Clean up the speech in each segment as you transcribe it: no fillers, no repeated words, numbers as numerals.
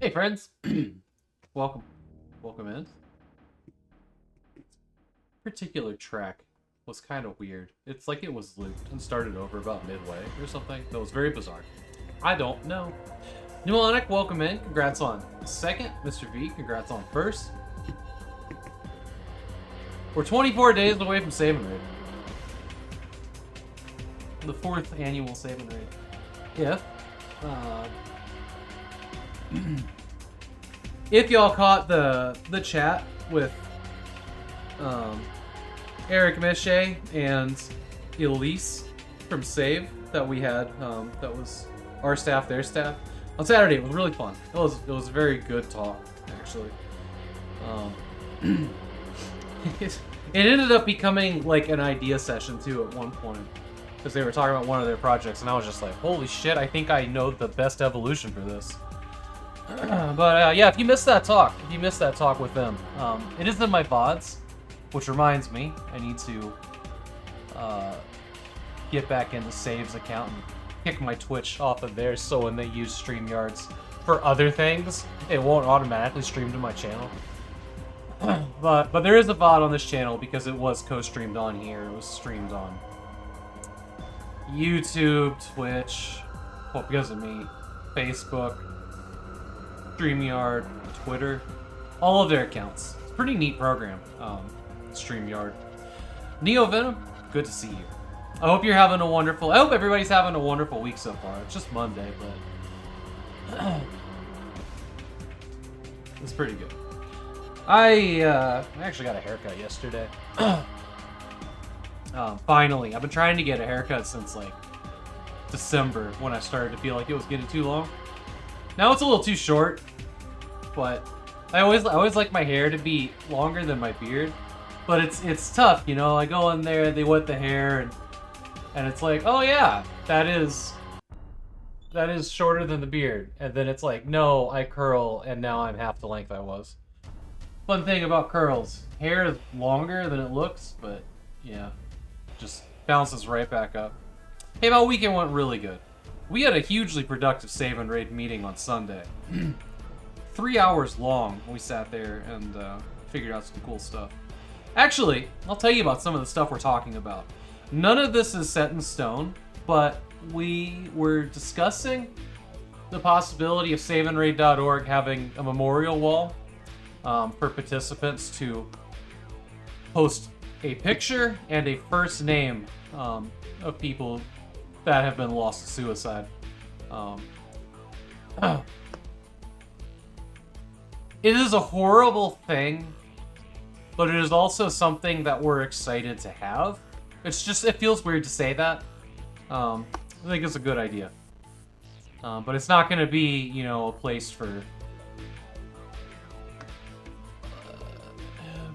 Hey friends, welcome in. Particular track was kind of weird. It's like it was looped and started over about midway or something. That was very bizarre. I don't know. Pneumonic, welcome in. Congrats on second. Mr. V, congrats on first. We're 24 days away from saving rate. The 4th annual saving rate. If y'all caught the chat with Eric Meche and Elise from Save that we had, that was our staff, their staff, on Saturday. It was really fun. It was a very good talk, actually. It ended up becoming like an idea session too at one point, because they were talking about one of their projects, and I was just like, holy shit, I think I know the best evolution for this. But yeah, if you missed that talk with them, it is in my VODs, which reminds me, I need to get back into Save's account and kick my Twitch off of there, so when they use StreamYards for other things, it won't automatically stream to my channel. But there is a VOD on this channel because it was co-streamed on here. It was streamed on YouTube, Twitch, well, because of me, Facebook, StreamYard, Twitter, all of their accounts. It's a pretty neat program, StreamYard. Neo Venom, good to see you. I hope you're having a wonderful... I hope everybody's having a wonderful week so far. It's just Monday, but... it's pretty good. I actually got a haircut yesterday. Finally. I've been trying to get a haircut since, like, December, when I started to feel like it was getting too long. Now it's a little too short, but I always like my hair to be longer than my beard. But it's tough, you know. I go in there, they wet the hair, and it's like, oh yeah, that is shorter than the beard. And then it's like, no, I curl, and now I'm half the length I was. Fun thing about curls, hair is longer than it looks, but yeah, just bounces right back up. Hey, my weekend went really good. We had a hugely productive save and raid meeting on Sunday. 3 hours long. We sat there and figured out some cool stuff. Actually, I'll tell you about some of the stuff we're talking about. None of this is set in stone, but we were discussing the possibility of saveandraid.org having a memorial wall for participants to post a picture and a first name of people that have been lost to suicide. It is a horrible thing, but it is also something that we're excited to have. It's just, it feels weird to say that. I think it's a good idea. But it's not going to be, you know, a place for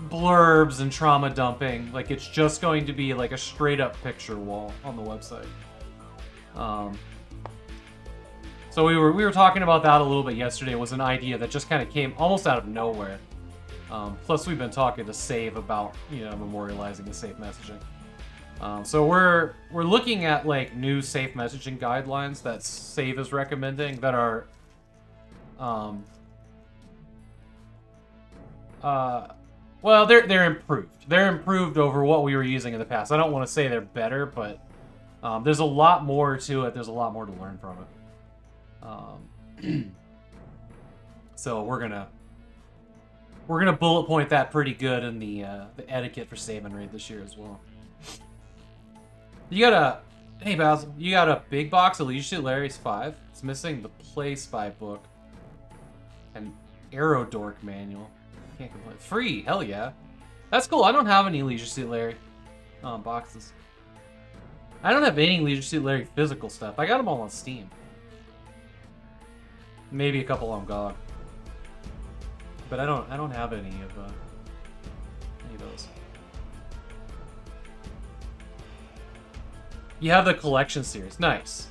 blurbs and trauma dumping. Like, it's just going to be like a straight up picture wall on the website. So we were talking about that a little bit yesterday. It was an idea that just kind of came almost out of nowhere. Plus we've been talking to Save about, you know, memorializing the safe messaging. So we're looking at like new safe messaging guidelines that Save is recommending that are well, they're improved. They're improved over what we were using in the past. I don't want to say they're better, but there's a lot more to it. There's a lot more to learn from it. So we're gonna bullet point that pretty good in the etiquette for save and raid this year as well. You got a hey Basil, you got a big box of Leisure Larry's 5. It's missing the Play Spy book and Arrow Dork manual. Can't complain. Free, hell yeah. That's cool. I don't have any Leisure Suit Larry boxes. I don't have any Leisure Suit Larry physical stuff. I got them all on Steam. Maybe a couple on GOG. But I don't have any of those. You have the collection series. Nice.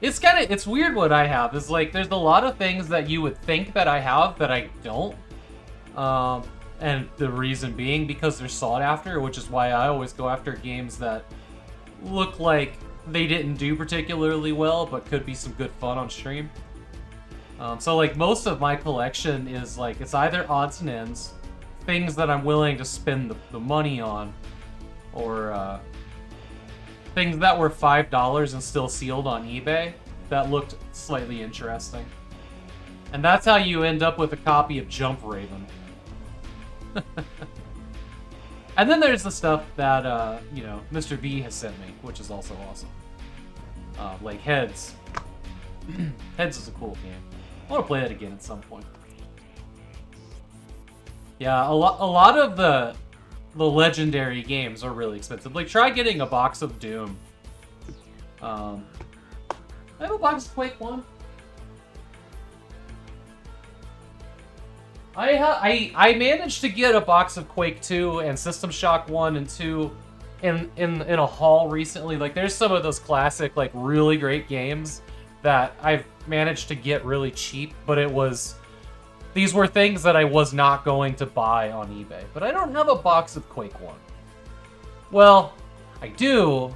It's weird what I have. It's like there's a lot of things that you would think that I have that I don't. And the reason being because they're sought after, which is why I always go after games that look like they didn't do particularly well, but could be some good fun on stream. So like most of my collection is like, it's either odds and ends, things that I'm willing to spend the money on, or things that were $5 and still sealed on eBay that looked slightly interesting. And that's how you end up with a copy of Jump Raven. And then there's the stuff that, you know, Mr. V has sent me, which is also awesome. Like Heads. Heads is a cool game. I want to play that again at some point. Yeah, a lot of the legendary games are really expensive. Like, try getting a box of Doom. I have a box of Quake 1. I managed to get a box of Quake 2 and System Shock 1 and 2 in a haul recently. Like, there's some of those classic, like, really great games that I've managed to get really cheap, but these were things that I was not going to buy on eBay. But I don't have a box of Quake 1. Well, I do,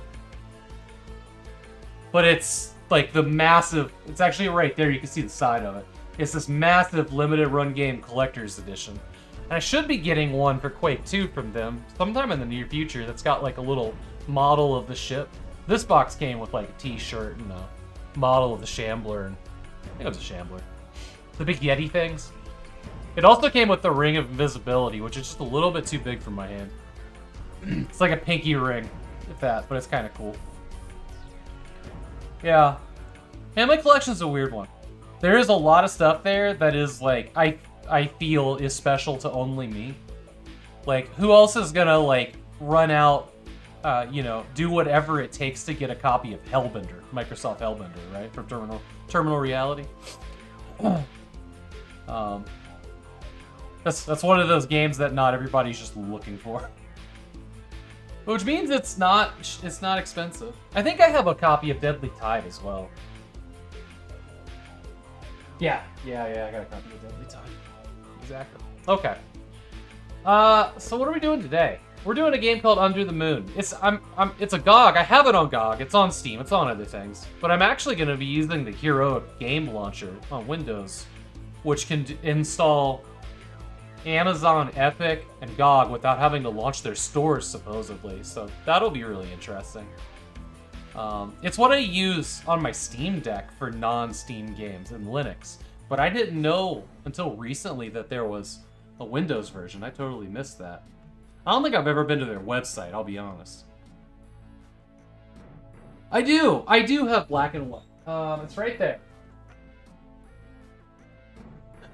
but it's like the massive, it's actually right there, you can see the side of it. It's this massive limited run game collector's edition. And I should be getting one for Quake 2 from them sometime in the near future that's got like a little model of the ship. This box came with like a t-shirt and a model of the Shambler, and I think it was a Shambler. The big Yeti things. It also came with the Ring of Invisibility, which is just a little bit too big for my hand. It's like a pinky ring, if that, but it's kind of cool. Yeah. And my collection's a weird one. There is a lot of stuff there that is like, I feel is special to only me. Like, who else is gonna like run out, you know, do whatever it takes to get a copy of Hellbender, Microsoft Hellbender, right, from Terminal Reality? That's one of those games that not everybody's just looking for. Which means it's not expensive. I think I have a copy of Deadly Tide as well. Yeah, I got a copy of Deadly Tide. Exactly. Okay. So what are we doing today? We're doing a game called Under the Moon. It's a GOG. I have it on GOG. It's on Steam. It's on other things. But I'm actually going to be using the Heroic Game Launcher on Windows, which can install Amazon, Epic, and GOG without having to launch their stores, supposedly. So that'll be really interesting. It's what I use on my Steam Deck for non-Steam games in Linux. But I didn't know until recently that there was a Windows version. I totally missed that. I don't think I've ever been to their website, I'll be honest. I do have black and white. It's right there.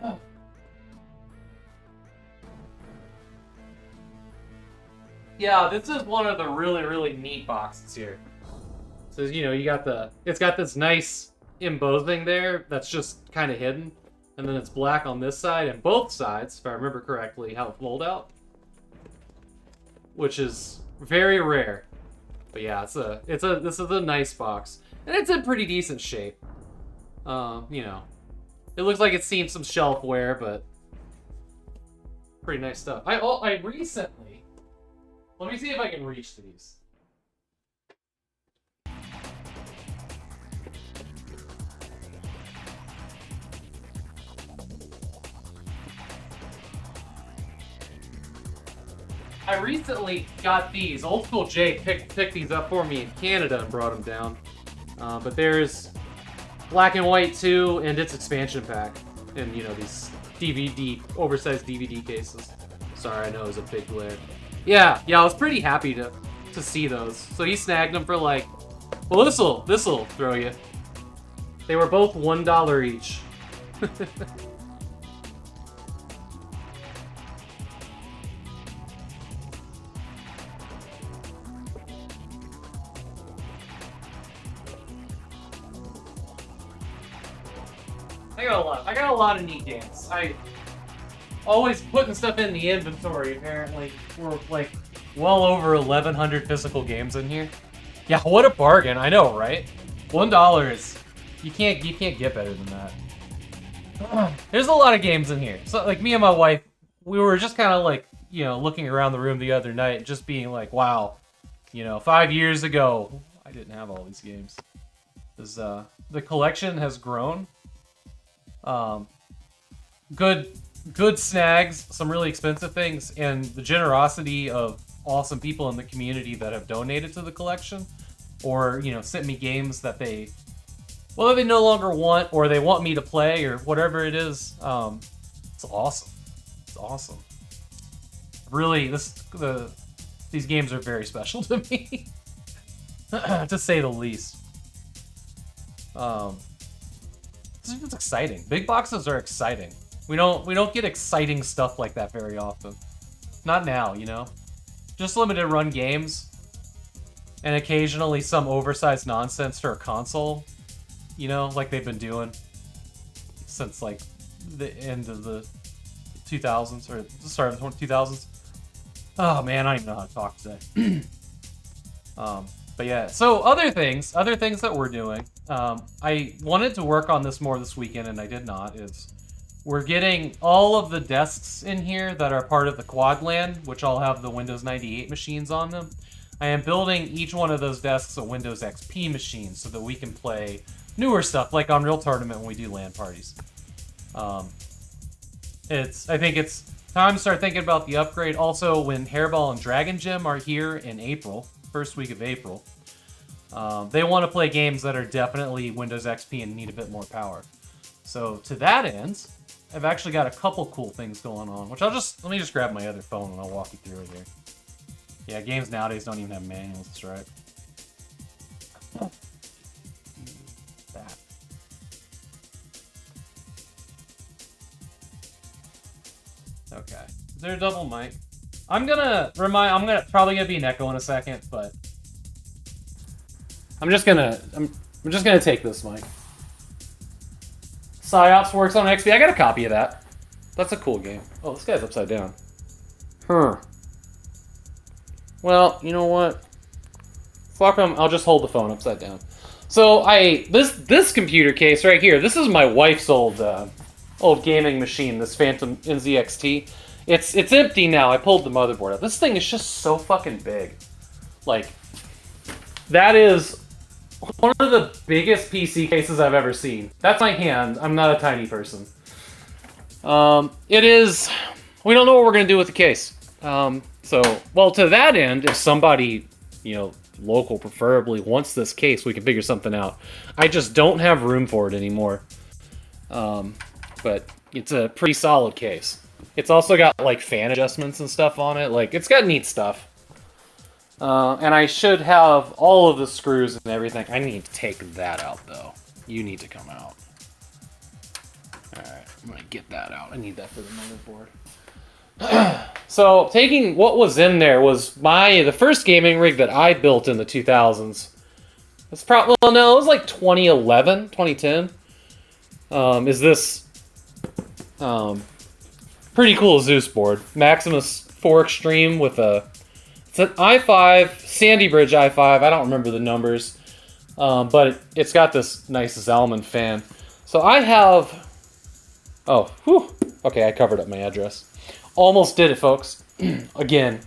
Oh. Yeah, this is one of the really, really neat boxes here. So, you know, it's got this nice embossing there that's just kind of hidden. And then it's black on this side and both sides, if I remember correctly, have a fold out. Which is very rare. But yeah, this is a nice box. And it's in pretty decent shape. You know, it looks like it's seen some shelf wear, but pretty nice stuff. I recently, let me see if I can reach these. I recently got these. Old School Jay picked these up for me in Canada and brought them down. But there's Black and White 2 and its expansion pack. And, you know, these oversized DVD cases. Sorry, I know it was a big glare. Yeah, I was pretty happy to see those. So he snagged them for like, well, this'll throw you. They were both $1 each. I got a lot of neat games. I always putting stuff in the inventory, apparently. We're like well over 1,100 physical games in here. Yeah, what a bargain. I know, right? $1 is you can't get better than that. There's a lot of games in here. So like me and my wife, we were just kind of like, you know, looking around the room the other night, just being like, wow, you know, 5 years ago, I didn't have all these games. The collection has grown. Um, good snags, some really expensive things, and the generosity of awesome people in the community that have donated to the collection, or sent me games that they no longer want, or they want me to play, or whatever it is. It's awesome. It's awesome. Really, these games are very special to me, to say the least. It's exciting. Big boxes are exciting. We don't get exciting stuff like that very often. Not now, Just limited run games, and occasionally some oversized nonsense for a console, like they've been doing since like the end of the 2000s or the start of the 2000s. Oh man, I don't even know how to talk today. But yeah, so other things that we're doing. I wanted to work on this more this weekend, and I did not. We're getting all of the desks in here that are part of the Quadland, which all have the Windows 98 machines on them. I am building each one of those desks a Windows XP machine so that we can play newer stuff like Unreal Tournament when we do LAN parties. I think it's time to start thinking about the upgrade. Also, when Hairball and Dragon Gym are here in April, first week of April, they want to play games that are definitely Windows XP and need a bit more power. So to that end, I've actually got a couple cool things going on, which let me just grab my other phone and I'll walk you through it here. Yeah, games nowadays don't even have manuals, that's right. That. Okay. Is there a double mic? I'm probably gonna be an echo in a second, but I'm just gonna take this mic. PsyOps works on XP. I got a copy of that. That's a cool game. Oh, this guy's upside down. Huh. Well, you know what? Fuck him. I'll just hold the phone upside down. So this computer case right here. This is my wife's old gaming machine. This Phantom NZXT. It's empty now. I pulled the motherboard out. This thing is just so fucking big. Like, that is one of the biggest PC cases I've ever seen. That's my hand. I'm not a tiny person. It is... We don't know what we're going to do with the case. Well, to that end, if somebody, local preferably, wants this case, we can figure something out. I just don't have room for it anymore. But it's a pretty solid case. It's also got, like, fan adjustments and stuff on it. Like, it's got neat stuff. And I should have all of the screws and everything. I need to take that out, though. You need to come out. Alright, I'm gonna get that out. I need that for the motherboard. So, taking what was in there was the first gaming rig that I built in the 2000s. It's probably, well, no, it was like 2011, 2010. Is this pretty cool Zeus board. Maximus 4 Extreme with it's an i5, Sandy Bridge i5, I don't remember the numbers, but it's got this nice Zalman fan. So I have, okay, I covered up my address. Almost did it, folks. Again.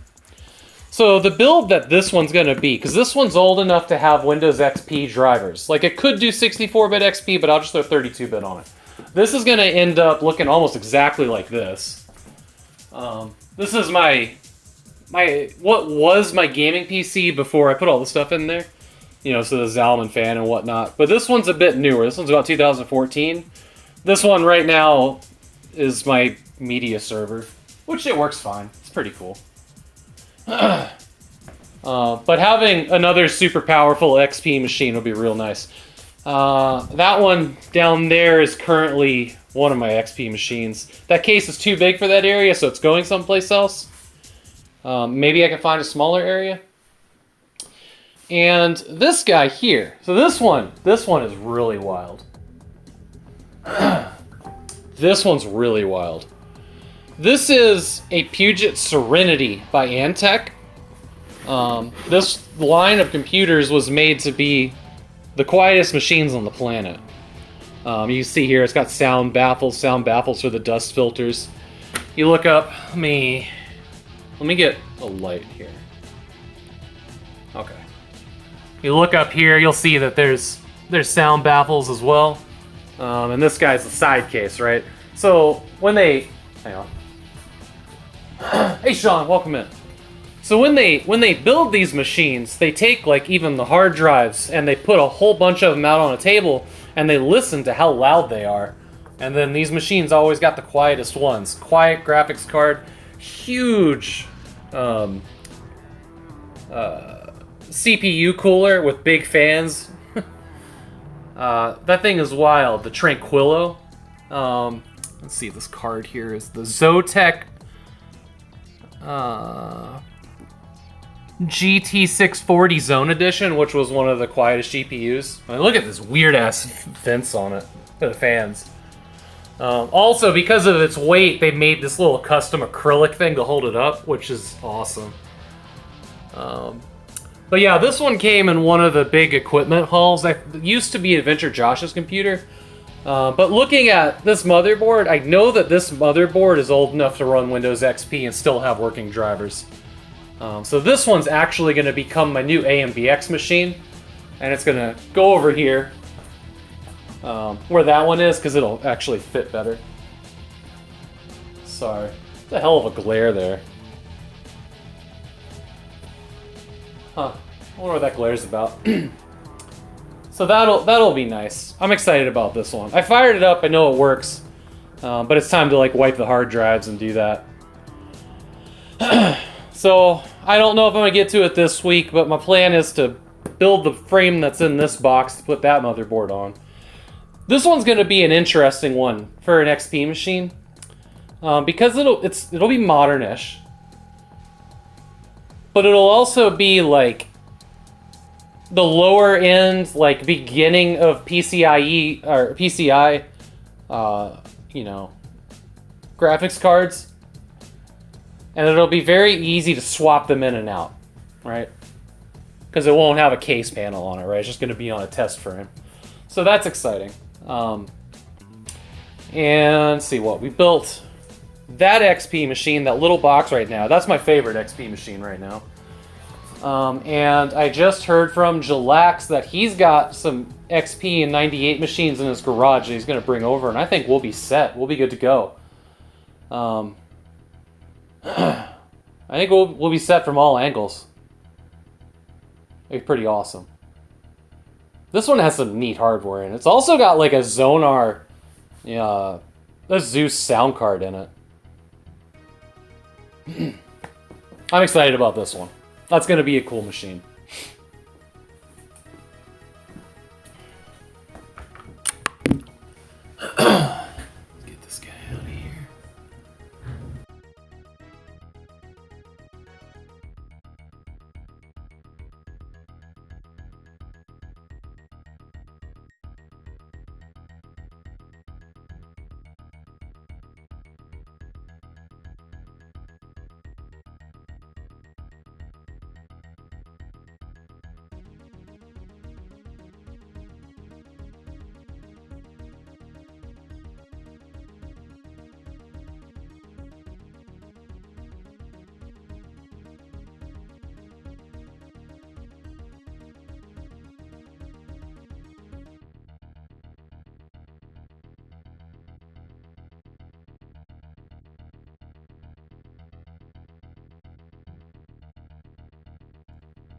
So the build that this one's going to be, because this one's old enough to have Windows XP drivers. Like, it could do 64-bit XP, but I'll just throw 32-bit on it. This is going to end up looking almost exactly like this. This is what was my gaming PC before I put all the stuff in there. So the Zalman fan and whatnot. But this one's a bit newer. This one's about 2014. This one right now is my media server, which it works fine. It's pretty cool. But having another super powerful XP machine would be real nice. That one down there is currently one of my XP machines. That case is too big for that area, so it's going someplace else. Maybe I can find a smaller area. And this guy here. So this one is really wild. This one's really wild. This is a Puget Serenity by Antec. This line of computers was made to be the quietest machines on the planet. You can see here it's got sound baffles for the dust filters. You look up, let me get a light here. Okay. You look up here, you'll see that there's sound baffles as well. And this guy's the side case, right? So when they, hang on. Hey Sean, welcome in. So when they build these machines, they take like even the hard drives and they put a whole bunch of them out on a table and they listen to how loud they are. And then these machines always got the quietest ones. Quiet graphics card, huge CPU cooler with big fans. That thing is wild. The Tranquillo. Let's see, this card here is the Zotac GT640 Zone Edition, which was one of the quietest GPUs. I mean, look at this weird ass vents on it for the fans. Also, because of its weight, they made this little custom acrylic thing to hold it up, which is awesome. But yeah, this one came in one of the big equipment hauls. That used to be Adventure Josh's computer. But looking at this motherboard, I know that this motherboard is old enough to run Windows XP and still have working drivers. So this one's actually going to become my new AMBX machine. And it's going to go over here. Where that one is, because it'll actually fit better. Sorry. It's a hell of a glare there. Huh. I wonder what that glare's about. So that'll be nice. I'm excited about this one. I fired it up, I know it works. But it's time to like wipe the hard drives and do that. So I don't know if I'm gonna get to it this week, but my plan is to build the frame that's in this box to put that motherboard on. This one's gonna be an interesting one for an XP machine. Because it'll be modern-ish. But it'll also be like the lower end, like beginning of PCIe or PCI, you know, graphics cards, and it'll be very easy to swap them in and out, right? Because it won't have a case panel on it, right? It's just going to be on a test frame, so that's exciting. And see what we built. That XP machine, that little box right now, that's my favorite XP machine right now. And I just heard from Jalax that he's got some XP and 98 machines in his garage that he's going to bring over, and I think we'll be set. We'll be good to go. I think we'll be set from all angles. It's pretty awesome. This one has some neat hardware in it. It's also got like a Zonar, a Zeus sound card in it. I'm excited about this one. That's going to be a cool machine. Get this guy out of here.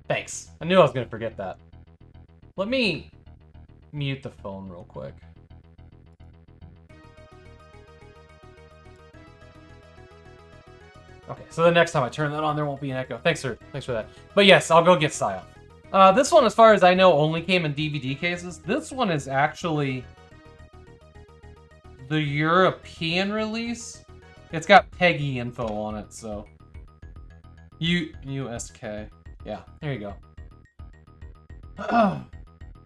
Thanks. I knew I was going to forget that. Let me mute the phone real quick. Okay, so the next time I turn that on, there won't be an echo. Thanks for that. But yes, I'll go get Psyop. This one, as far as I know, only came in DVD cases. This one is actually the European release. It's got PEGI info on it, so USK. Yeah, there you go.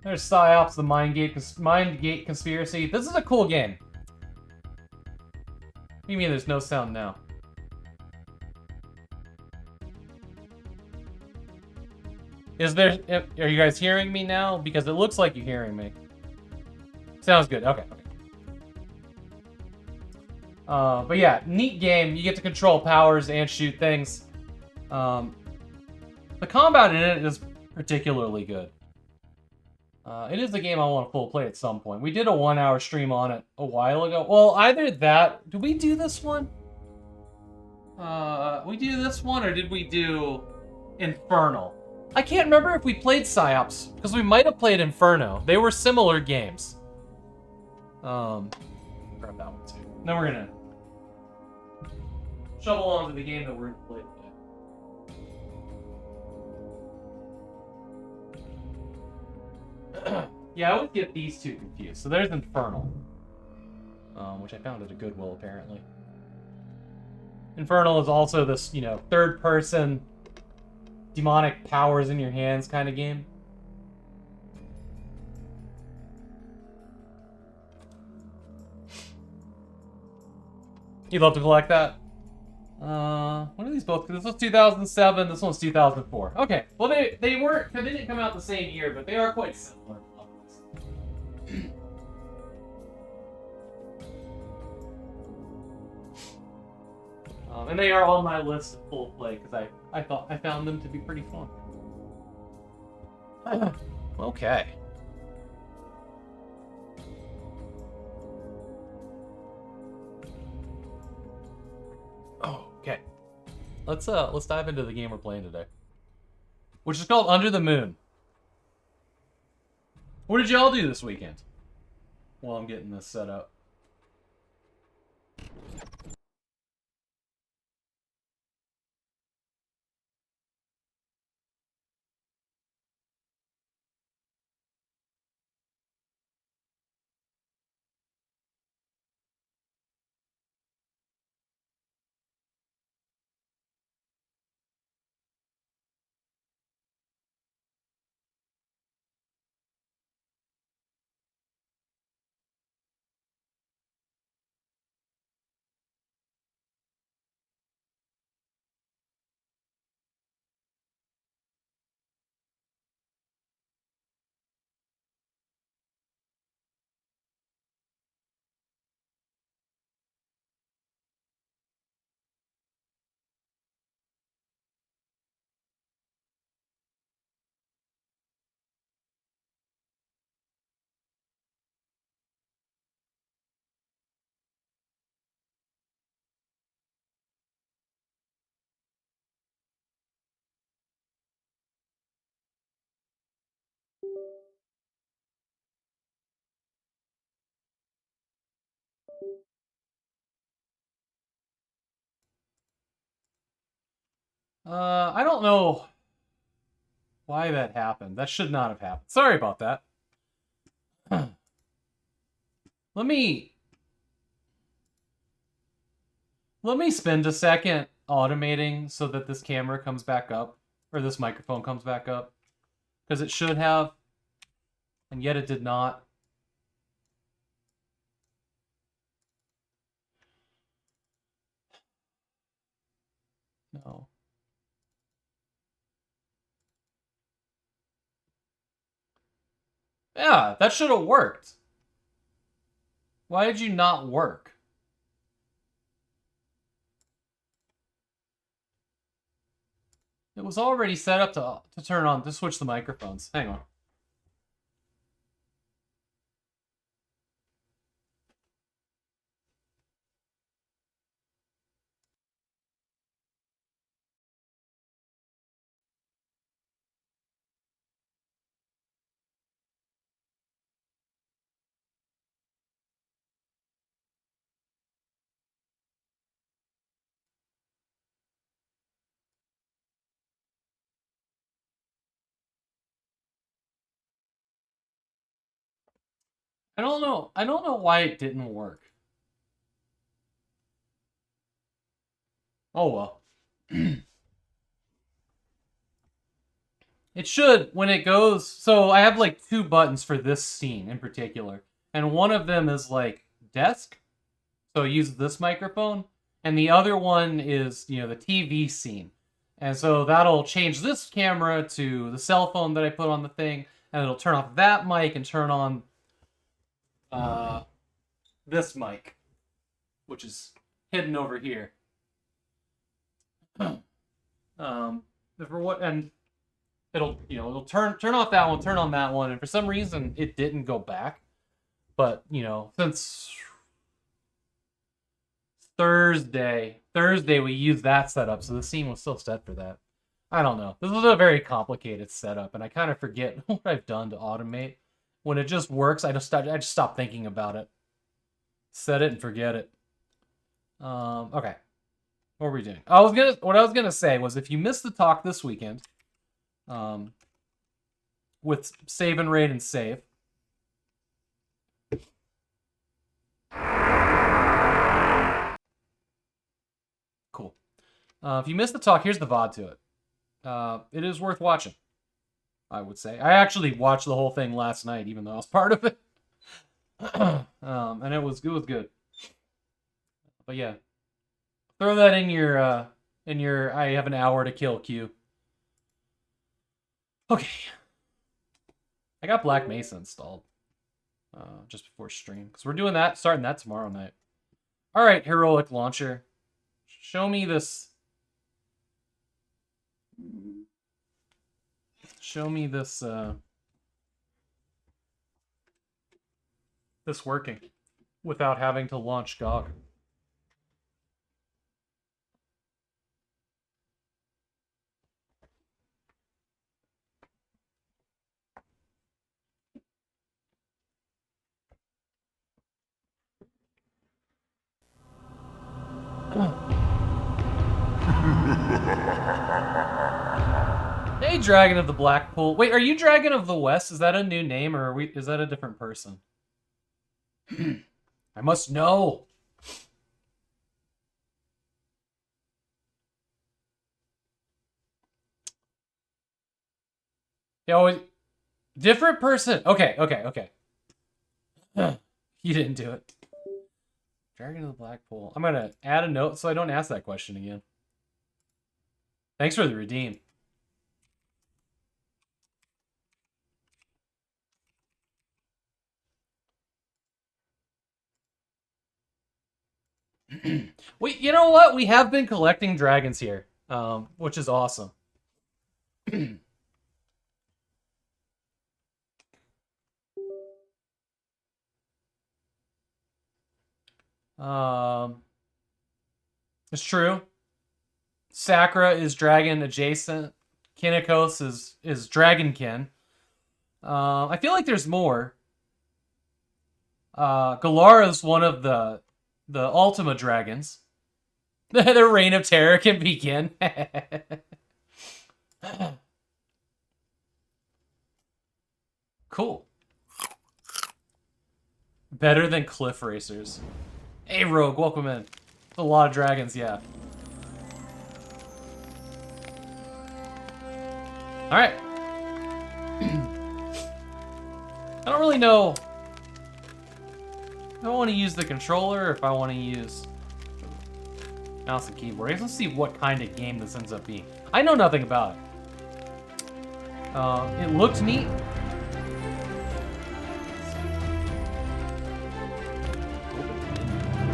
There's Psyops, the Mindgate Conspiracy. This is a cool game. What do you mean there's no sound now? Is there... Are you guys hearing me now? Because it looks like you're hearing me. Sounds good. Okay. But yeah, neat game. You get to control powers and shoot things. The combat in it is particularly good. It is a game I want to full play at some point. We did a 1-hour stream on it a while ago. Well, either that... Did we do this one? We do this one, or did we do Infernal? I can't remember if we played Psyops, because we might have played Inferno. They were similar games. Grab that one too. Then we're gonna shovel on to the game that we're gonna play today. Yeah, I always get these two confused. So there's Infernal, which I found at a Goodwill apparently. Infernal is also this, you know, third-person demonic powers in your hands kind of game. You'd love to collect that? When are these both? This was 2007, this one's 2004. Okay, well they didn't come out the same year, but they are quite similar. And they are on my list of full play because I found them to be pretty fun. Okay. Okay. Let's dive into the game we're playing today, which is called Under the Moon. What did y'all do this weekend? While I'm getting this set up. I don't know why that happened. That should not have happened. Sorry about that. Let me spend a second automating so that this camera comes back up, or this microphone comes back up, because it should have, and yet it did not. No. Yeah, that should have worked. Why did you not work? It was already set up to turn on, to switch the microphones. Hang on. I don't know. I don't know why it didn't work. Oh well. It should, when it goes... So I have like 2 buttons for this scene in particular. And one of them is like desk. So it uses this microphone. And the other one is, you know, the TV scene. And so that'll change this camera to the cell phone that I put on the thing. And it'll turn off that mic and turn on this mic, which is hidden over here. For what... And it'll it'll turn off that one, turn on that one, and for some reason it didn't go back. But since Thursday we used that setup, so the scene was still set for that. I don't know. This is a very complicated setup, and I kind of forget what I've done to automate. When it just works, I just stop thinking about it. Set it and forget it. Okay. What were we doing? What I was gonna say was, if you missed the talk this weekend, with Save and Raid and Save, cool. If you missed the talk, here's the VOD to it. It is worth watching, I would say. I actually watched the whole thing last night, even though I was part of it. And it was good. But yeah, throw that in your I have an hour to kill queue. Okay. I got Black Mesa installed just before stream, because we're doing that, starting that tomorrow night. All right, Heroic Launcher, show me this. Show me this. This working without having to launch GoG. Hey, Dragon of the Blackpool. Wait, are you Dragon of the West? Is that a new name, or is that a different person? I must know. Yo, different person. Okay. You didn't do it. Dragon of the Blackpool. I'm gonna add a note so I don't ask that question again. Thanks for the redeem. Wait, you know what? We have been collecting dragons here, which is awesome. It's true. Sakura is dragon adjacent. Kinnikos is dragonkin. I feel like there's more. Galara is one of the Ultima dragons. The reign of terror can begin. Cool. Better than Cliff Racers. Hey, Rogue, welcome in. A lot of dragons, yeah. Alright. I don't really know if I want to use the controller or if I want to use mouse and keyboard. I guess let's see what kind of game this ends up being. I know nothing about it. It looked neat.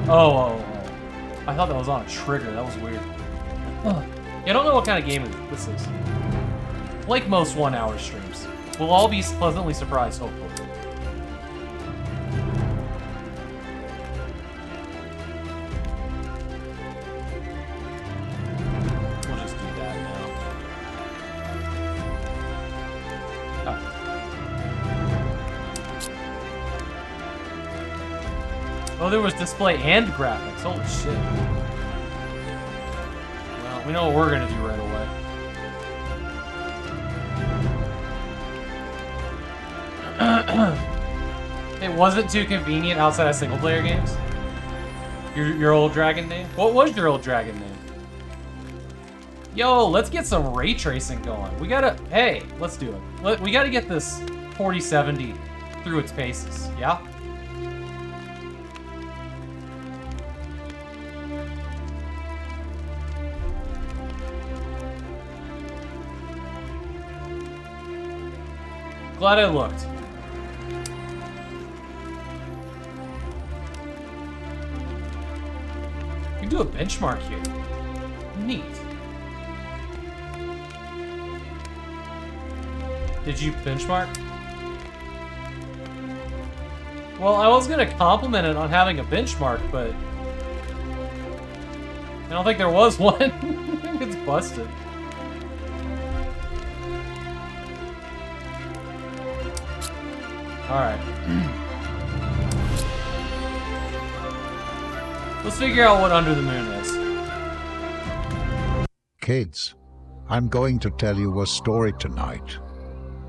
Oh. I thought that was on a trigger. That was weird. Yeah, I don't know what kind of game this is. Like most 1 hour streams. We'll all be pleasantly surprised, hopefully. We'll just do that now. Oh, there was display and graphics. Holy shit. Well, we know what we're gonna do right away. It wasn't too convenient outside of single-player games? Your old dragon name? What was your old dragon name? Yo, let's get some ray tracing going. We gotta... Hey, let's do it. We gotta get this 4070 through its paces, yeah? Glad I looked. You can do a benchmark here. Neat. Did you benchmark? Well, I was gonna compliment it on having a benchmark, but I don't think there was one. It's busted. Alright. Let's figure out what Under the Moon is. Kids, I'm going to tell you a story tonight.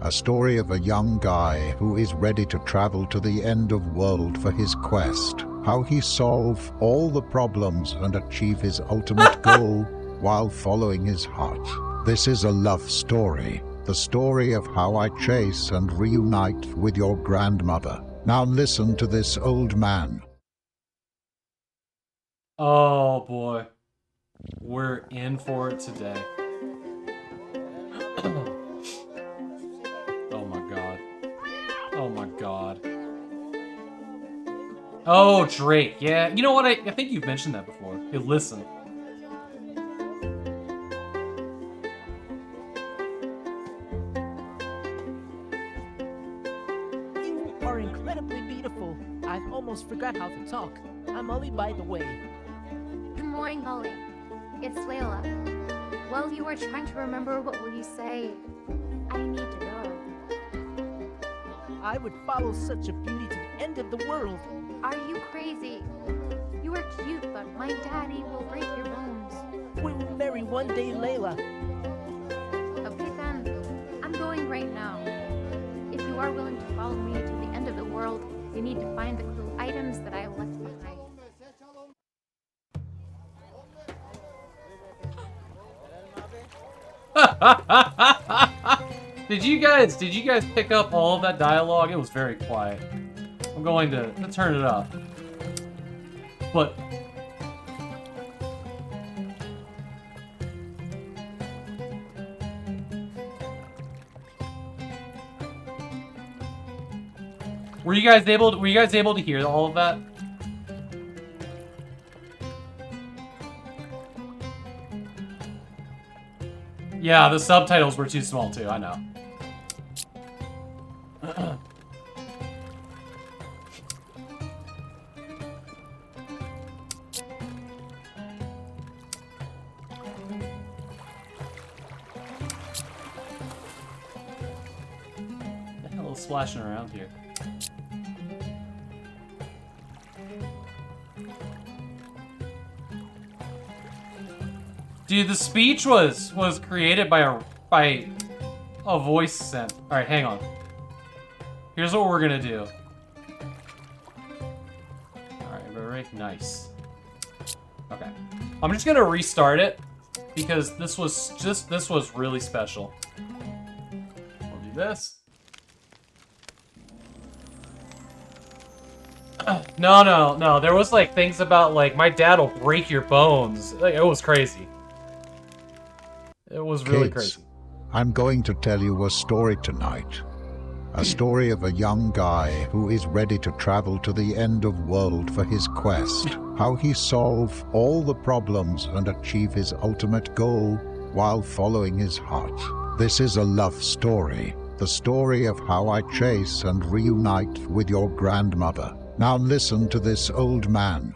A story of a young guy who is ready to travel to the end of world for his quest. How he solve all the problems and achieve his ultimate goal while following his heart. This is a love story. The story of how I chase and reunite with your grandmother. Now listen to this old man. Oh boy. We're in for it today. Oh my god. Oh my god. Oh, Drake. Yeah. You know what? I think you've mentioned that before. Hey, listen. You are incredibly beautiful. I've almost forgot how to talk. I'm Ollie, by the way. Good morning, Ollie. It's Layla. While you are trying to remember what will you say, I need to go. I would follow such a beauty to the end of the world. Are you crazy? You are cute, but my daddy will break your bones. We will marry one day, Layla. Okay then, I'm going right now. If you are willing to follow me to the end of the world, you need to find the clue items that I left behind. Did you guys pick up all of that dialogue? It was very quiet. I'm going to turn it up. But were you guys able to hear all of that? Yeah, the subtitles were too small too, I know. What the hell is splashing around here? Dude, the speech was created by a voice synth. All right, hang on. Here's what we're gonna do. All right, very nice. Okay, I'm just gonna restart it because this was really special. We'll do this. No. There was like things about like my dad will break your bones. Like, it was crazy. It was really Kids, crazy. I'm going to tell you a story tonight. A story of a young guy who is ready to travel to the end of world for his quest. How he solve all the problems and achieve his ultimate goal while following his heart. This is a love story. The story of how I chase and reunite with your grandmother. Now listen to this old man.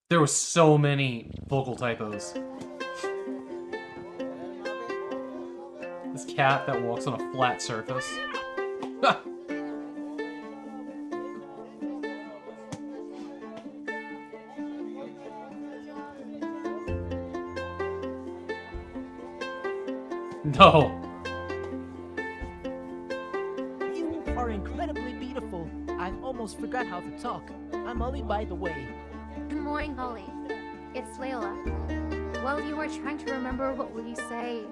There were so many vocal typos. This cat that walks on a flat surface. No. You are incredibly beautiful. I've almost forgot how to talk. I'm Ollie, by the way. Good morning, Ollie. It's Layla. While you are trying to remember what will you say,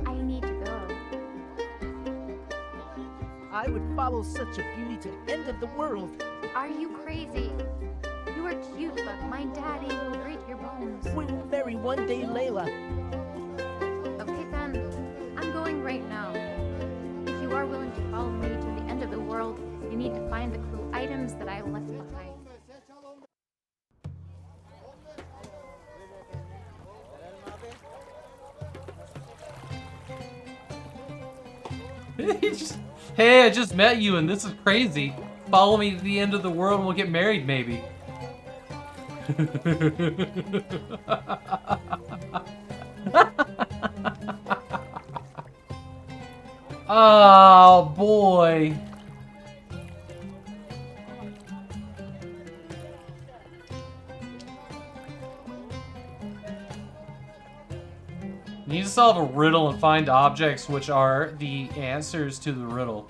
I need to go. I would follow such a beauty to the end of the world. Are you crazy? You are cute, but my daddy will break your bones. We will marry one day, Layla. Okay then, I'm going right now. If you are willing to follow me to the end of the world, you need to find the clue items that I left behind. Hey, I just met you and this is crazy. Follow me to the end of the world and we'll get married, maybe. Oh, boy. You need to solve a riddle and find objects which are the answers to the riddle.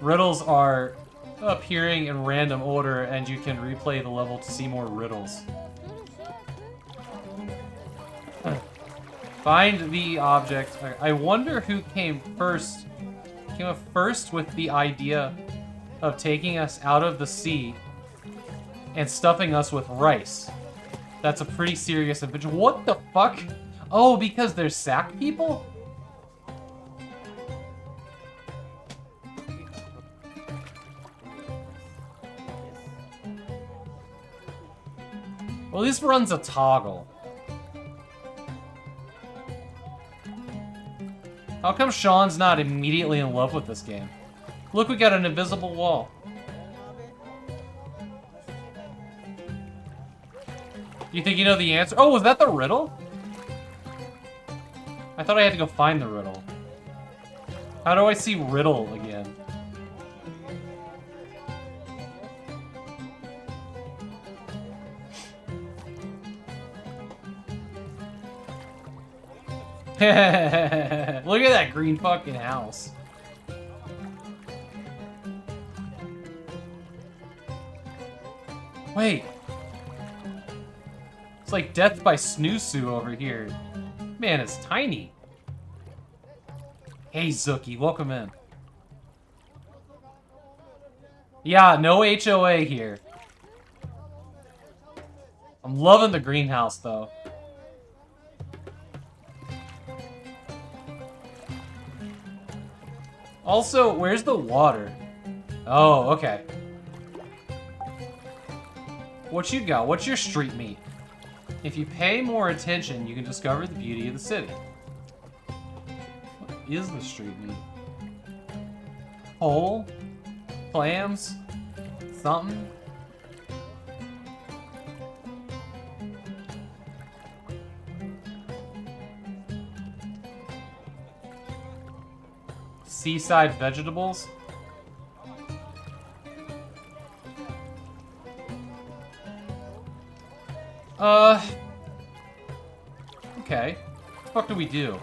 Riddles are appearing in random order, and you can replay the level to see more riddles. Find the object. I wonder who came first. Came up first with the idea of taking us out of the sea and stuffing us with rice. That's a pretty serious adventure. What the fuck? Oh, because they're sack people? Well, this runs a toggle. How come Sean's not immediately in love with this game? Look, we got an invisible wall. You think you know the answer? Oh, was that the riddle? I thought I had to go find the riddle. How do I see riddle again? Look at that green fucking house. Wait. It's like Death by Snoozu over here. Man, it's tiny. Hey, Zookie, welcome in. Yeah, no HOA here. I'm loving the greenhouse, though. Also, where's the water? Oh, okay. What you got? What's your street meat? If you pay more attention, you can discover the beauty of the city. What is the street meat? Whole? Clams? Something? Seaside vegetables? Okay. What the fuck do we do?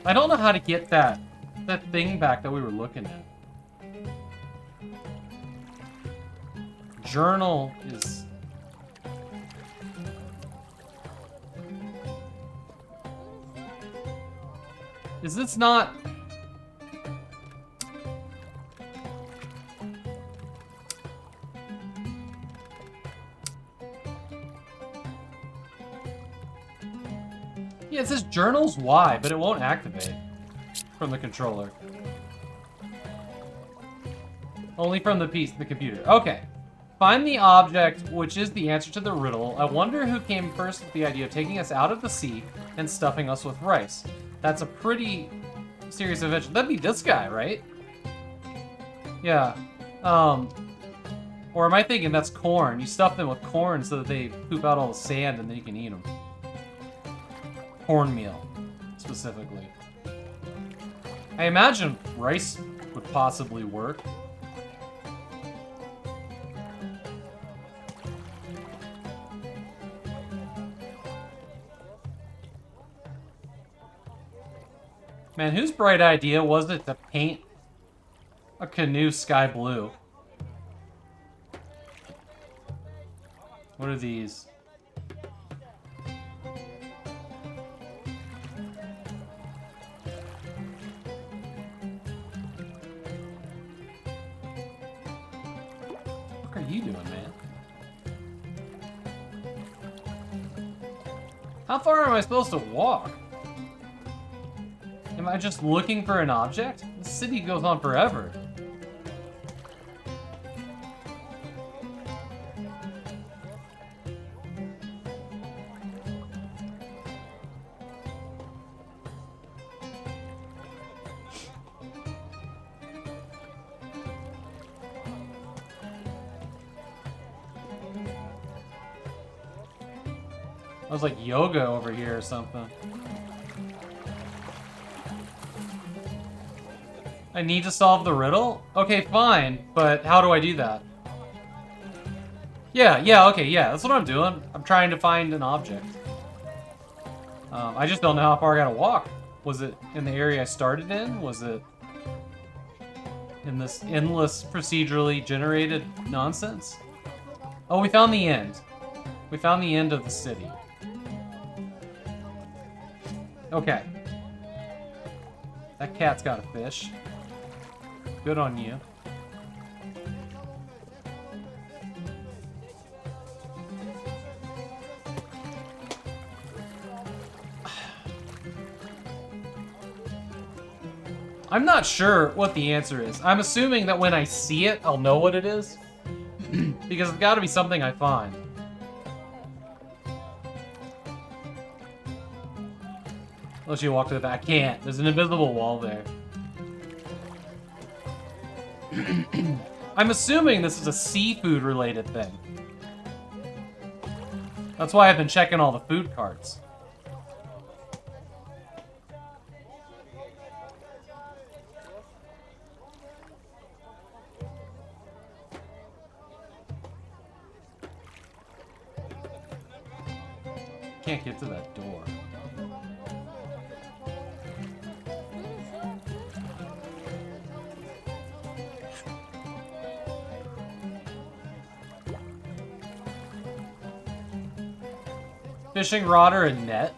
I don't know how to get that thing back that we were looking at. Journal is... Is this not... Yeah, it says journals Y, but it won't activate from the controller. Only from the computer. Okay. Find the object, which is the answer to the riddle. I wonder who came first with the idea of taking us out of the sea and stuffing us with rice. That's a pretty serious adventure. That'd be this guy, right? Yeah. Or am I thinking that's corn? You stuff them with corn so that they poop out all the sand and then you can eat them. Cornmeal, specifically. I imagine rice would possibly work. Man, whose bright idea was it to paint a canoe sky blue? What are these? What are you doing, man? How far am I supposed to walk? Am I just looking for an object? The city goes on forever. I was like yoga over here or something. I need to solve the riddle? Okay, fine, but how do I do that? Yeah, okay, yeah, that's what I'm doing. I'm trying to find an object. I just don't know how far I gotta walk. Was it in the area I started in? Was it in this endless procedurally generated nonsense? Oh, we found the end. We found the end of the city. Okay. That cat's got a fish. Good on you. I'm not sure what the answer is. I'm assuming that when I see it, I'll know what it is. Because it's gotta be something I find. Unless you walk to the back. I can't. There's an invisible wall there. I'm assuming this is a seafood related thing. That's why I've been checking all the food carts. Can't get to that door. Fishing rod or a net?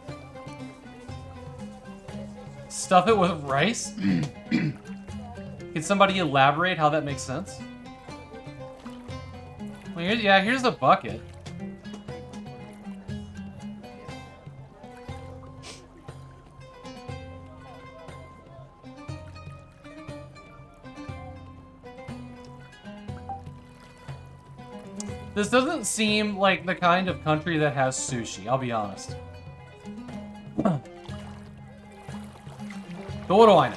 Stuff it with rice? Can somebody elaborate how that makes sense? Well, here's the bucket. This doesn't seem like the kind of country that has sushi, I'll be honest. But what do I know?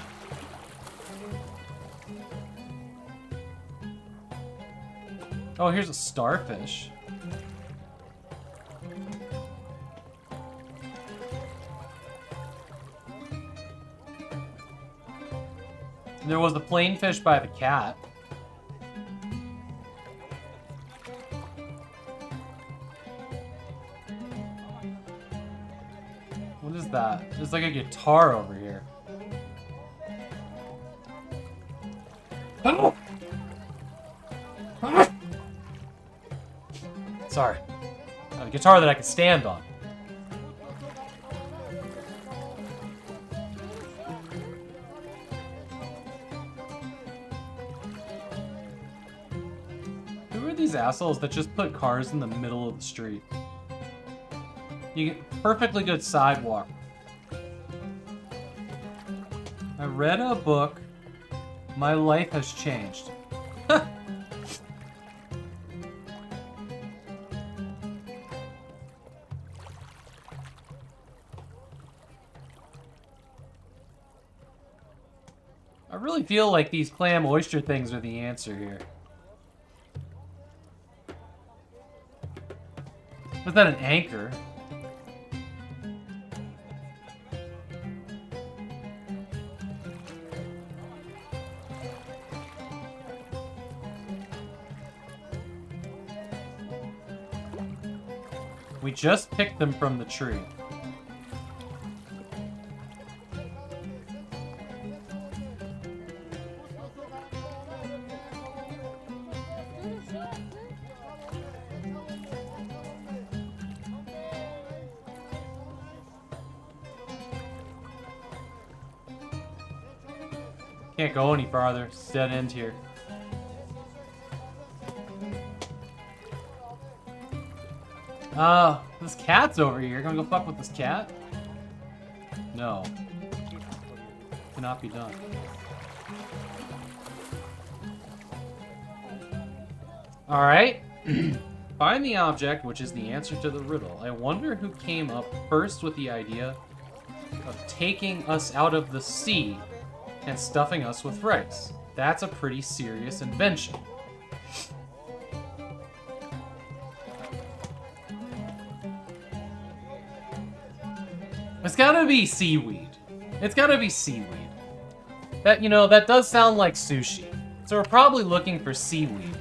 Oh, here's a starfish. There was the plain fish by the cat. What is that? There's like a guitar over here. Sorry. A guitar that I can stand on. Who are these assholes that just put cars in the middle of the street? You get perfectly good sidewalk. I read a book. My life has changed. I really feel like these clam oyster things are the answer here. Was that an anchor? We just picked them from the tree. Can't go any farther. It's dead end here. This cat's over here. Gonna go fuck with this cat? No. Cannot be done. Alright. Find the object, which is the answer to the riddle. I wonder who came up first with the idea of taking us out of the sea and stuffing us with rice. That's a pretty serious invention. It's gotta be seaweed. It's gotta be seaweed. That, you know, that does sound like sushi. So we're probably looking for seaweed.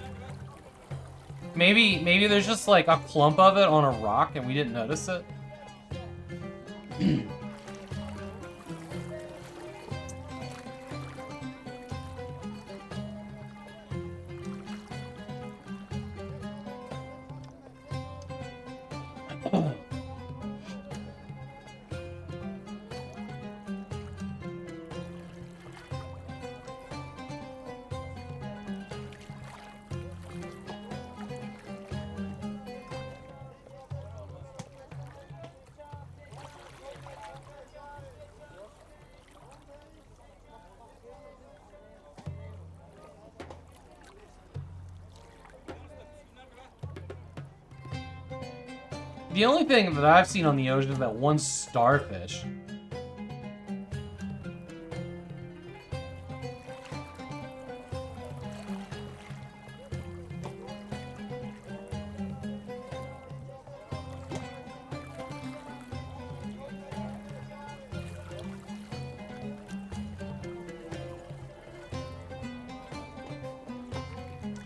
Maybe there's just like a clump of it on a rock and we didn't notice it. The only thing that I've seen on the ocean is that one starfish.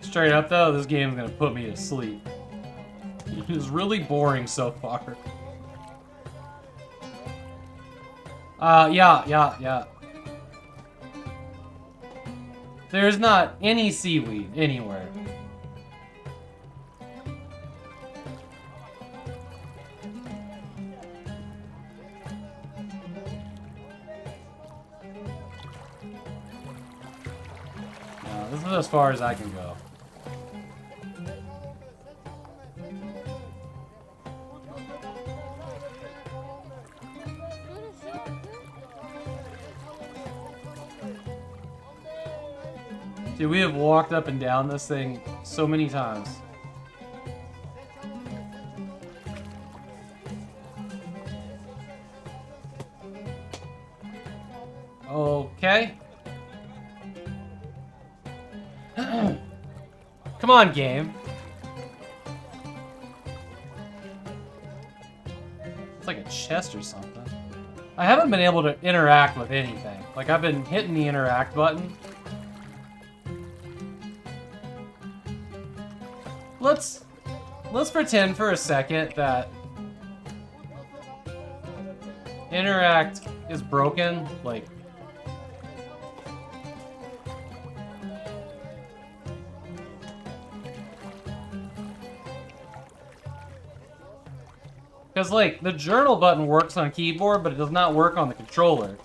Straight up though, this game's gonna put me to sleep. It is really boring so far. Yeah. There's not any seaweed anywhere. No, this is as far as I can go. Dude, we have walked up and down this thing so many times. Okay. Come on, game. It's like a chest or something. I haven't been able to interact with anything. Like, I've been hitting the interact button. Let's pretend for a second that interact is broken, like because like the journal button works on keyboard, but it does not work on the controller.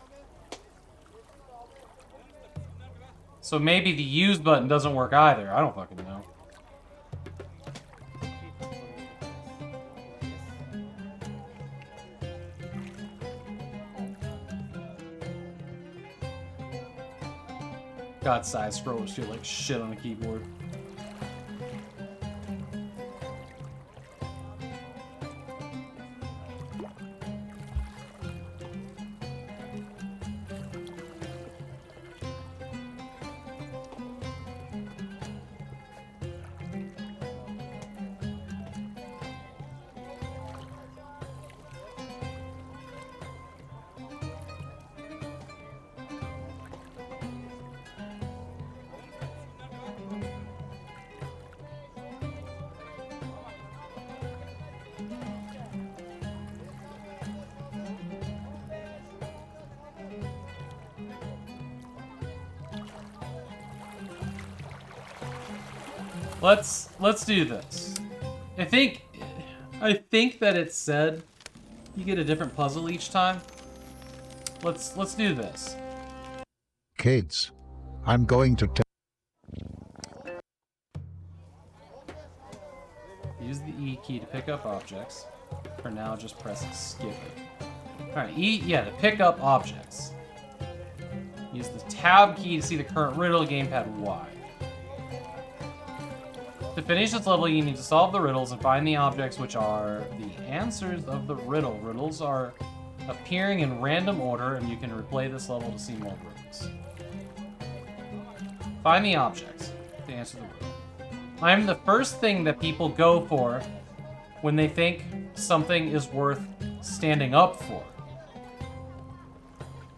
So maybe the use button doesn't work either. I don't fucking know. God, side scrollers feel like shit on a keyboard. Let's do this. I think that it said you get a different puzzle each time. Let's do this. Kids, I'm going to Use the E key to pick up objects. For now, just press skip it. Alright, E, yeah, to pick up objects. Use the tab key to see the current riddle, gamepad Y. To finish this level, you need to solve the riddles and find the objects which are the answers of the riddle. Riddles are appearing in random order, and you can replay this level to see more riddles. Find the objects to answer the riddle. I'm the first thing that people go for when they think something is worth standing up for.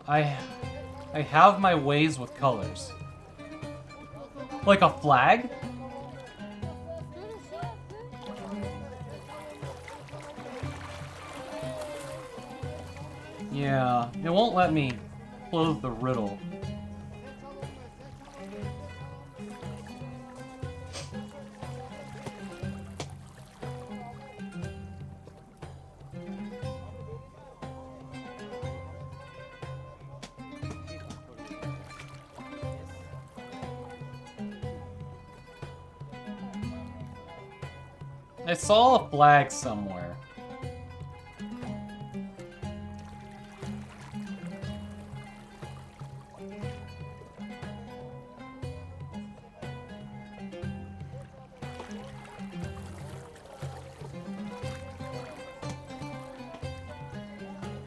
I have my ways with colors. Like a flag? Yeah, it won't let me close the riddle. I saw a flag somewhere.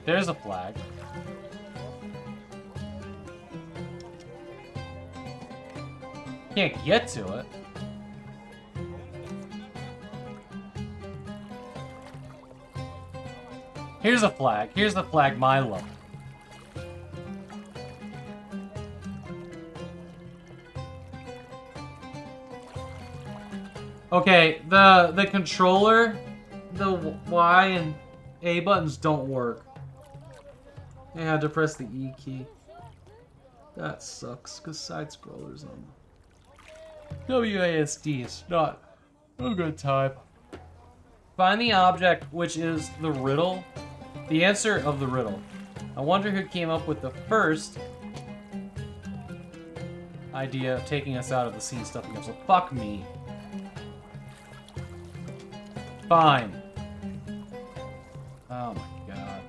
There's a flag. Can't get to it. Here's a flag. Here's the flag Milo. Okay, the controller, the Y and A buttons don't work. I had to press the E key. That sucks, because side-scrollers on WASD is not a good time. Find the object, which is the riddle. The answer of the riddle. I wonder who came up with the first idea of taking us out of the scene stuffing up. So fuck me. Fine. Oh my god.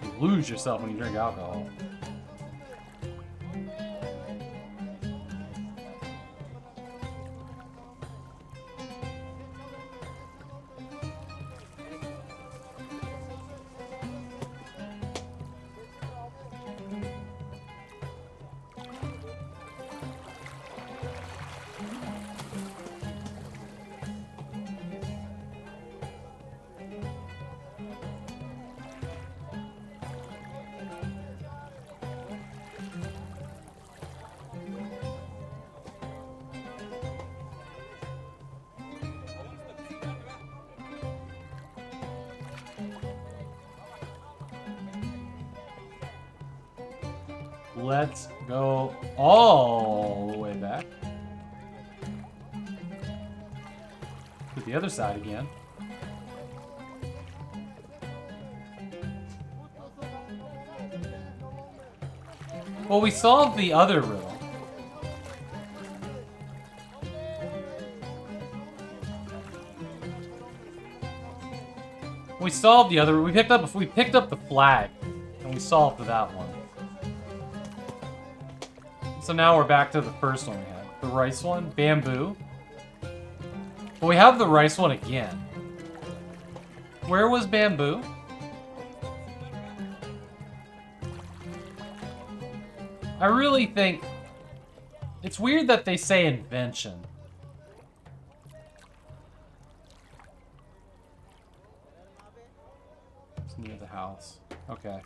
You lose yourself when you drink alcohol. Let's go all the way back to the other side again. Well, we solved the other riddle. We solved the other. We picked up the flag, and we solved that one. So now we're back to the first one we had. The rice one, bamboo. But we have the rice one again. Where was bamboo? I really think it's weird that they say invention. It's near the house. Okay.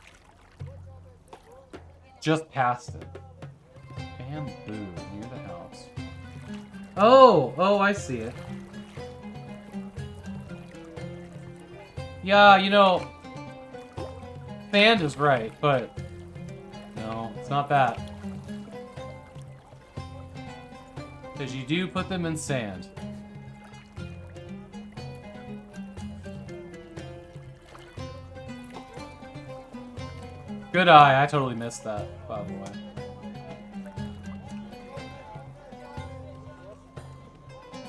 Just past it. Bamboo near the house. Oh, I see it. Yeah, you know, sand is right, but no, it's not that. Because you do put them in sand. Good eye, I totally missed that, by the way.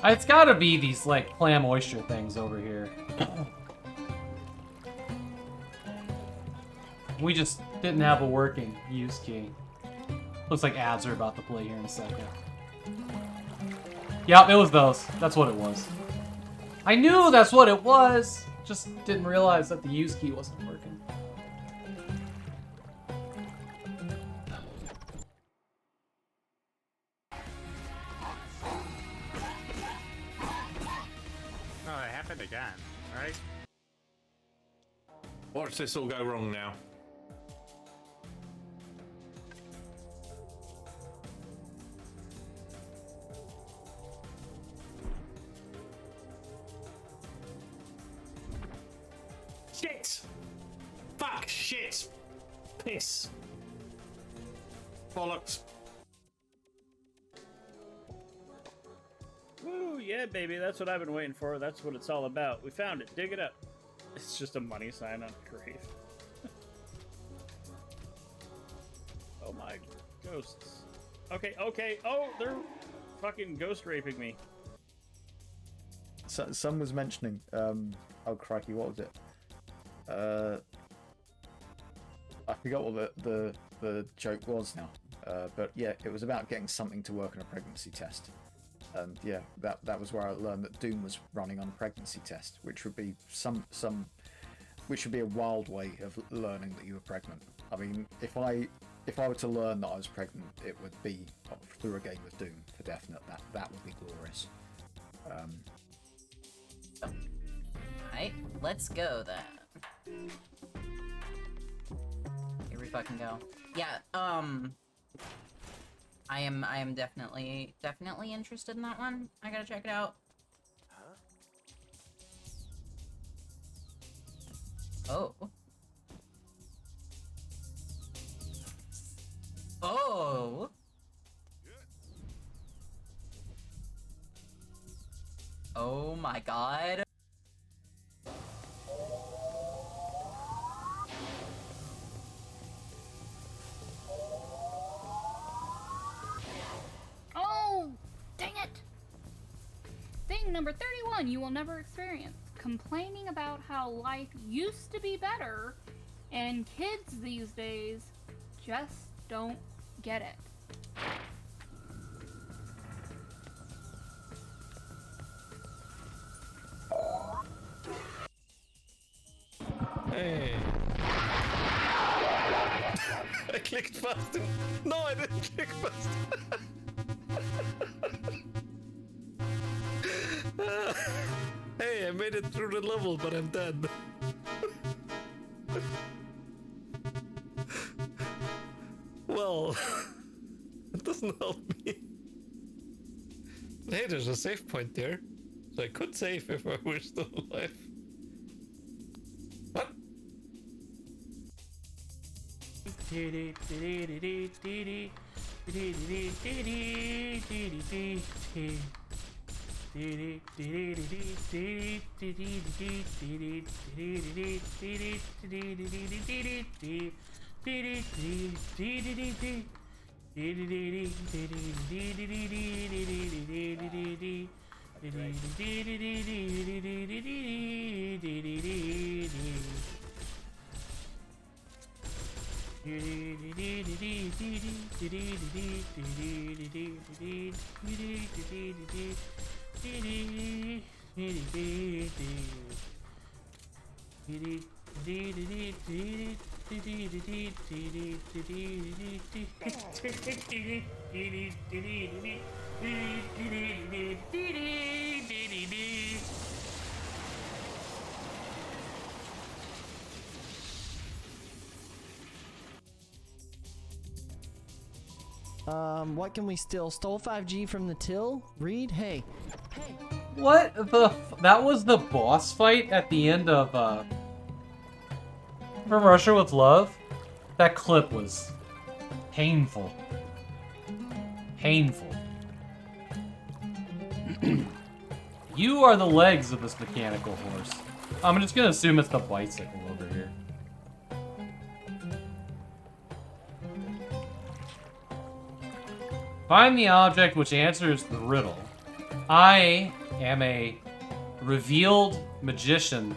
It's gotta be these, like, clam oyster things over here. We just didn't have a working use key. Looks like ads are about to play here in a second. Yep, it was those. That's what it was. I knew that's what it was! Just didn't realize that the use key wasn't working. if they can, right? Watch this all go wrong now. Shit! Fuck! Shit! Piss! Bollocks! Woo, yeah, baby, that's what I've been waiting for. That's what it's all about. We found it. Dig it up. It's just a money sign on a grave. Oh my, ghosts. Okay, okay. Oh, they're fucking ghost raping me. So, someone was mentioning, oh crikey, what was it? I forgot what the joke was now. But yeah, it was about getting something to work on a pregnancy test. And yeah, that was where I learned that Doom was running on a pregnancy test, which would be which would be a wild way of learning that you were pregnant. I mean, if I were to learn that I was pregnant, it would be through a game of Doom for definite. That would be glorious. Alright, let's go then. Here we fucking go. Yeah, I am definitely interested in that one. I gotta check it out. Oh. Oh. Oh my god. Oh, dang it! Thing number 31 you will never experience. Complaining about how life used to be better, and kids these days just don't get it. Hey. I clicked faster. No, I didn't click faster. Hey, I made it through the level, but I'm dead. Well, it doesn't help me. Hey, there's a save point there, so I could save if I were still alive. What? What can we steal? Stole 5G from the till? Reed? Hey. Hey. What the that was the boss fight at the end of, From Russia with Love? That clip was painful. Painful. You are the legs of this mechanical horse. I'm just gonna assume it's the bicycle over here. Find the object which answers the riddle. I am a revealed magician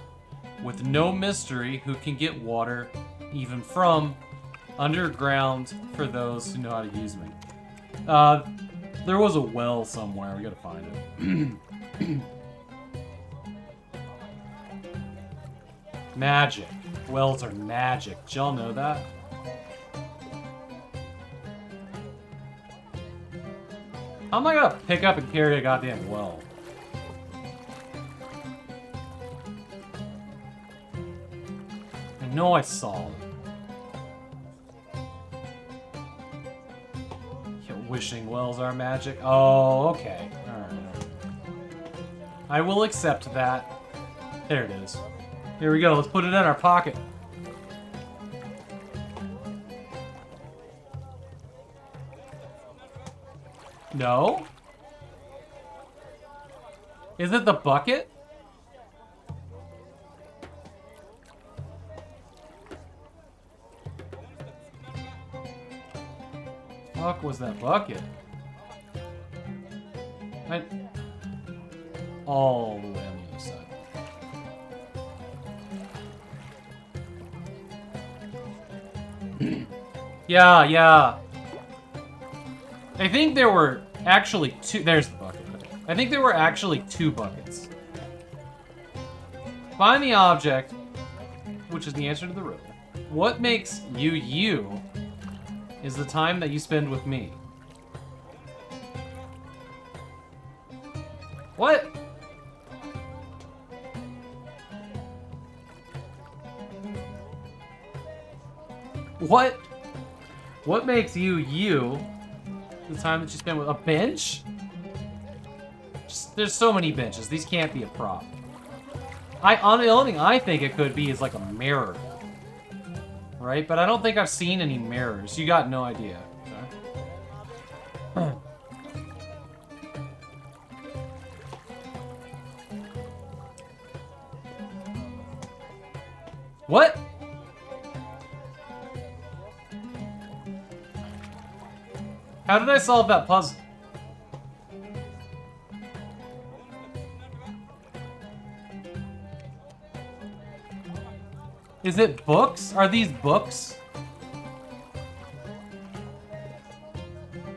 with no mystery who can get water, even from underground, for those who know how to use me. There was a well somewhere. We gotta find it. Magic. Wells are magic. Did y'all know that? How am I gonna pick up and carry a goddamn well? know I saw it. Yeah, wishing wells are magic. Oh, okay. Alright. I will accept that. There it is. Here we go. Let's put it in our pocket. No? Is it the bucket? Fuck was that bucket? All the way on the other side. Yeah. I think there were actually two. There's the bucket. I think there were actually two buckets. Find the object, which is the answer to the riddle. What makes you you is the time that you spend with me. What? What? What makes you you? The time that you spend with a bench? There's so many benches. These can't be a prop. The only thing I think it could be is like a mirror. Right? But I don't think I've seen any mirrors. You got no idea. Okay. What? How did I solve that puzzle? Is it books? Are these books?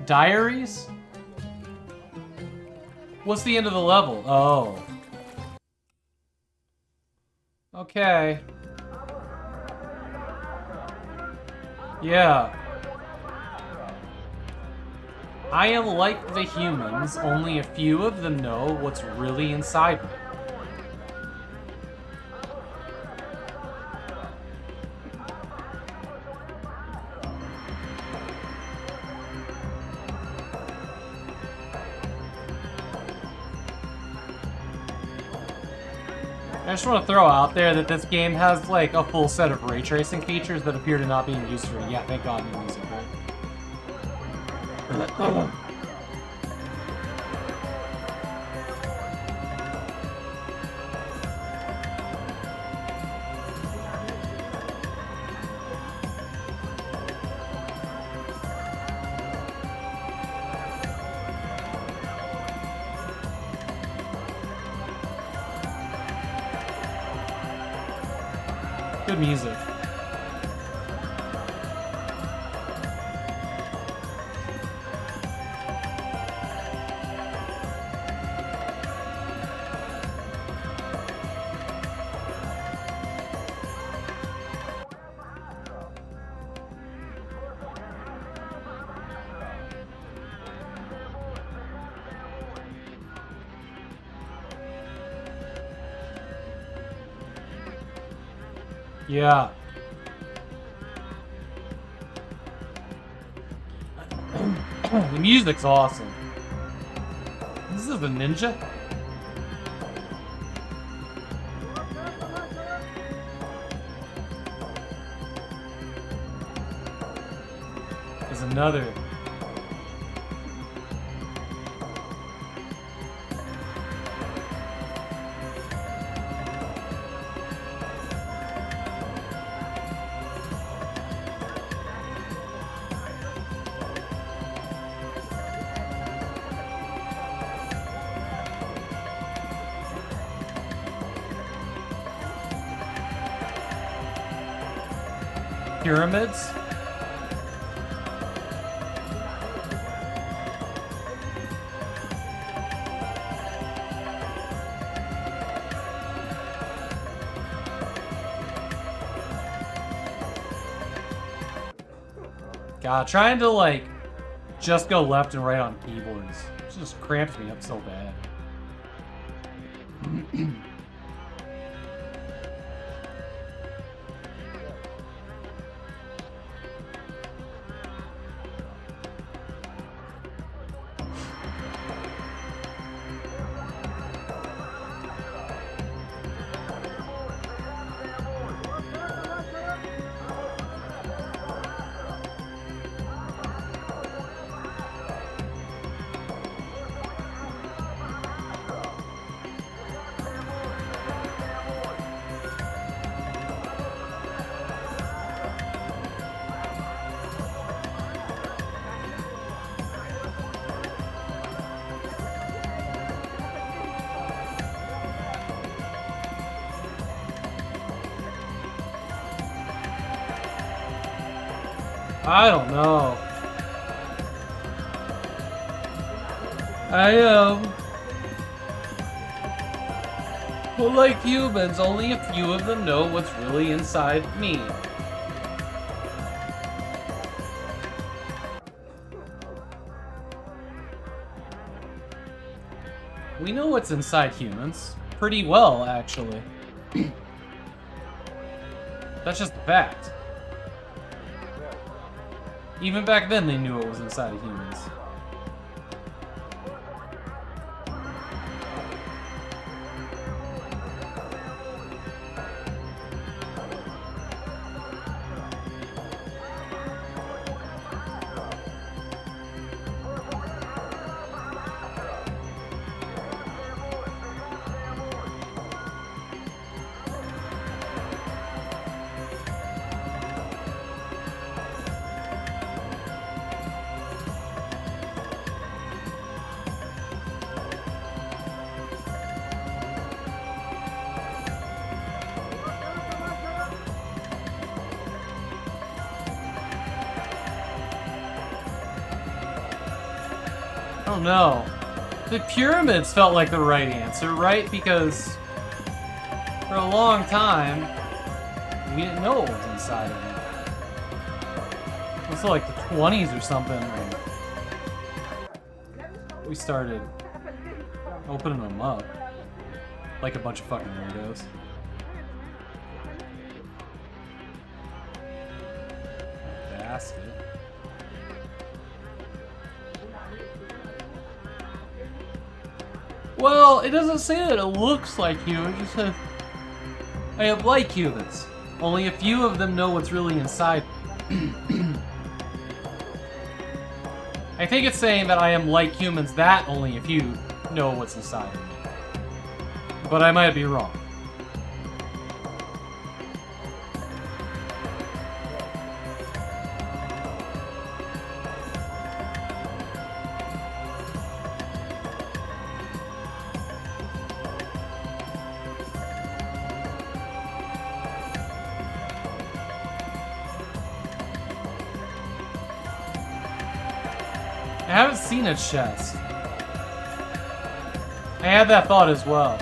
Diaries? What's the end of the level? Oh. Okay. Yeah. I am like the humans, only a few of them know what's really inside me. I just want to throw out there that this game has like a full set of ray tracing features that appear to not be in use for it. Yeah, thank God new music, right? Good music. Yeah. The music's awesome. This is the ninja? There's another. Pyramids? God, trying to like just go left and right on keyboards just cramps me up so bad. I don't know. Well, like humans, only a few of them know what's really inside me. We know what's inside humans. Pretty well, actually. That's just a fact. Even back then, they knew what was inside of humans. I don't know. The pyramids felt like the right answer, right? Because for a long time, we didn't know what was inside of them. Until like the 20s or something, when we started opening them up. Like a bunch of fucking weirdos. Basket. Well, it doesn't say that it looks like humans, it just says I am like humans. Only a few of them know what's really inside. I think it's saying that I am like humans, that only a few know what's inside of me. But I might be wrong. I haven't seen a chest. I had that thought as well.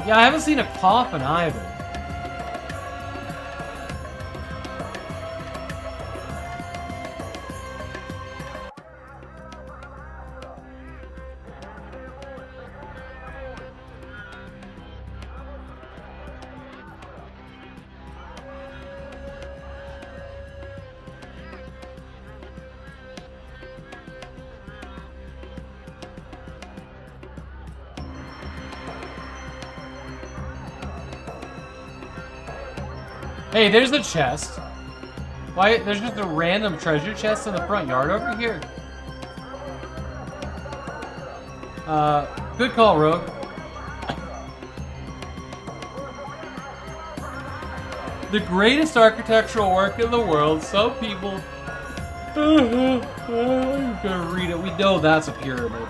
Yeah, I haven't seen a coffin either. Hey, there's a chest. Why? There's just a random treasure chest in the front yard over here. Good call, Rogue. The greatest architectural work in the world. Some people. I'm gonna read it. We know that's a pyramid.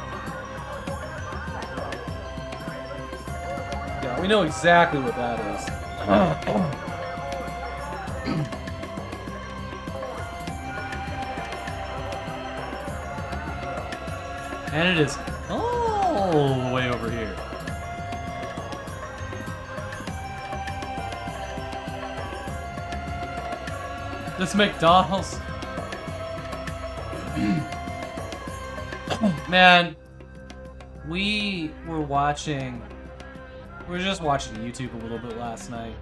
Yeah, we know exactly what that is. And it is all the way over here. This McDonald's. Man, we were just watching YouTube a little bit last night.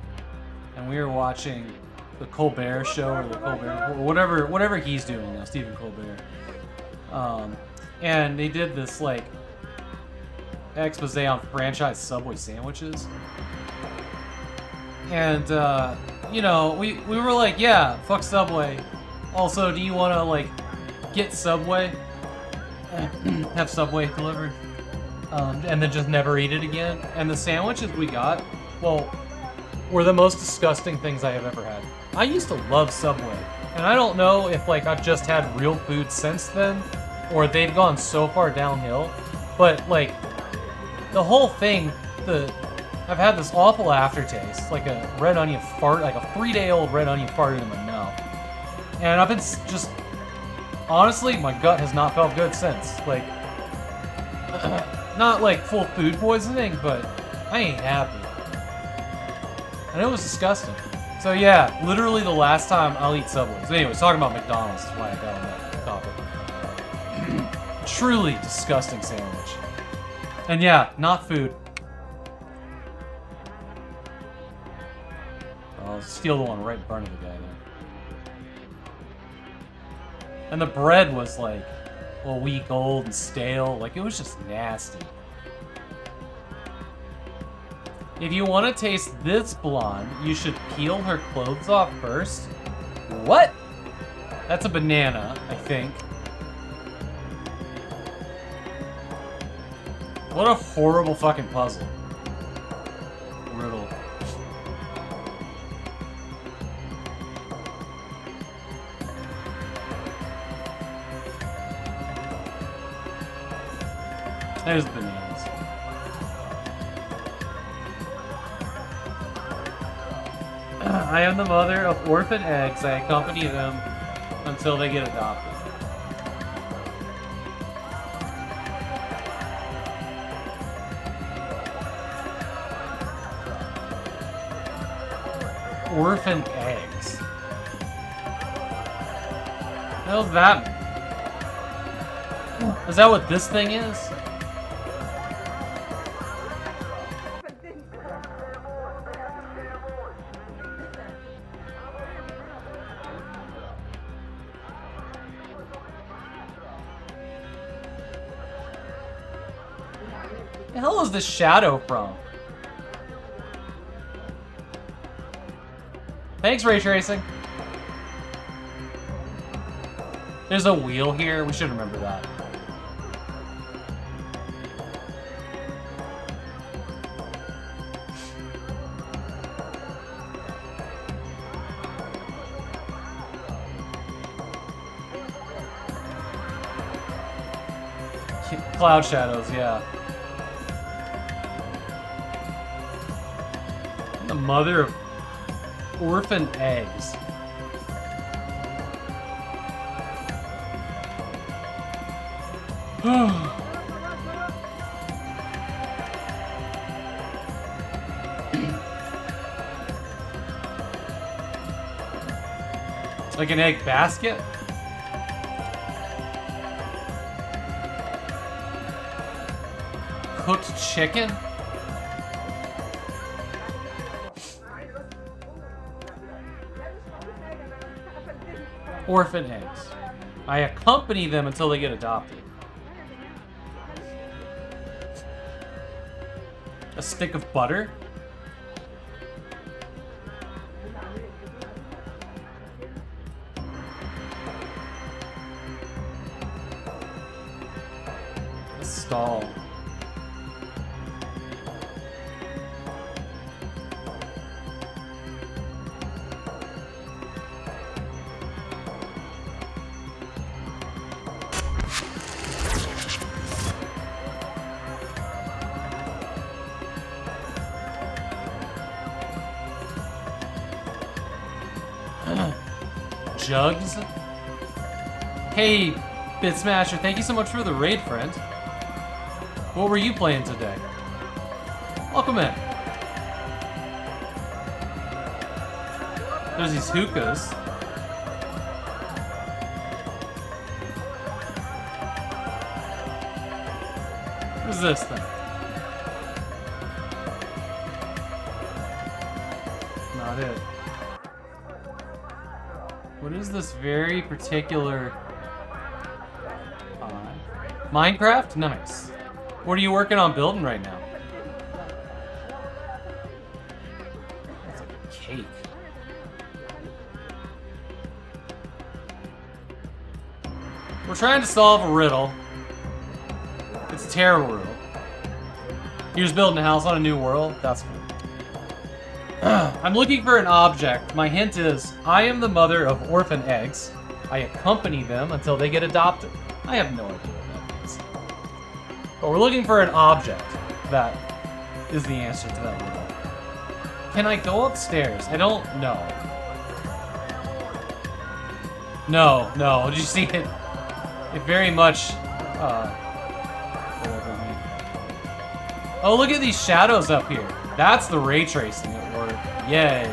And we were watching the Colbert Show, or the Colbert, or whatever he's doing now, Stephen Colbert. And they did this like expose on franchise Subway sandwiches. And you know, we were like, yeah, fuck Subway. Also, do you want to like get Subway, have Subway delivered, and then just never eat it again? And the sandwiches we got, well, were the most disgusting things I have ever had. I used to love Subway, and I don't know if like I've just had real food since then, or they've gone so far downhill, but like the whole thing, the I've had this awful aftertaste, like a red onion fart, like a 3-day-old red onion farted in my mouth. And I've been just, honestly, my gut has not felt good since. Like, not like full food poisoning, but I ain't happy. And it was disgusting. So yeah, literally the last time I'll eat Subways. Anyways, talking about McDonald's is why I got on that topic. Truly disgusting sandwich. And yeah, not food. I'll steal the one right in front of the guy there. And the bread was like a week old and stale. Like, it was just nasty. If you want to taste this blonde, you should peel her clothes off first. What? That's a banana, I think. What a horrible fucking puzzle. Riddle. There's bananas. I am the mother of orphan eggs. I accompany them until they get adopted. Orphan eggs. What the hell's that mean? Is that what this thing is? The hell is this shadow from? Thanks, Ray Tracing. There's a wheel here. We should remember that. Cloud shadows, yeah. The mother of orphan eggs. Like an egg basket? Cooked chicken? Orphan eggs. I accompany them until they get adopted. A stick of butter? A stall. Jugs? Hey, Bit Smasher, thank you so much for the raid, friend. What were you playing today? Welcome in. There's these hookahs. What is this thing? Not it. What is this very particular... Minecraft? Nice. What are you working on building right now? It's like a cake. We're trying to solve a riddle. It's a terrible riddle. You're just building a house on a new world? That's cool. I'm looking for an object. My hint is, I am the mother of orphan eggs. I accompany them until they get adopted. I have no idea what that means. But we're looking for an object that is the answer to that riddle. Can I go upstairs? I don't know. No, no. Did you see it? It very much, Oh, look at these shadows up here. That's the ray tracing at work. Yay.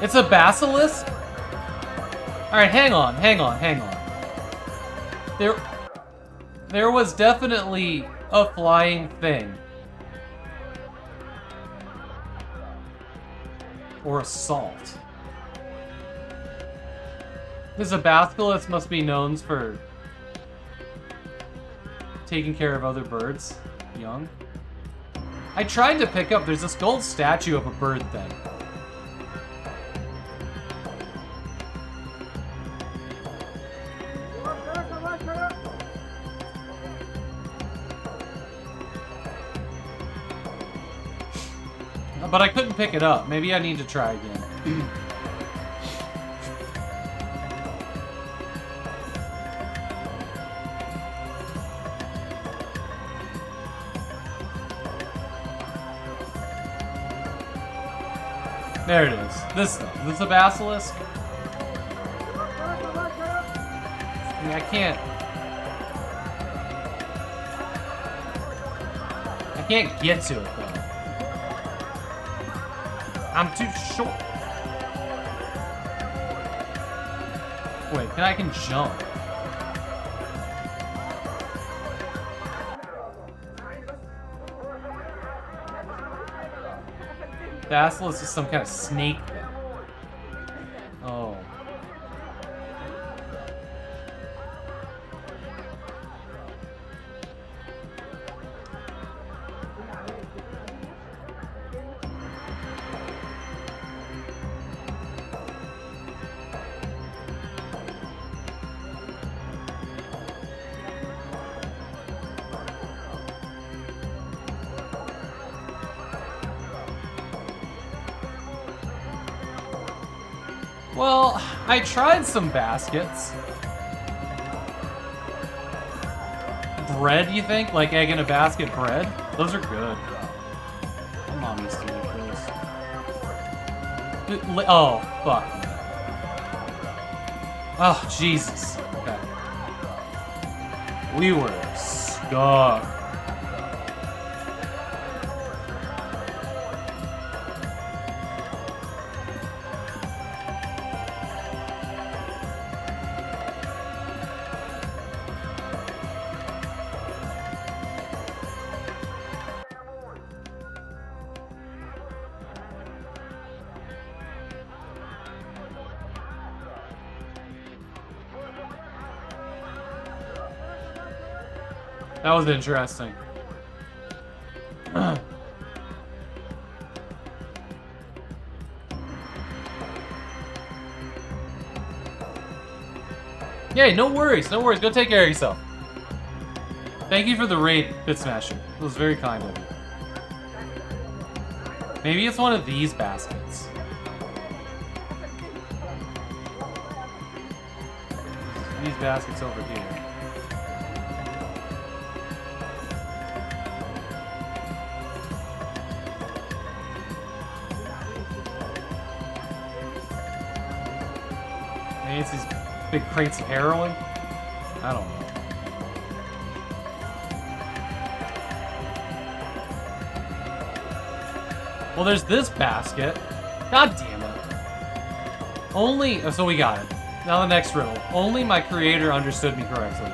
It's a basilisk? Alright, hang on. There was definitely a flying thing. Or a salt. Because a basilisk must be known for taking care of other birds, young. I tried to pick up, there's this gold statue of a bird thing. But I couldn't pick it up. Maybe I need to try again. There it is. This stuff. Is this a basilisk? I mean, I can't get to it though. I'm too short. Wait, I can jump. Basilisk is some kind of snake thing. Oh. Well, I tried some baskets. Bread, you think? Like egg in a basket bread? Those are good. My mom used to make those. Oh, fuck. Oh, Jesus. Okay. We were stuck. That was interesting. Yay, no worries. Go take care of yourself. Thank you for the raid, Pit Smasher. It was very kind of you. Maybe it's one of these baskets. These baskets over here. Maybe it's these big crates of heroin? I don't know. Well, there's this basket. God damn it. Only... Oh, so we got it. Now the next riddle. Only my creator understood me correctly.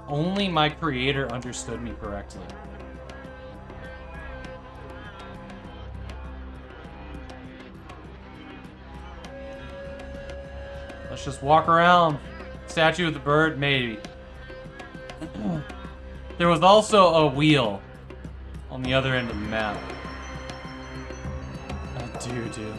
Only my creator understood me correctly. Let's just walk around. Statue of the bird, maybe. There was also a wheel on the other end of the map. Dude.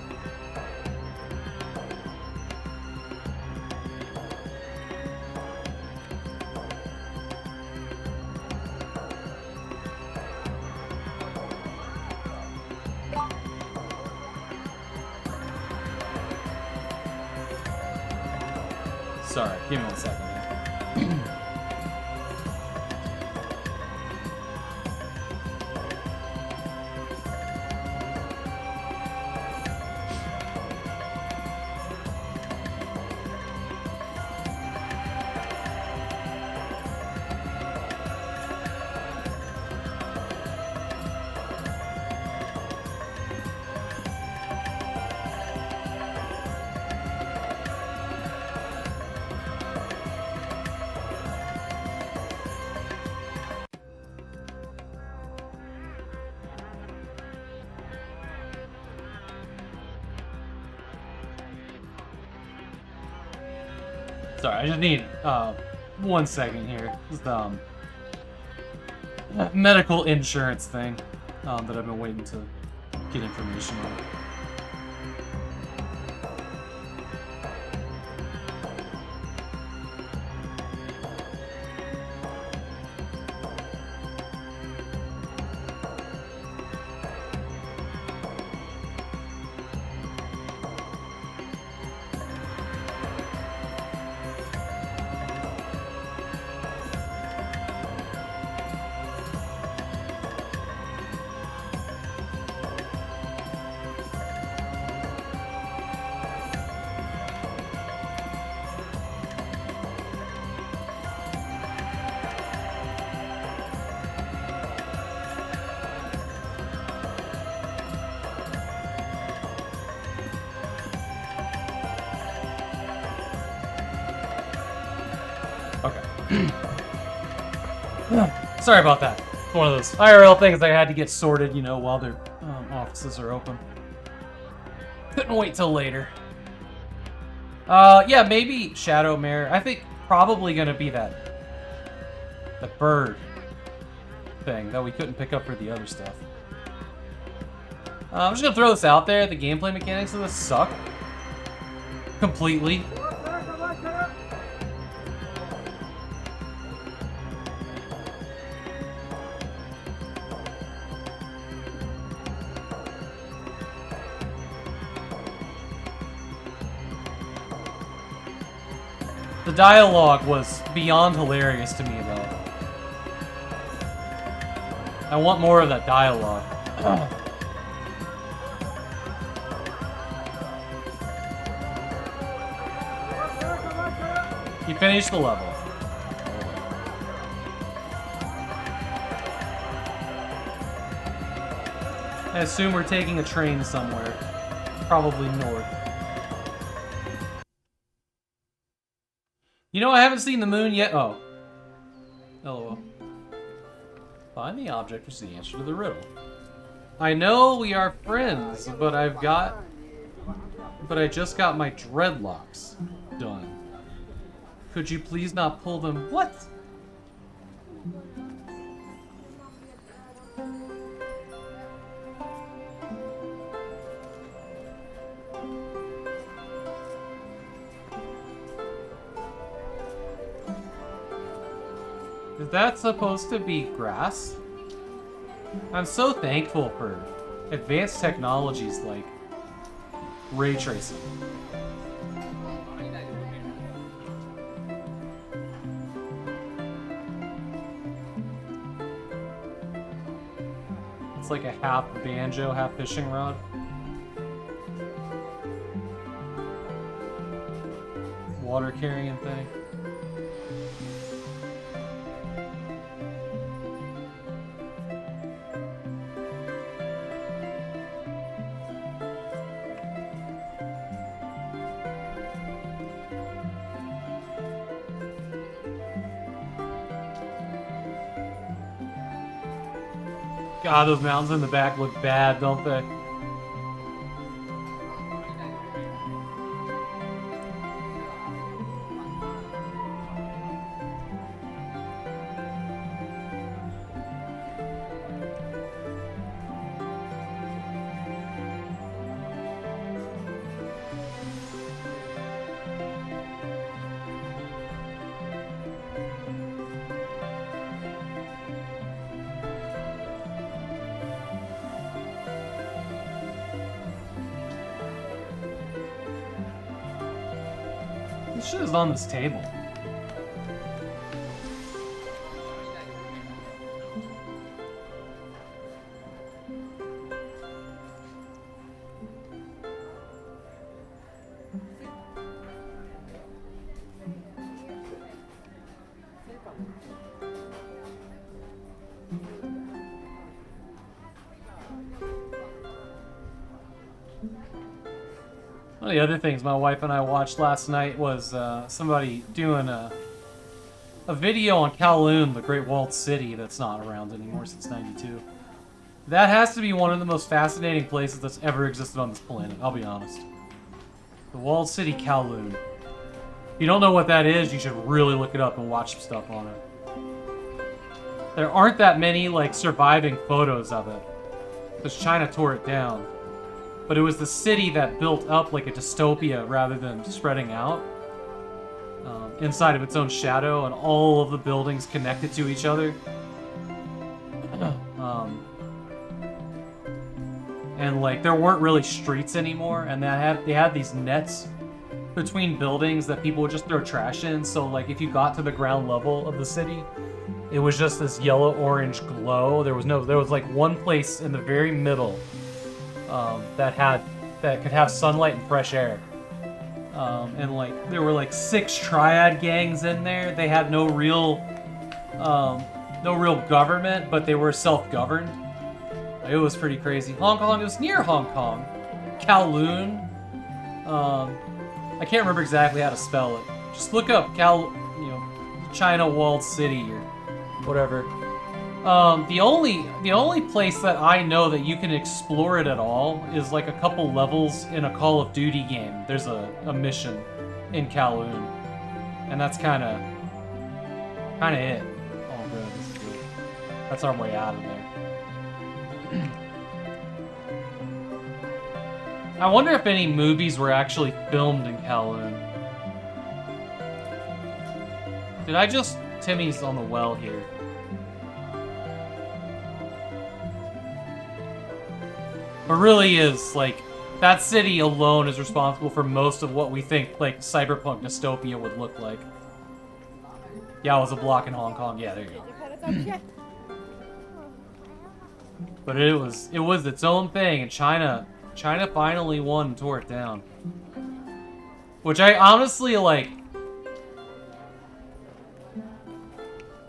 Sorry, give me 1 second here. Sorry, I just need 1 second here. This is the medical insurance thing that I've been waiting to get information on. Sorry about that. It's one of those IRL things I had to get sorted, you know, while their offices are open. Couldn't wait till later. Yeah, maybe Shadow Mare. I think probably gonna be the bird thing that we couldn't pick up for the other stuff. I'm just gonna throw this out there. The gameplay mechanics of this suck. Completely. The dialogue was beyond hilarious to me, though. I want more of that dialogue. You finished the level. I assume we're taking a train somewhere. Probably north. You know, I haven't seen the moon yet. Oh. LOL. Find the object which is the answer to the riddle. I know we are friends, but I just got my dreadlocks done. Could you please not pull them? What? Is that supposed to be grass? I'm so thankful for advanced technologies like ray tracing. It's like a half banjo, half fishing rod. Water carrying thing. God, those mountains in the back look bad, don't they? shit is on this table? One of the other things my wife and I watched last night was somebody doing a video on Kowloon, the Great Walled City that's not around anymore since '92. That has to be one of the most fascinating places that's ever existed on this planet, I'll be honest. The Walled City Kowloon. If you don't know what that is, you should really look it up and watch some stuff on it. There aren't that many, like, surviving photos of it, because China tore it down. But it was the city that built up like a dystopia rather than spreading out inside of its own shadow, and all of the buildings connected to each other. And like there weren't really streets anymore, and they had these nets between buildings that people would just throw trash in. So like if you got to the ground level of the city, it was just this yellow-orange glow. There was like one place in the very middle that could have sunlight and fresh air. And like there were like 6 triad gangs in there. They had no real government, but they were self-governed. It was pretty crazy. Hong Kong, it was near Hong Kong. Kowloon. I can't remember exactly how to spell it. Just look up China Walled City or whatever. The only place that I know that you can explore it at all is like a couple levels in a Call of Duty game. There's a mission in Kowloon, and that's kind of it. Oh, good. This is good. That's our way out of there. I wonder if any movies were actually filmed in Kowloon. Did I just... Timmy's on the well here. It really is, like, that city alone is responsible for most of what we think, like, cyberpunk dystopia would look like. Yeah, it was a block in Hong Kong. Yeah, there you go. But it was its own thing, and China finally won and tore it down. Which I honestly, like...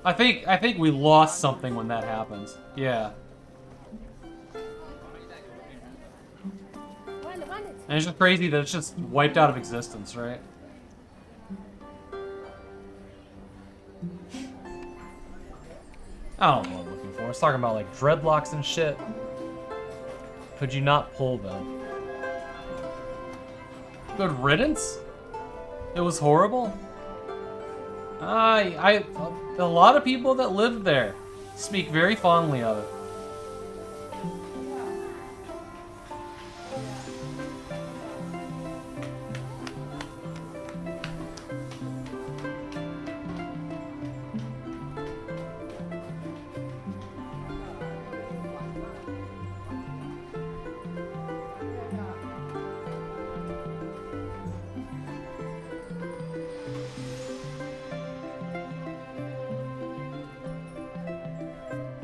I think we lost something when that happens. Yeah. And it's just crazy that it's just wiped out of existence, right? I don't know what I'm looking for. It's talking about like dreadlocks and shit. Could you not pull them? Good riddance? It was horrible? A lot of people that lived there speak very fondly of it.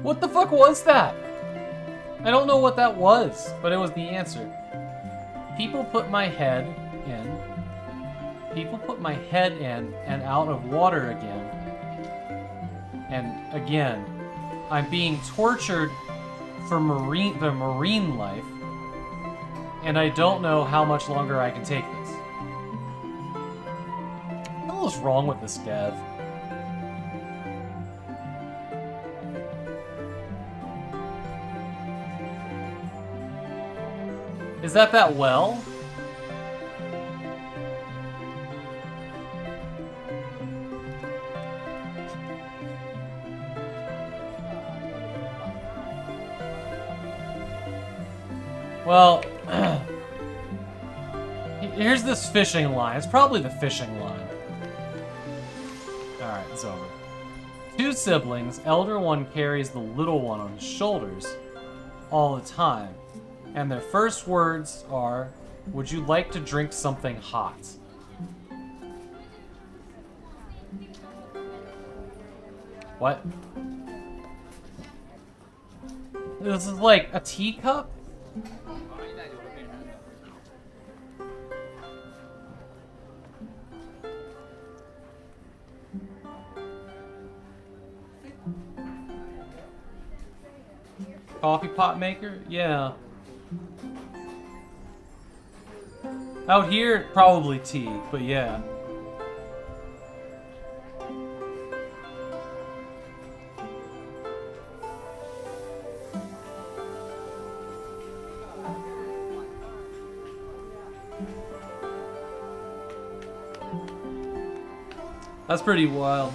What the fuck was that? I don't know what that was, but it was the answer. People put my head in. People put my head in and out of water again. And again, I'm being tortured for the marine life, and I don't know how much longer I can take this. What was wrong with this dev? Is that well? Well, here's this fishing line. It's probably the fishing line. Alright, it's over. 2 siblings, elder one carries the little one on his shoulders all the time. And their first words are, "Would you like to drink something hot?" What? This is like a teacup? Coffee pot maker? Yeah. Out here, probably tea, but yeah. That's pretty wild.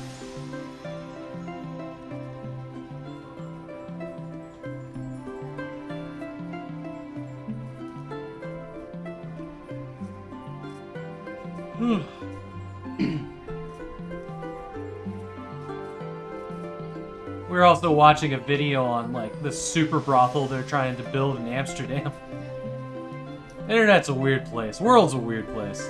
We're also watching a video on like the super brothel they're trying to build in Amsterdam. Internet's a weird place. World's a weird place.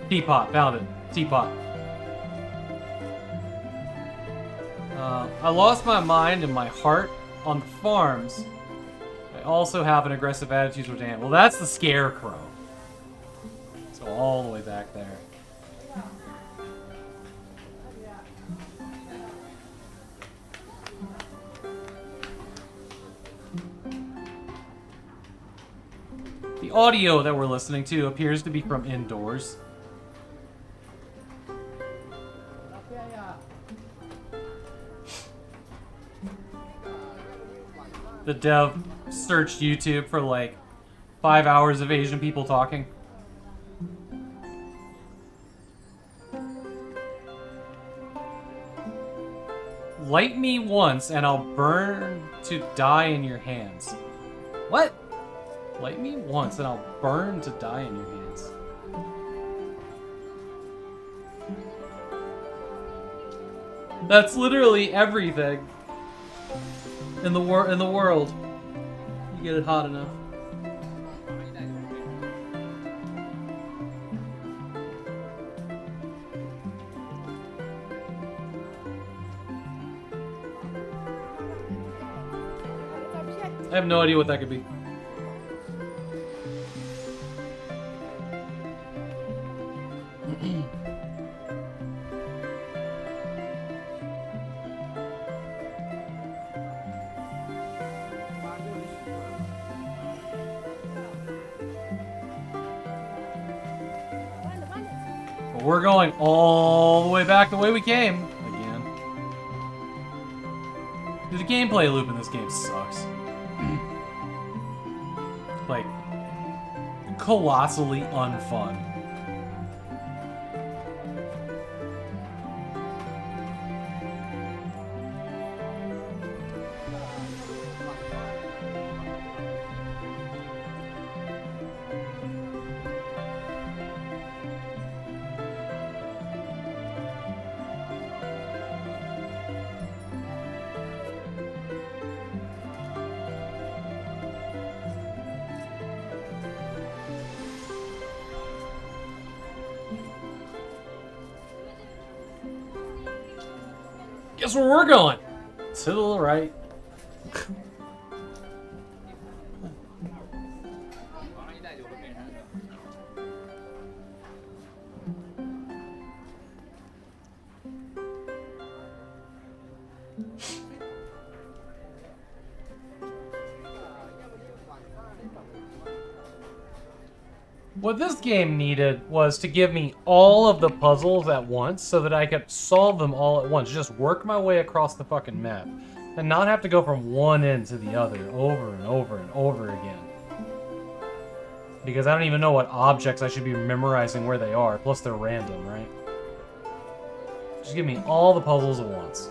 Teapot, found it. Teapot. I lost my mind and my heart on the farms. I also have an aggressive attitude with Dan. Well, that's the scarecrow. So all the way back there. The audio that we're listening to appears to be from indoors. The dev searched YouTube for like 5 hours of Asian people talking. Light me once and I'll burn to die in your hands. What? Light me once and I'll burn to die in your hands. That's literally everything in the world. You get it hot enough. I have no idea what that could be. But we're going all the way back the way we came again. Dude, the gameplay loop in this game sucks. Like, colossally unfun. Guess where we're going? To the right. What this game needed was to give me all of the puzzles at once so that I could solve them all at once. Just work my way across the fucking map. And not have to go from one end to the other over and over and over again. Because I don't even know what objects I should be memorizing where they are. Plus they're random, right? Just give me all the puzzles at once.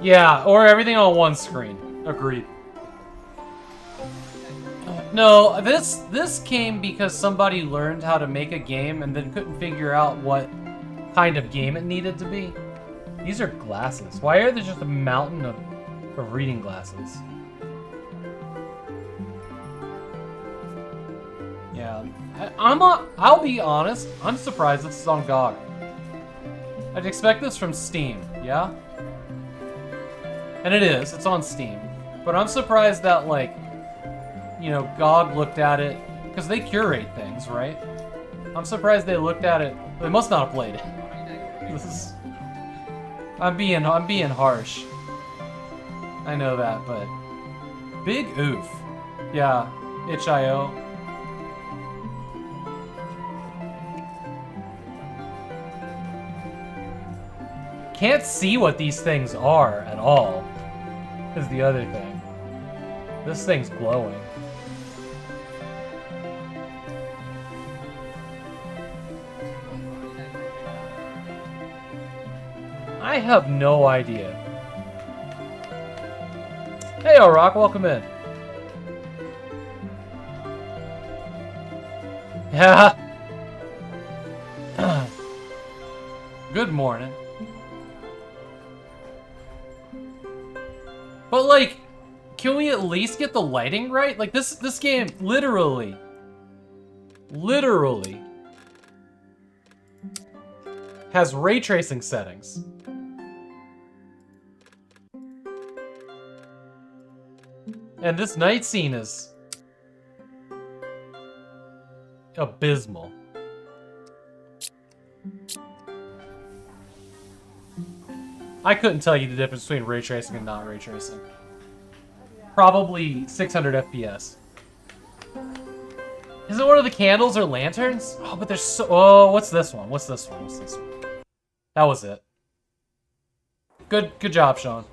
Yeah, or everything on one screen. Agreed. No, this came because somebody learned how to make a game and then couldn't figure out what kind of game it needed to be. These are glasses. Why are there just a mountain of reading glasses? Yeah, I'll be honest, I'm surprised this is on GOG. I'd expect this from Steam, yeah? And it is, it's on Steam. But I'm surprised that, like, you know, GOG looked at it, because they curate things, right? I'm surprised they looked at it. They must not have played it. This is... I'm being harsh. I know that, but... Big oof. Yeah, itch.io. Can't see what these things are at all, is the other thing. This thing's glowing. I have no idea. Hey, Rock, welcome in. Yeah. Good morning. But like, can we at least get the lighting right? Like this game literally has ray tracing settings. And this night scene is abysmal. I couldn't tell you the difference between ray tracing and not ray tracing. Probably 600 FPS. Is it one of the candles or lanterns? Oh, but there's so... Oh, what's this one? What's this one? What's this one? That was it. Good job, Sean.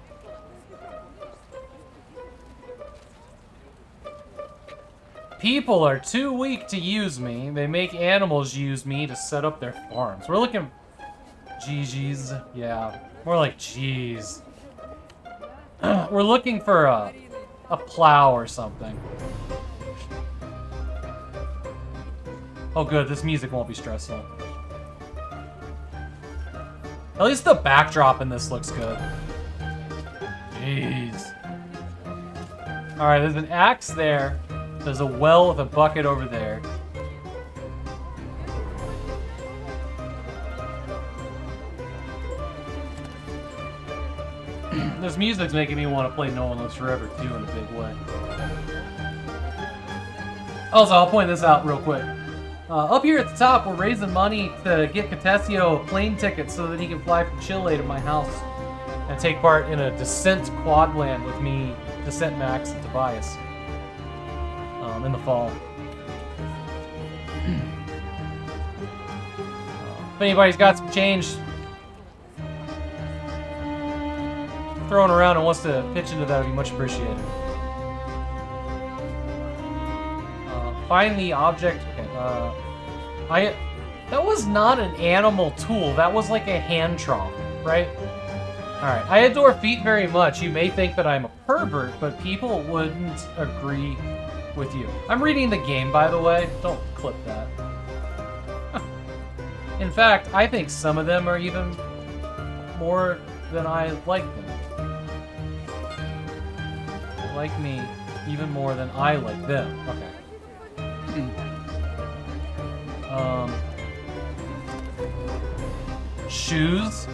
People are too weak to use me. They make animals use me to set up their farms. We're looking... GG's. Yeah. More like G's. We're looking for a plow or something. Oh good, this music won't be stressful. At least the backdrop in this looks good. Jeez. Alright, there's an axe there. There's a well with a bucket over there. This music's making me want to play No One Lives Forever 2 in a big way. Also, I'll point this out real quick. Up here at the top, we're raising money to get Catesio a plane ticket so that he can fly from Chile to my house and take part in a Descent Quadland with me, Descent Max, and Tobias in the fall. If anybody's got some change thrown around and wants to pitch into that, would be much appreciated. Find the object. Okay. That was not an animal tool. That was like a hand trough, right? Alright, I adore feet very much. You may think that I'm a pervert, but people wouldn't agree with you. I'm reading the game, by the way. Don't clip that. In fact, I think some of them are even more than I like them. They like me even more than I like them. Okay. Shoes.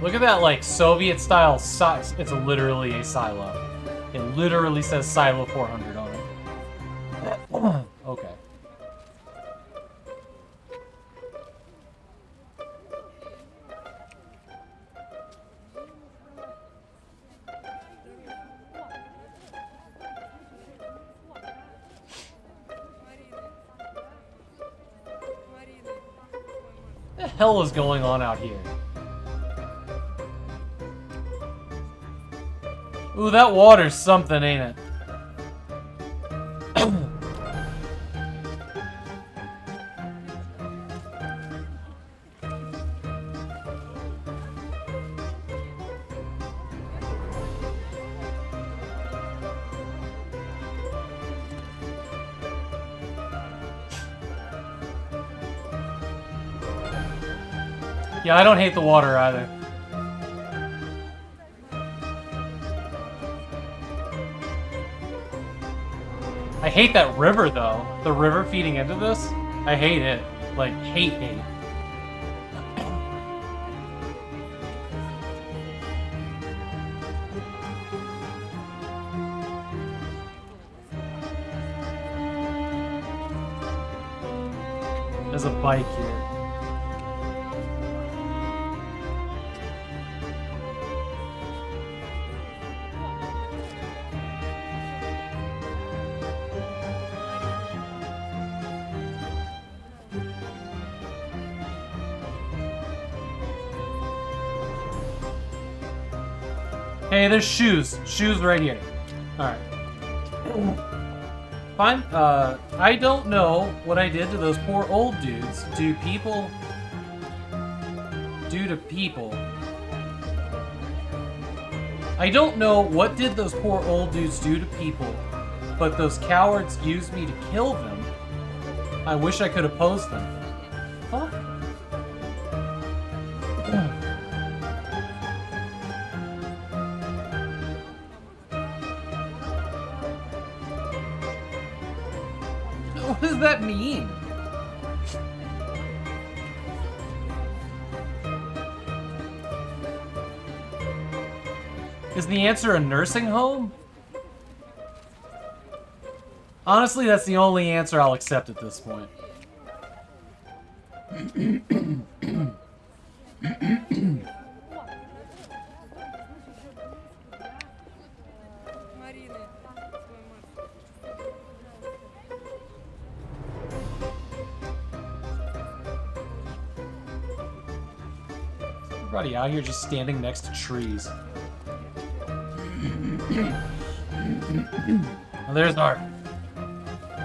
Look at that, like, Soviet-style size. It's literally a silo. It literally says Silo 400 on it. Okay. What the hell is going on out here? Ooh, that water's something, ain't it? Yeah, I don't hate the water either. I hate that river, though. The river feeding into this? I hate it. Like, hate. There's a bike here. Hey, there's shoes. Shoes right here. Alright. Fine. I don't know what I did to those poor old dudes. Do people... do to people... I don't know what did those poor old dudes do to people, but those cowards used me to kill them. I wish I could oppose them. Huh? What does that mean? Is the answer a nursing home? Honestly, that's the only answer I'll accept at this point. Everybody out here just standing next to trees. Well, there's our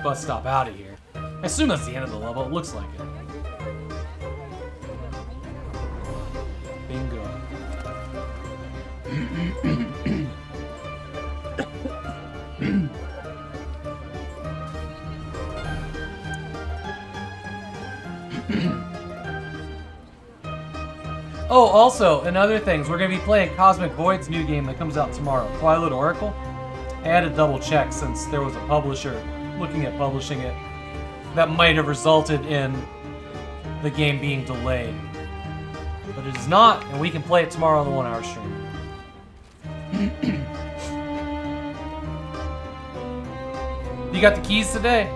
bus stop out of here. I assume that's the end of the level. It looks like it. Bingo. Oh, also, another thing, we're going to be playing Cosmic Void's new game that comes out tomorrow, Twilight Oracle. I had to double check since there was a publisher looking at publishing it that might have resulted in the game being delayed. But it is not, and we can play it tomorrow on the 1 hour stream. You got the keys today?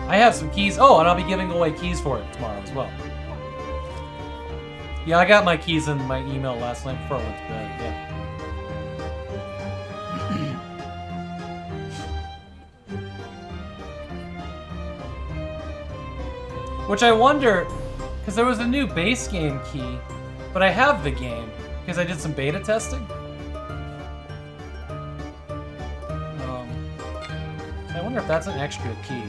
I have some keys. Oh, and I'll be giving away keys for it tomorrow as well. Yeah, I got my keys in my email last night before I went to bed, yeah. Which I wonder, because there was a new base game key, but I have the game, because I did some beta testing. I wonder if that's an extra key.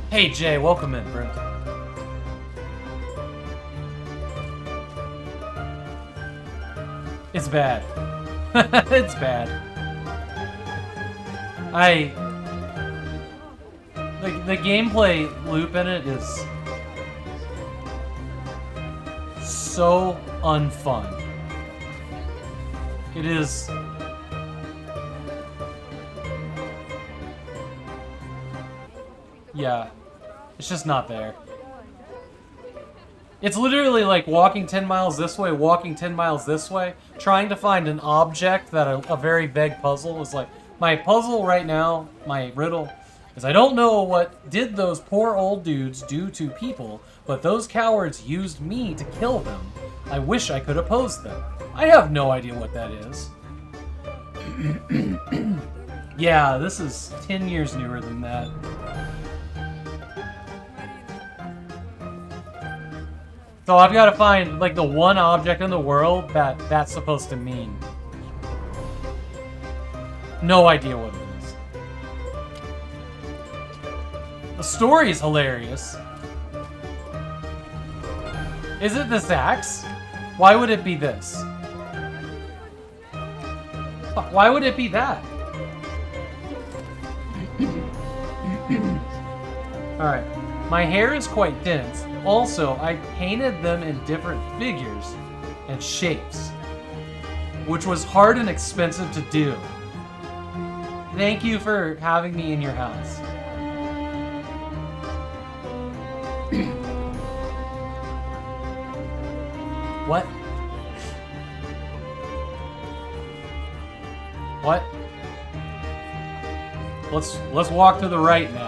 Hey Jay, welcome in, Brent. It's bad. It's bad. The gameplay loop in it is so unfun. It is. Yeah. It's just not there. It's literally like walking 10 miles this way, walking 10 miles this way, trying to find an object that a very vague puzzle is like. My puzzle right now, my riddle, is I don't know what did those poor old dudes do to people, but those cowards used me to kill them. I wish I could oppose them. I have no idea what that is. Yeah, this is 10 years newer than that. So I've got to find, like, the one object in the world that that's supposed to mean. No idea what it is. The story is hilarious. Is it this axe? Why would it be this? Fuck, why would it be that? Alright. My hair is quite dense. Also, I painted them in different figures and shapes, which was hard and expensive to do. Thank you for having me in your house. What? What? Let's walk to the right now.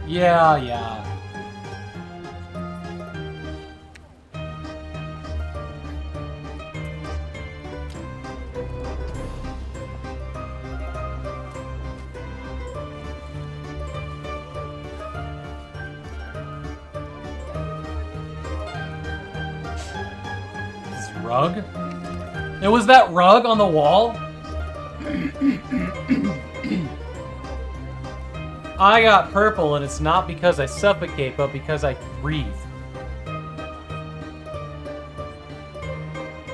Yeah. This rug? It was that rug on the wall? I got purple, and it's not because I suffocate, but because I breathe.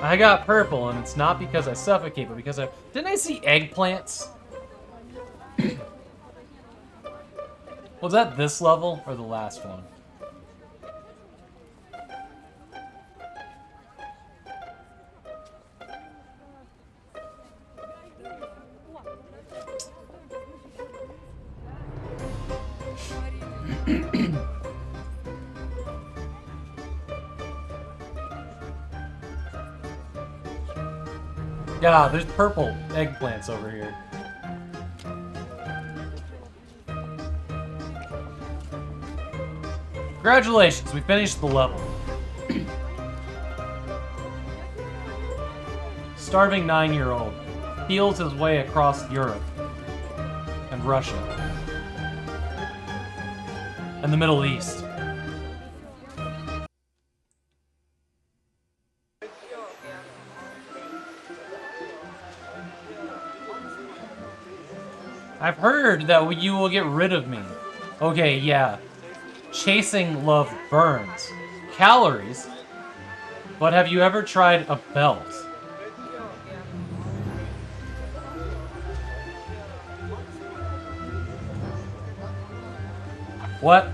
I got purple, and it's not because I suffocate, but because I... Didn't I see eggplants? Was that this level, or the last one? Yeah, there's purple eggplants over here. Congratulations, we finished the level. Starving 9-year-old feels his way across Europe and Russia and the Middle East. I've heard that you will get rid of me. Okay, yeah. Chasing love burns. Calories? But have you ever tried a belt? What?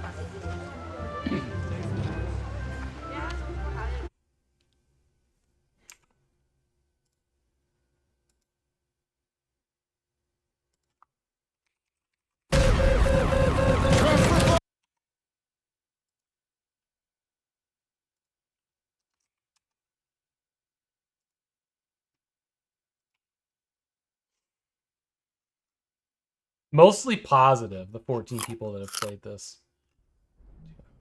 Mostly positive, the 14 people that have played this.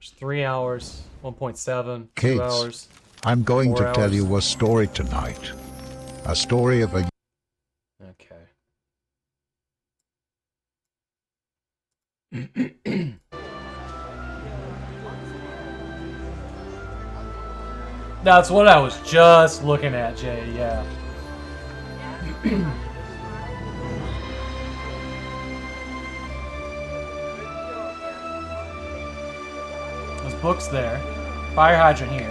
3 hours, 1.7, 2 Kids, hours. I'm going 4 to tell hours. you a story tonight. A story of a... Okay. That's what I was just looking at, Jay, yeah. There's books there. Fire hydrant here.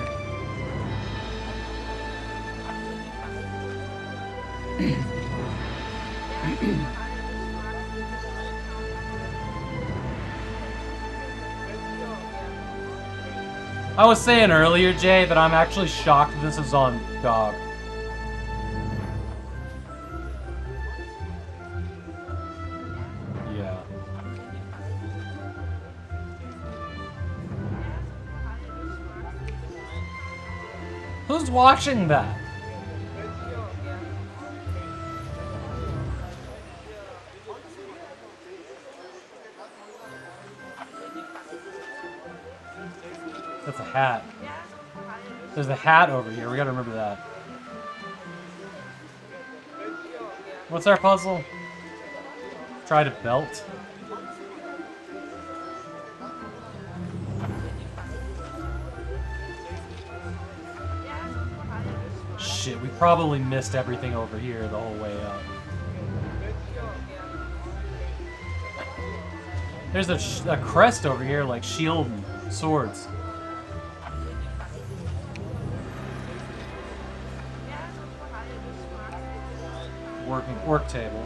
I was saying earlier, Jay, that I'm actually shocked this is on GOG. Yeah. Who's watching that? That's a hat. There's a hat over here. We gotta remember that. What's our puzzle? Try to belt. Shit, we probably missed everything over here the whole way up. There's a crest over here, like shield and swords. Work table.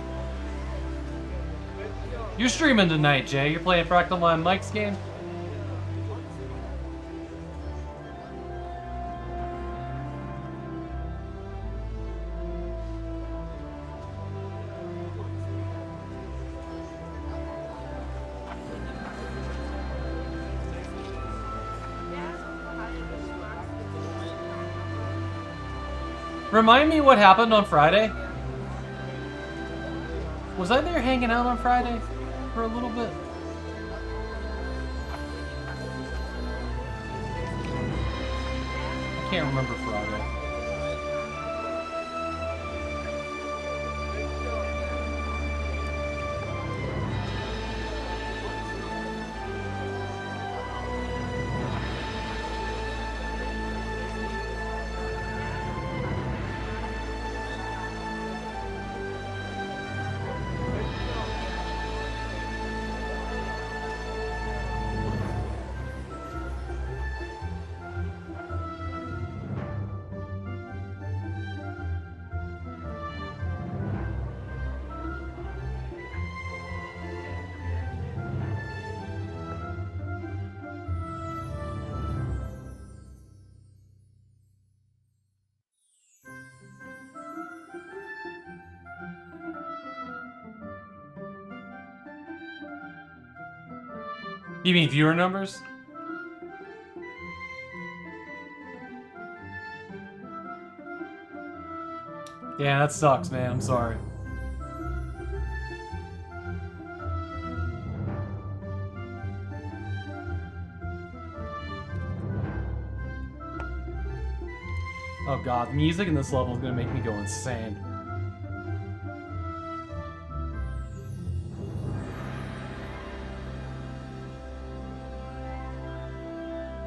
You're streaming tonight, Jay. You're playing Fractal Mind Mike's game? Remind me what happened on Friday? Was I there hanging out on Friday for a little bit? I can't remember Friday. You mean viewer numbers? Yeah, that sucks, man. I'm sorry. Oh god, the music in this level is gonna make me go insane.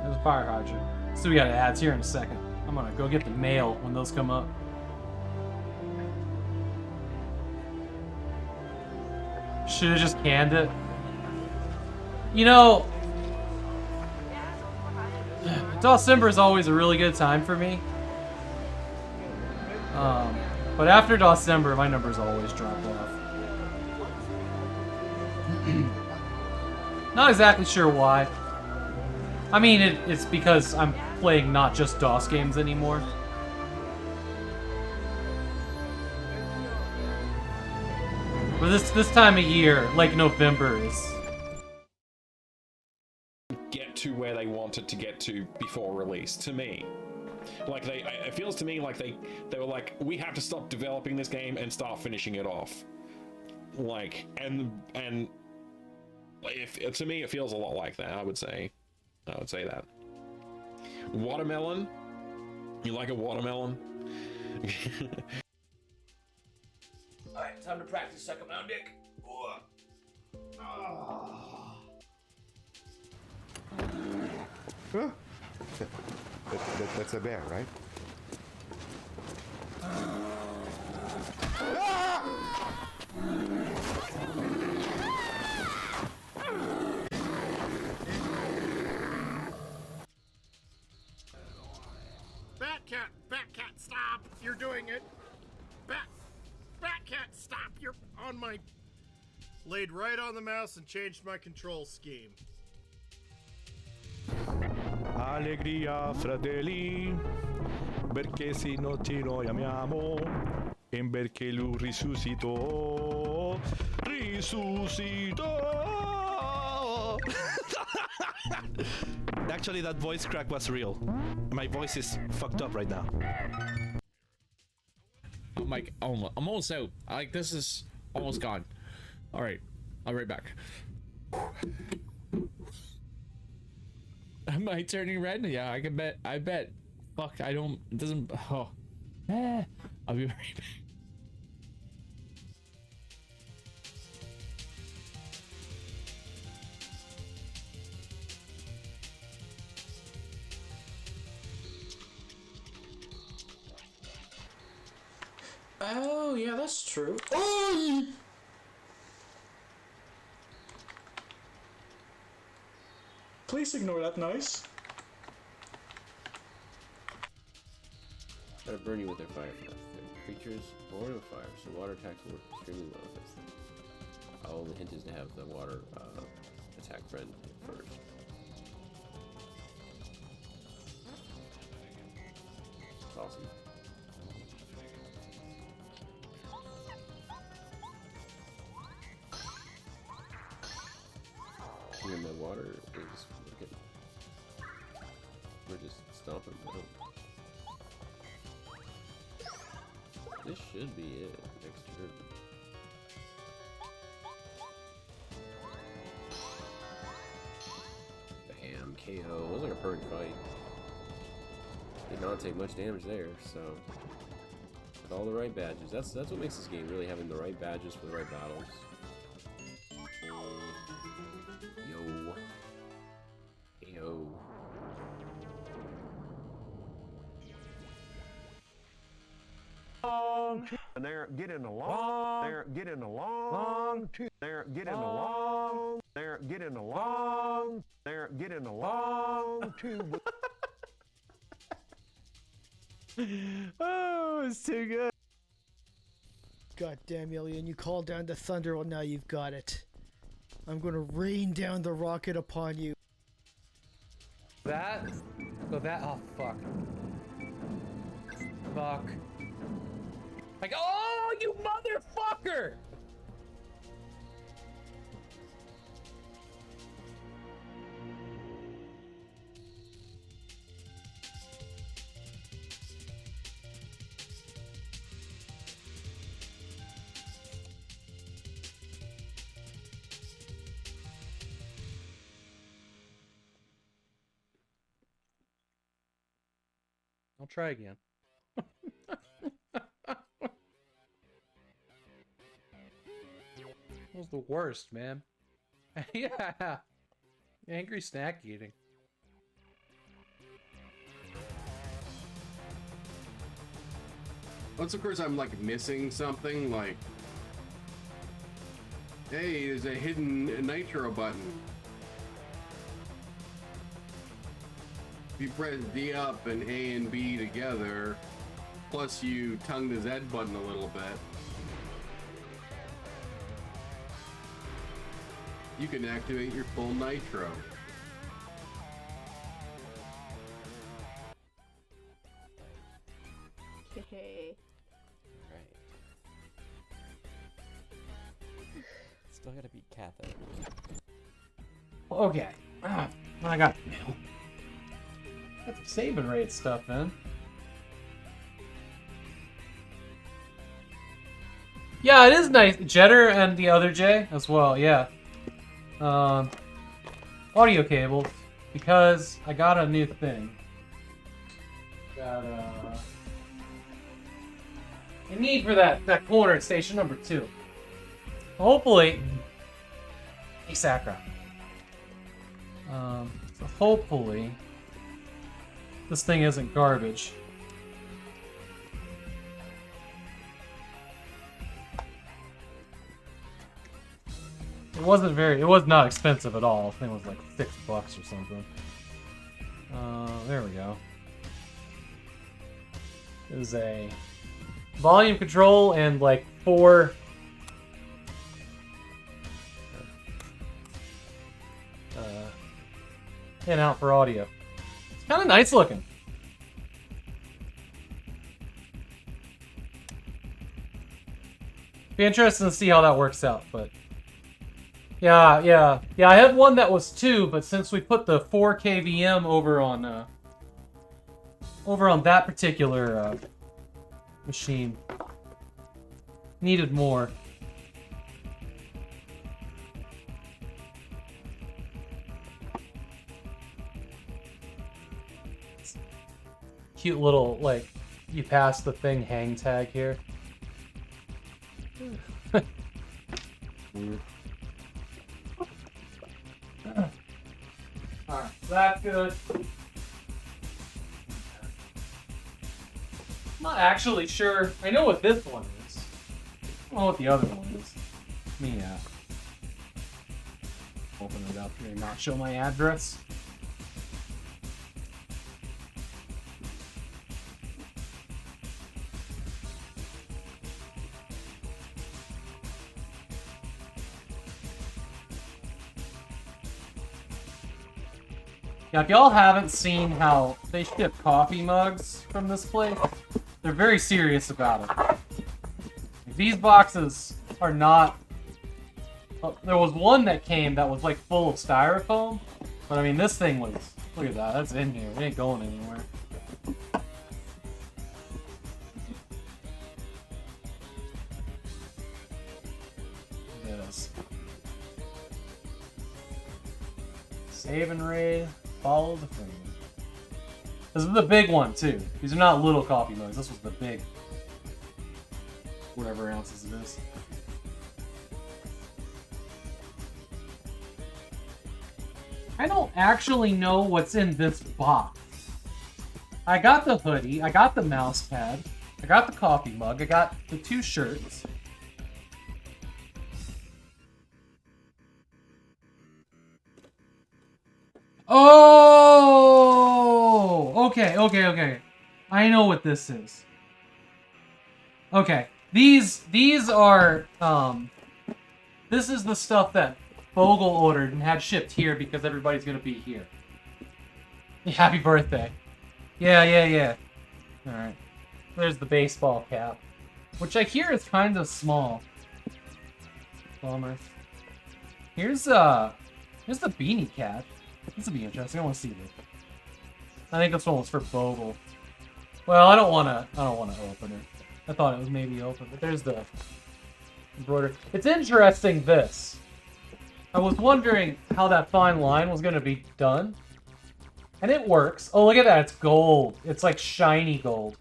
There's a fire hydrant. So we got ads here in a second. I'm gonna go get the mail when those come up. Should have just canned it. You know, December is always a really good time for me. But after December, my numbers always drop off. Not exactly sure why. I mean, it's because I'm playing not just DOS games anymore. But this time of year, like November, is... Get to where they wanted to get to before release, to me. Like it feels to me like they were like, we have to stop developing this game and start finishing it off. Like, and if to me it feels a lot like that. I would say that. Watermelon? You like a watermelon? Alright, time to practice suck him out, Dick. Huh? That's a bear, right? Batcat, stop! You're doing it! Batcat, stop! You're on my... Laid right on the mouse and changed my control scheme. Allegria, fratelli, perché se non ci noi amiamo, e perché lui risuscitò, risuscitò. Actually, that voice crack was real. My voice is fucked up right now. I'm like, I'm almost out. Like, this is almost gone. All right, I'll be right back. Am I turning red? Yeah, I can bet. I bet. Fuck, I don't. It doesn't. Oh. I'll be right back. Oh, yeah, that's true. Oh! Please ignore that noise. Gotta burn you with their fire for that thing. Creatures born of fire, so water attacks work extremely well against them. Our only hint is to have the water attack friend hit first. That's awesome. And the water is wicked. We're just stomping them. This should be it next turn. Bam, KO. Looks like a perfect fight. Did not take much damage there, so got all the right badges. That's what makes this game, really having the right badges for the right battles. Yo. And they're getting along. They're getting along. They're getting along. They're getting along. They're getting along too. Oh, it's too good. God damn, Alien, you called down the thunder, well now you've got it. I'm gonna rain down the rocket upon you. That? Go that? Oh, fuck. Fuck. Like, oh, you motherfucker! I'll try again. That was the worst, man. Yeah. Angry snack eating. Once of course I'm like missing something, like, hey, there's a hidden nitro button. If you press D up and A and B together, plus you tongue the Z button a little bit, you can activate your full nitro. Still gotta beat Catho. Okay. I got mail. Got the saving rate stuff, man. Yeah, it is nice. Jetter and the other J as well, yeah. Audio cables, because I got a new thing. Got a need for that corner at station number 2. Hopefully, hey Sakura. So hopefully, this thing isn't garbage. It was not expensive at all. This thing was like $6 or something. There we go. It was a volume control and like 4 in out for audio. Kind of nice looking. Be interested to see how that works out, but yeah. I had one that was 2, but since we put the 4 kVm over on that particular machine, needed more. Cute little, like, you pass the thing hang tag here. Weird. Alright, that's good. I'm not actually sure. I know what this one is. I don't know what the other one is. Let me open it up here and not show my address. Now, if y'all haven't seen how they ship coffee mugs from this place, they're very serious about it. These boxes are not... there was one that came that was like full of styrofoam, but I mean this thing was... Look at that, that's in here. It ain't going anywhere. Yes. Save and raid. Follow the thing. This is the big one too. These are not little coffee mugs. This was the big, whatever ounces it is. I don't actually know what's in this box. I got the hoodie. I got the mouse pad. I got the coffee mug. I got the 2 shirts. Oh! Okay. I know what this is. Okay. These are, this is the stuff that Bogle ordered and had shipped here because everybody's gonna be here. Happy birthday. Yeah. Alright. There's the baseball cap. Which I hear is kind of small. Bummer. Here's the beanie cap. This will be interesting. I want to see this. I think this one was for Bogle. Well, I don't want to open it. I thought it was maybe open, but there's the embroidery. It's interesting, this. I was wondering how that fine line was going to be done. And it works. Oh, look at that. It's gold. It's like shiny gold.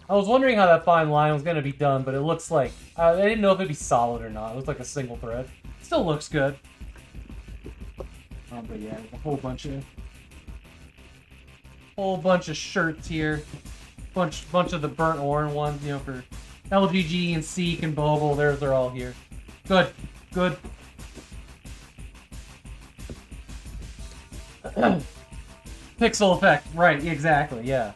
I was wondering how that fine line was going to be done, but it looks like... I didn't know if it'd be solid or not. It looks like a single thread. Still looks good. But yeah, a whole bunch of shirts here. Bunch of the burnt orange ones, you know, for LGG and Seek and Bogle. They're all here. Good. Pixel effect, right? Exactly. Yeah.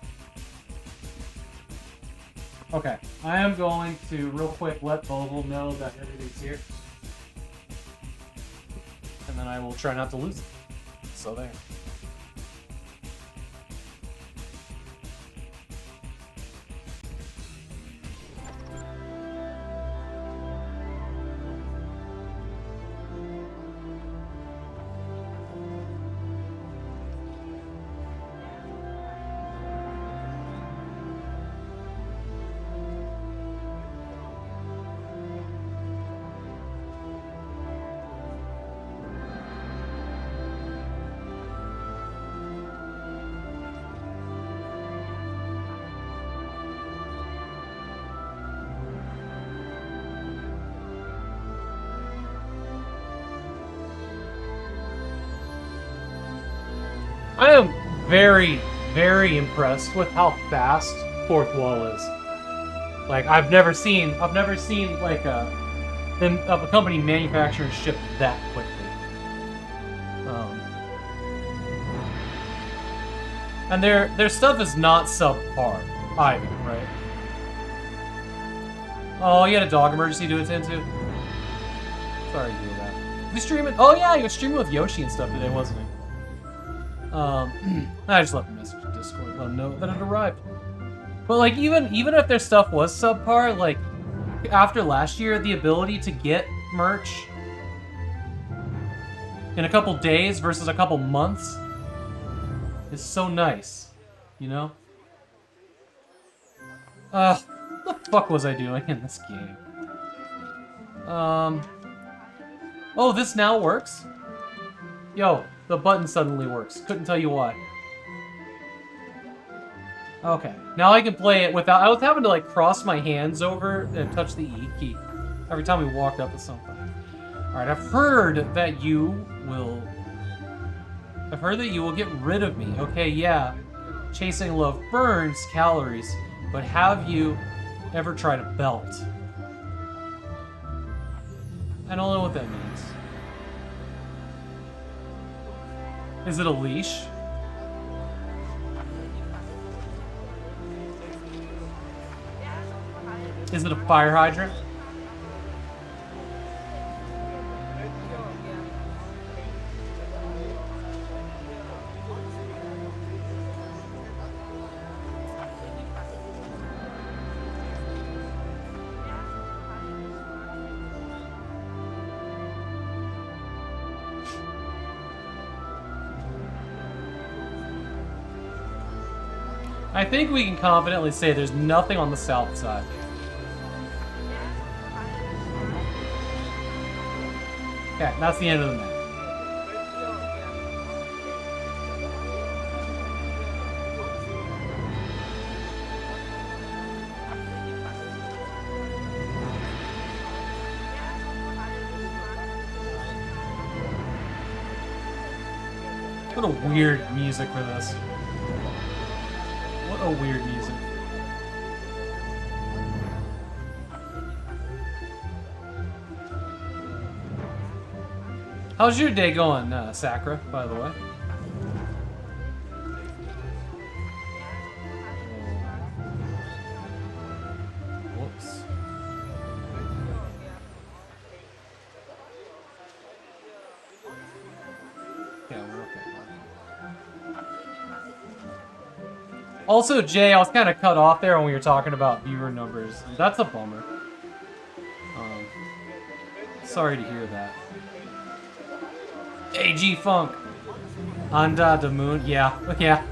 Okay, I am going to real quick let Bogle know that everything's here. And then I will try not to lose it. So there. I am very, very impressed with how fast Fourth Wall is. Like, I've never seen like a company manufacturing ship that quickly. And their stuff is not subpar either, right? Oh, you had a dog emergency to attend to? Sorry to hear that. Was he streaming? Oh yeah, he was streaming with Yoshi and stuff today, wasn't he? I just left a message in Discord, let them know that it arrived. But like, even if their stuff was subpar, like after last year, the ability to get merch in a couple days versus a couple months is so nice, you know? What the fuck was I doing in this game? Oh, this now works? Yo, the button suddenly works. Couldn't tell you why. Okay, now I can play it without... I was having to, like, cross my hands over and touch the E key every time we walked up to something. Alright, I've heard that you will get rid of me. Okay, yeah. Chasing love burns calories, but have you ever tried a belt? I don't know what that means. Is it a leash? Is it a fire hydrant? I think we can confidently say there's nothing on the south side. Okay, that's the end of the map. What a weird music for this. What a weird music. How's your day going, Sakura, by the way? Whoops. Yeah, we're okay. Also, Jay, I was kind of cut off there when we were talking about viewer numbers. That's a bummer. Sorry to hear that. AG Funk. Anda the Moon. Yeah. Yeah.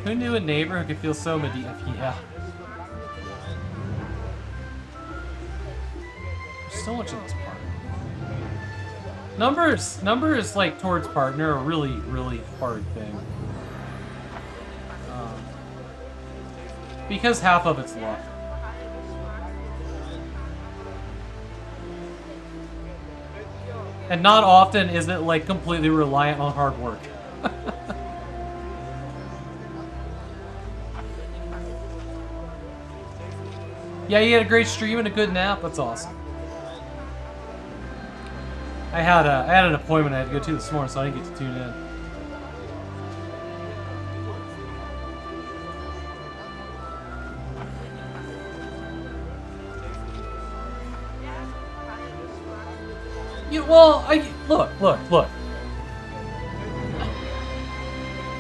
Who knew a neighbor who could feel so medieval? Yeah. There's so much in this part. Numbers like towards partner are a really, really hard thing. Because half of it's luck. And not often is it like completely reliant on hard work. Yeah, you had a great stream and a good nap. That's awesome. I had an appointment I had to go to this morning, so I didn't get to tune in. Well, look.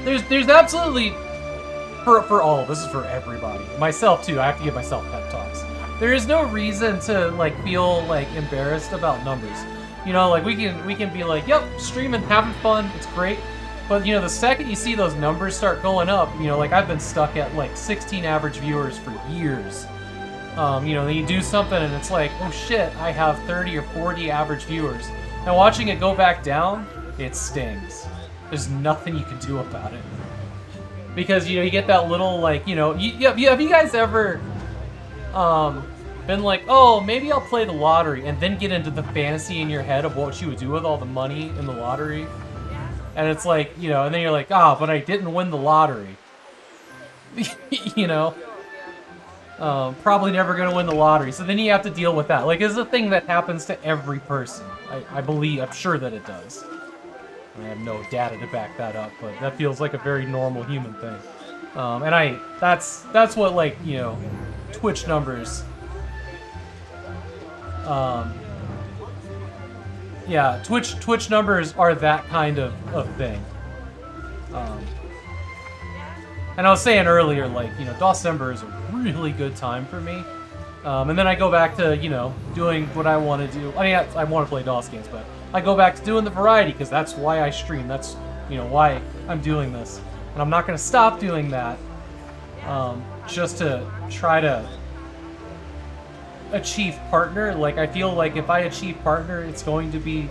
There's absolutely, for all, this is for everybody. Myself too, I have to give myself pep talks. There is no reason to like feel like embarrassed about numbers. You know, like we can be like, yep, streaming, having fun, it's great. But you know, the second you see those numbers start going up, you know, like I've been stuck at like 16 average viewers for years. You know, then you do something and it's like, oh shit, I have 30 or 40 average viewers. And watching it go back down, it stings. There's nothing you can do about it. Because, you know, you get that little, like, you know, have you guys ever been like, oh, maybe I'll play the lottery, and then get into the fantasy in your head of what you would do with all the money in the lottery? And it's like, you know, and then you're like, ah, but I didn't win the lottery. You know? Probably never gonna win the lottery. So then you have to deal with that. Like, it's a thing that happens to every person. I'm sure that it does. I have no data to back that up, but that feels like a very normal human thing. And that's what, like, you know, Twitch numbers, yeah, Twitch numbers are that kind of thing. And I was saying earlier, like, you know, December is a really good time for me. And then I go back to, you know, doing what I want to do. I mean, I want to play DOS games, but I go back to doing the variety because that's why I stream. That's, you know, why I'm doing this. And I'm not going to stop doing that just to try to achieve partner. Like, I feel like if I achieve partner, it's going to be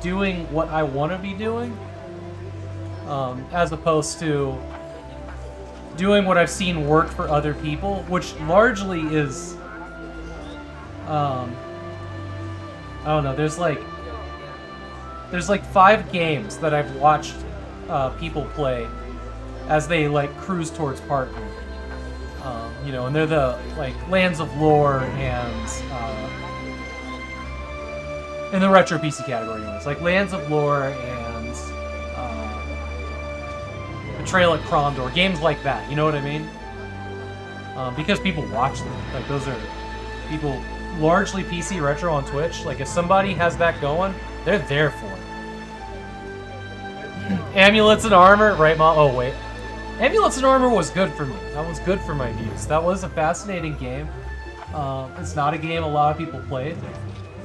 doing what I want to be doing, as opposed to doing what I've seen work for other people, which largely is, I don't know, there's like 5 games that I've watched people play as they like cruise towards partner. You know, and they're the like Lands of Lore and in the retro PC category, anyways, like Lands of Lore and Betrayal at Krondor, games like that. You know what I mean? Because people watch them. Like those are people largely PC retro on Twitch. Like if somebody has that going, they're there for it. Amulets and Armor, right, Mom? Oh wait. Amulets and Armor was good for me. That was good for my views. That was a fascinating game. It's not a game a lot of people played.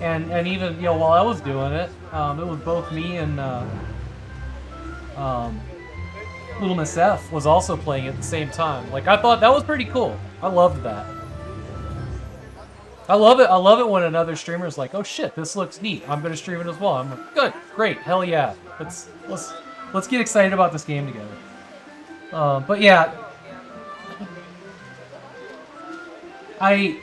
And even, you know, while I was doing it, it was both me and Little Miss F was also playing at the same time. Like, I thought that was pretty cool. I loved that. I love it when another streamer's like, oh shit, this looks neat. I'm gonna stream it as well. I'm like, good, great, hell yeah. Let's get excited about this game together. But yeah, I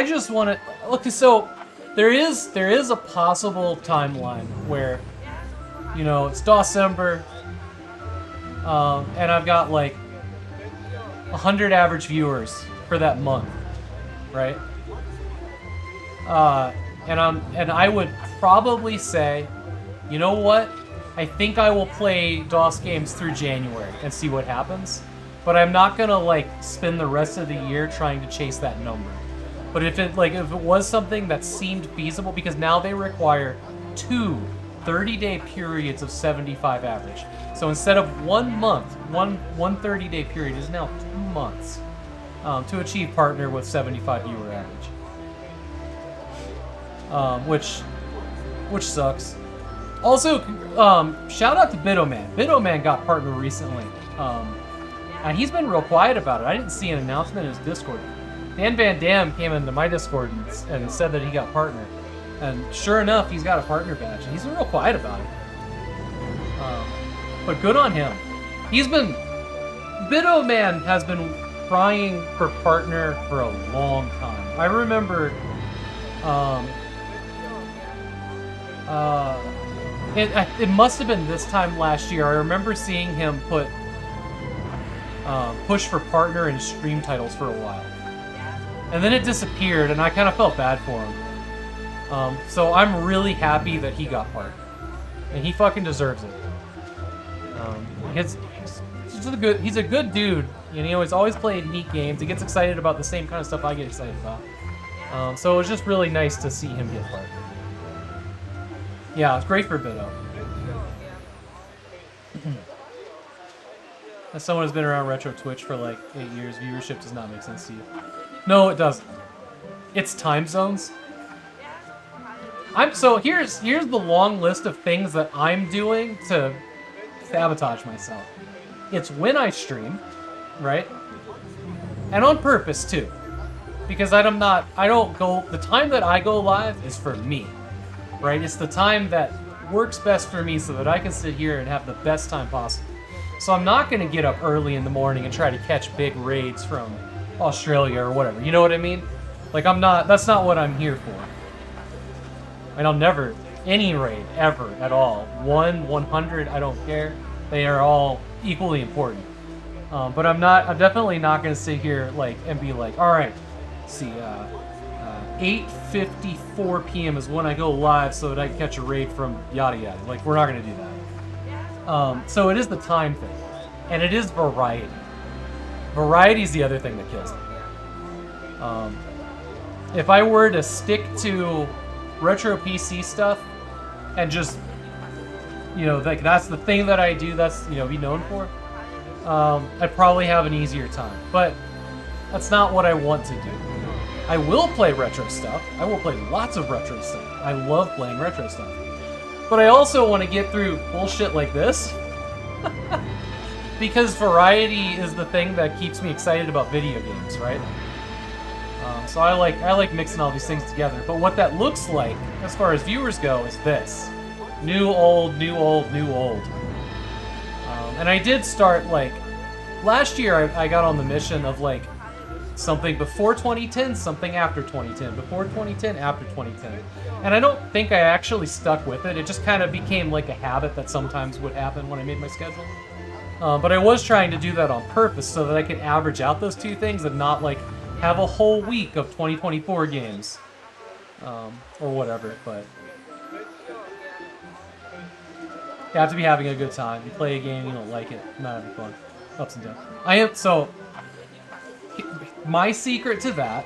just want to look. So there is a possible timeline where, you know, it's December, and I've got like 100 average viewers for that month, right? And I would probably say, you know what? I think I will play DOS games through January and see what happens. But I'm not gonna like spend the rest of the year trying to chase that number. But if it was something that seemed feasible, because now they require 2 30-day periods of 75 average. So instead of 1 month, one 30-day period is now 2 months to achieve partner with 75 viewer average. Which sucks. Also, shout out to Bidoman. Bidoman got partner recently, and he's been real quiet about it. I didn't see an announcement in his Discord. Dan Van Dam came into my Discord and said that he got partner, and sure enough, he's got a partner badge, and he's been real quiet about it. But good on him. Bidoman has been crying for partner for a long time. I remember, it must have been this time last year. I remember seeing him push for partner in stream titles for a while. And then it disappeared, and I kind of felt bad for him. So I'm really happy that he got partner. And he fucking deserves it. He's a good dude, and he always played neat games. He gets excited about the same kind of stuff I get excited about. So it was just really nice to see him get partner. Yeah, it's great for Bido. As someone who's been around Retro Twitch for like 8 years, viewership does not make sense to you. No, it doesn't. It's time zones. So here's the long list of things that I'm doing to sabotage myself. It's when I stream, right? And on purpose too. Because the time that I go live is for me. Right? It's the time that works best for me so that I can sit here and have the best time possible. So I'm not going to get up early in the morning and try to catch big raids from Australia or whatever. You know what I mean? Like, that's not what I'm here for. And I'll never, any raid, ever, at all. 100, I don't care. They are all equally important. But I'm definitely not going to sit here, like, and be like, alright, see, 8:54 p.m. is when I go live so that I can catch a raid from yada yada. Like, we're not going to do that. So it is the time thing. And it is variety. Variety is the other thing that kills me. If I were to stick to retro PC stuff and just, you know, like that's the thing that I do, that's, you know, be known for, I'd probably have an easier time. But that's not what I want to do. I will play retro stuff. I will play lots of retro stuff. I love playing retro stuff. But I also want to get through bullshit like this. Because variety is the thing that keeps me excited about video games, right? So I like mixing all these things together. But what that looks like, as far as viewers go, is this. New, old, new, old, new, old. And I did start, like... Last year, I got on the mission of, like, something before 2010, something after 2010. Before 2010, after 2010. And I don't think I actually stuck with it. It just kind of became, like, a habit that sometimes would happen when I made my schedule. But I was trying to do that on purpose so that I could average out those two things and not, like, have a whole week of 2024 games. Or whatever, but... You have to be having a good time. You play a game, you don't like it, not having fun. Ups and downs. So... My secret to that...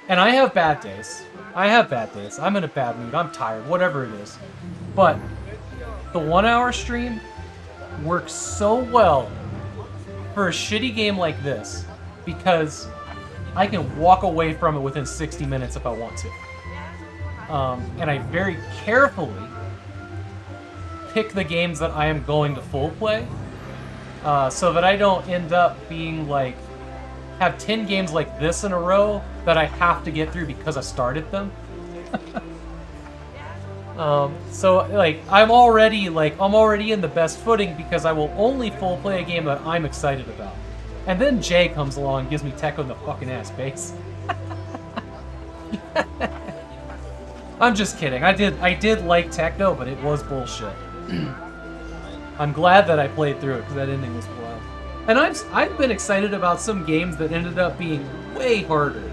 And I have bad days. I'm in a bad mood. I'm tired. Whatever it is. But... The 1 hour stream... works so well for a shitty game like this because I can walk away from it within 60 minutes if I want to. And I very carefully pick the games that I am going to full play so that I don't end up being like, have 10 games like this in a row that I have to get through because I started them. So like I'm already in the best footing because I will only full play a game that I'm excited about. And then Jay comes along and gives me tech on the fucking ass base. I'm just kidding. I did like techno, but it was bullshit. I'm glad that I played through it because that ending was wild. And I've been excited about some games that ended up being way harder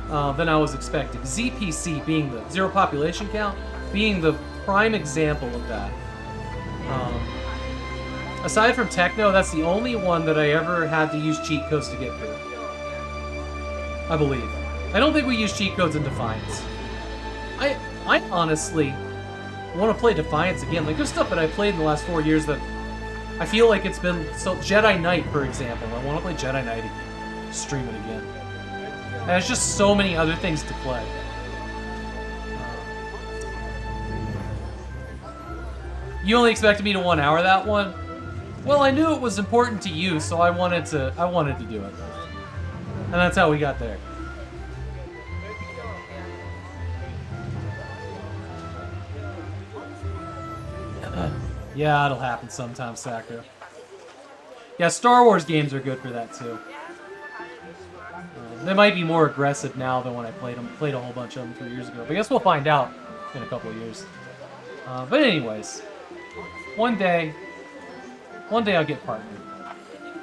than I was expecting. ZPC being the Zero Population Count being the prime example of that. Aside from techno, that's the only one that I ever had to use cheat codes to get through. I believe. I don't think we use cheat codes in Defiance. I honestly want to play Defiance again. Like, there's stuff that I played in the last 4 years that I feel like it's been... So, Jedi Knight, for example. I want to play Jedi Knight again. Stream it again. And there's just so many other things to play. You only expected me to 1 hour that one? Well, I knew it was important to you, so I wanted to do it. And that's how we got there. Yeah, it'll happen sometime, Sakura. Yeah, Star Wars games are good for that too. They might be more aggressive now than when I played them. Played a whole bunch of them 3 years ago. But I guess we'll find out in a couple of years. But anyways, one day I'll get partnered.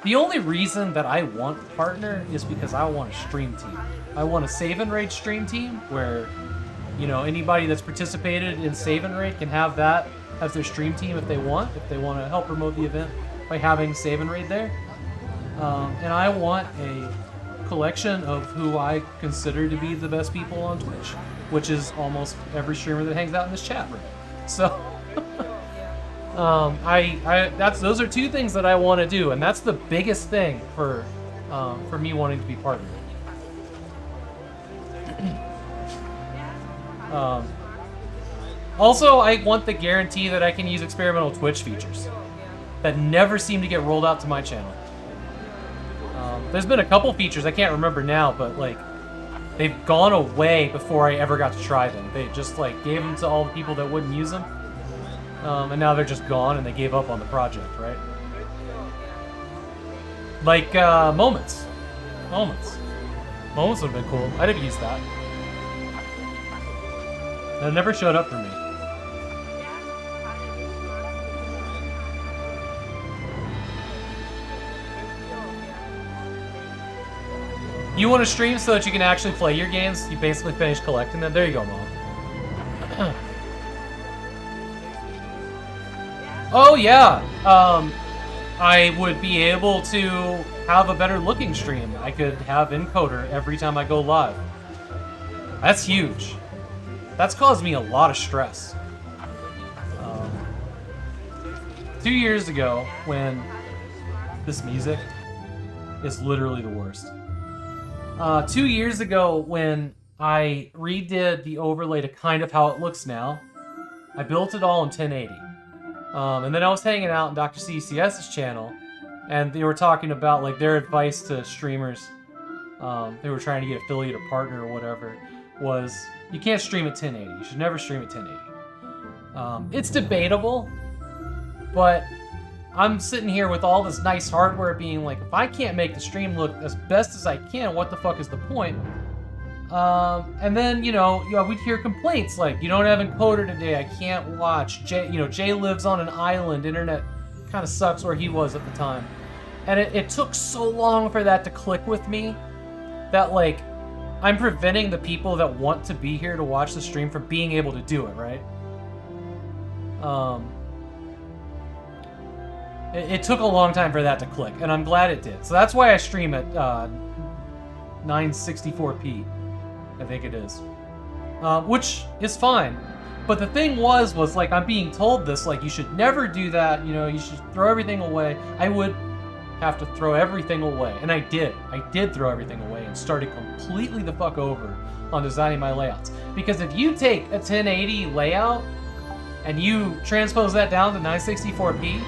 The only reason that I want partner is because I want a stream team. I want a save and raid stream team where, you know, anybody that's participated in save and raid can have that as their stream team if they want to help promote the event by having save and raid there. And I want a collection of who I consider to be the best people on Twitch, which is almost every streamer that hangs out in this chat room. So, those are two things that I want to do, and that's the biggest thing for me wanting to be partnered. Also, I want the guarantee that I can use experimental Twitch features that never seem to get rolled out to my channel. There's been a couple features, I can't remember now, but like, they've gone away before I ever got to try them. They just like gave them to all the people that wouldn't use them. And now they're just gone and they gave up on the project, right? Like, Moments. Moments would have been cool. I'd have used that. And it never showed up for me. You want to stream so that you can actually play your games? You basically finish collecting them? There you go, Mom. Oh, yeah. I would be able to have a better looking stream. I could have encoder every time I go live. That's huge. that's caused me a lot of stress. 2 years ago, when this music is literally the worst. 2 years ago, when I redid the overlay to kind of how it looks now, I built it all in 1080. And then I was hanging out in Dr. CCS's channel, and they were talking about like their advice to streamers. They were trying to get affiliate or partner or whatever. Was you can't stream at 1080. You should never stream at 1080. It's debatable, but I'm sitting here with all this nice hardware being like, if I can't make the stream look as best as I can, what the fuck is the point? And then, you know, we'd hear complaints like, you don't have encoder today, I can't watch. Jay lives on an island, internet kind of sucks where he was at the time. And it took so long for that to click with me that, like, I'm preventing the people that want to be here to watch the stream from being able to do it, right? It took a long time for that to click, and I'm glad it did. So that's why I stream at 964p, I think it is. Which is fine. But the thing was like, I'm being told this, like, you should never do that, you know, you should throw everything away. I would have to throw everything away, and I did. I did throw everything away and started completely the fuck over on designing my layouts. Because if you take a 1080 layout and you transpose that down to 964p,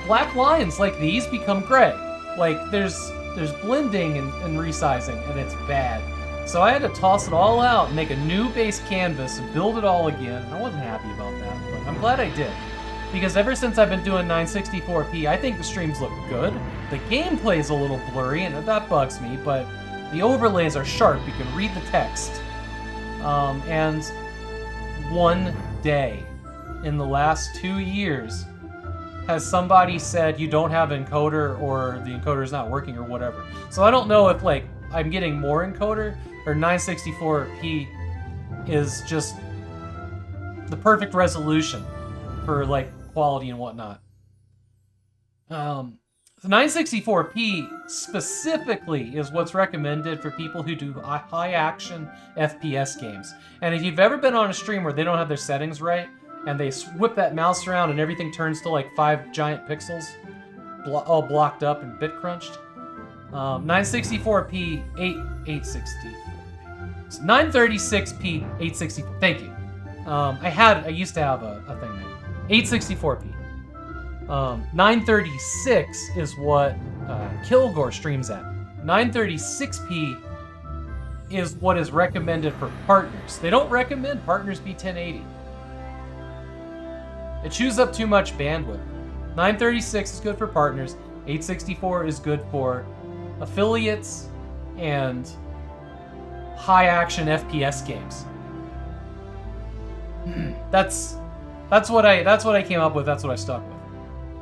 black lines like these become gray. Like, there's blending and resizing, and it's bad. So I had to toss it all out and make a new base canvas and build it all again. I wasn't happy about that, but I'm glad I did. Because ever since I've been doing 964p, I think the streams look good. The gameplay's a little blurry, and that bugs me, but the overlays are sharp. You can read the text. And one day in the last 2 years, has somebody said you don't have encoder or the encoder is not working or whatever. So I don't know if, like, I'm getting more encoder or 964p is just the perfect resolution for, like, quality and whatnot. The 964p specifically is what's recommended for people who do high action FPS games. And if you've ever been on a stream where they don't have their settings right, and they whip that mouse around and everything turns to like 5 giant pixels, all blocked up and bit crunched. 964p, 864p. 936p, 864. Thank you. I used to have a thing there. 864p. 936 is what Kilgore streams at. 936p is what is recommended for partners. They don't recommend partners be 1080. It chews up too much bandwidth. 936 is good for partners. 864 is good for affiliates and high-action FPS games. That's what I came up with. That's what I stuck with.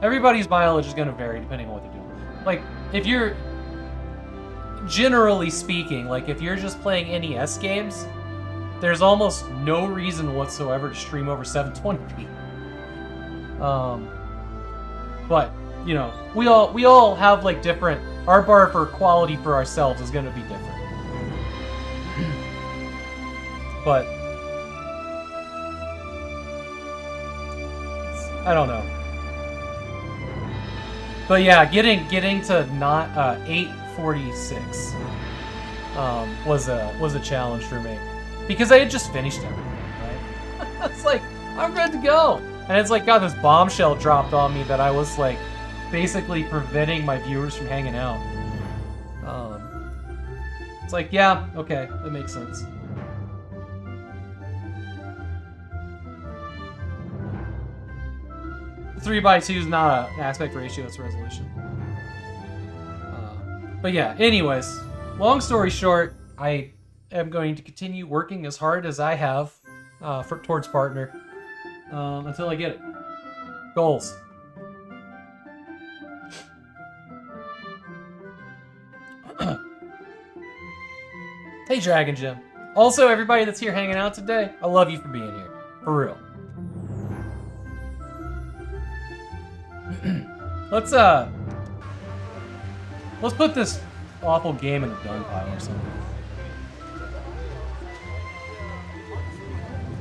Everybody's mileage is going to vary depending on what they're doing. Like, if you're generally speaking, like if you're just playing NES games, there's almost no reason whatsoever to stream over 720p. But, you know, we all have like different, our bar for quality for ourselves is gonna be different. But I don't know. But yeah, getting to not 846 was a challenge for me. Because I had just finished everything, right? It's like, I'm good to go. And it's like got this bombshell dropped on me that I was like basically preventing my viewers from hanging out. It's like, yeah, okay, that makes sense. The 3x2 is not an aspect ratio, it's resolution. But yeah, anyways, long story short, I am going to continue working as hard as I have towards partner. Until I get it. Goals. Hey, Dragon Gym. Also, everybody that's here hanging out today, I love you for being here. For real. Let's put this awful game in the dung pile or something.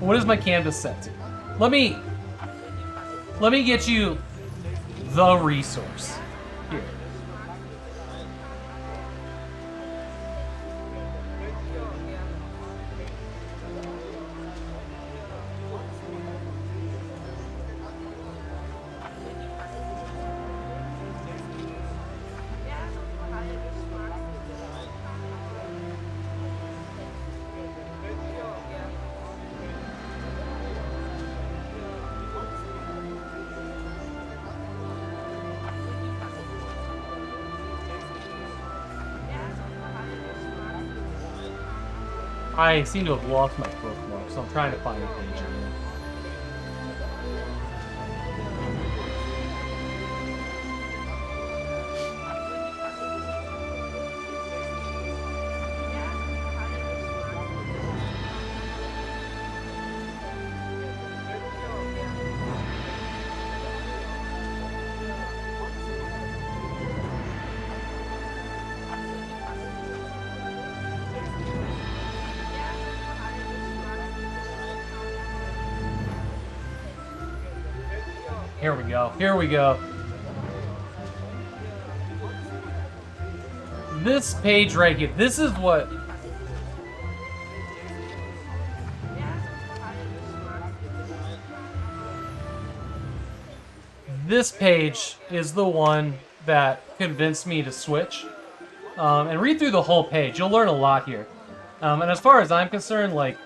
What is my canvas set to? Let me get you the resource. Here. I seem to have lost my bookmark, so I'm trying to find a page. Here we go. Here we go. This page right here. This is what... This page is the one that convinced me to switch. And read through the whole page. You'll learn a lot here. And as far as I'm concerned, like...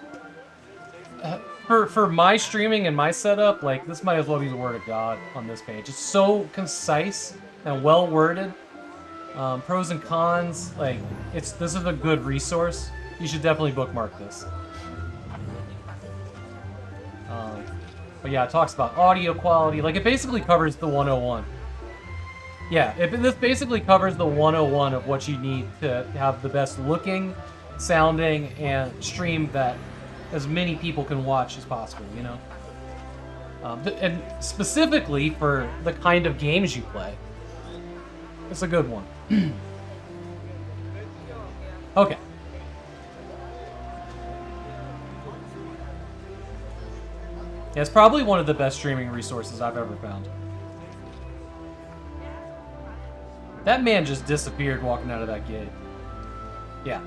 For my streaming and my setup, like, this might as well be the word of God on this page. It's so concise and well worded. Pros and cons, like, this is a good resource. You should definitely bookmark this. But yeah, it talks about audio quality. Like, it basically covers the 101. Yeah, this basically covers the 101 of what you need to have the best looking, sounding, and stream that as many people can watch as possible, you know? And specifically for the kind of games you play. It's a good one. Okay. Yeah, it's probably one of the best streaming resources I've ever found. That man just disappeared walking out of that gate. Yeah.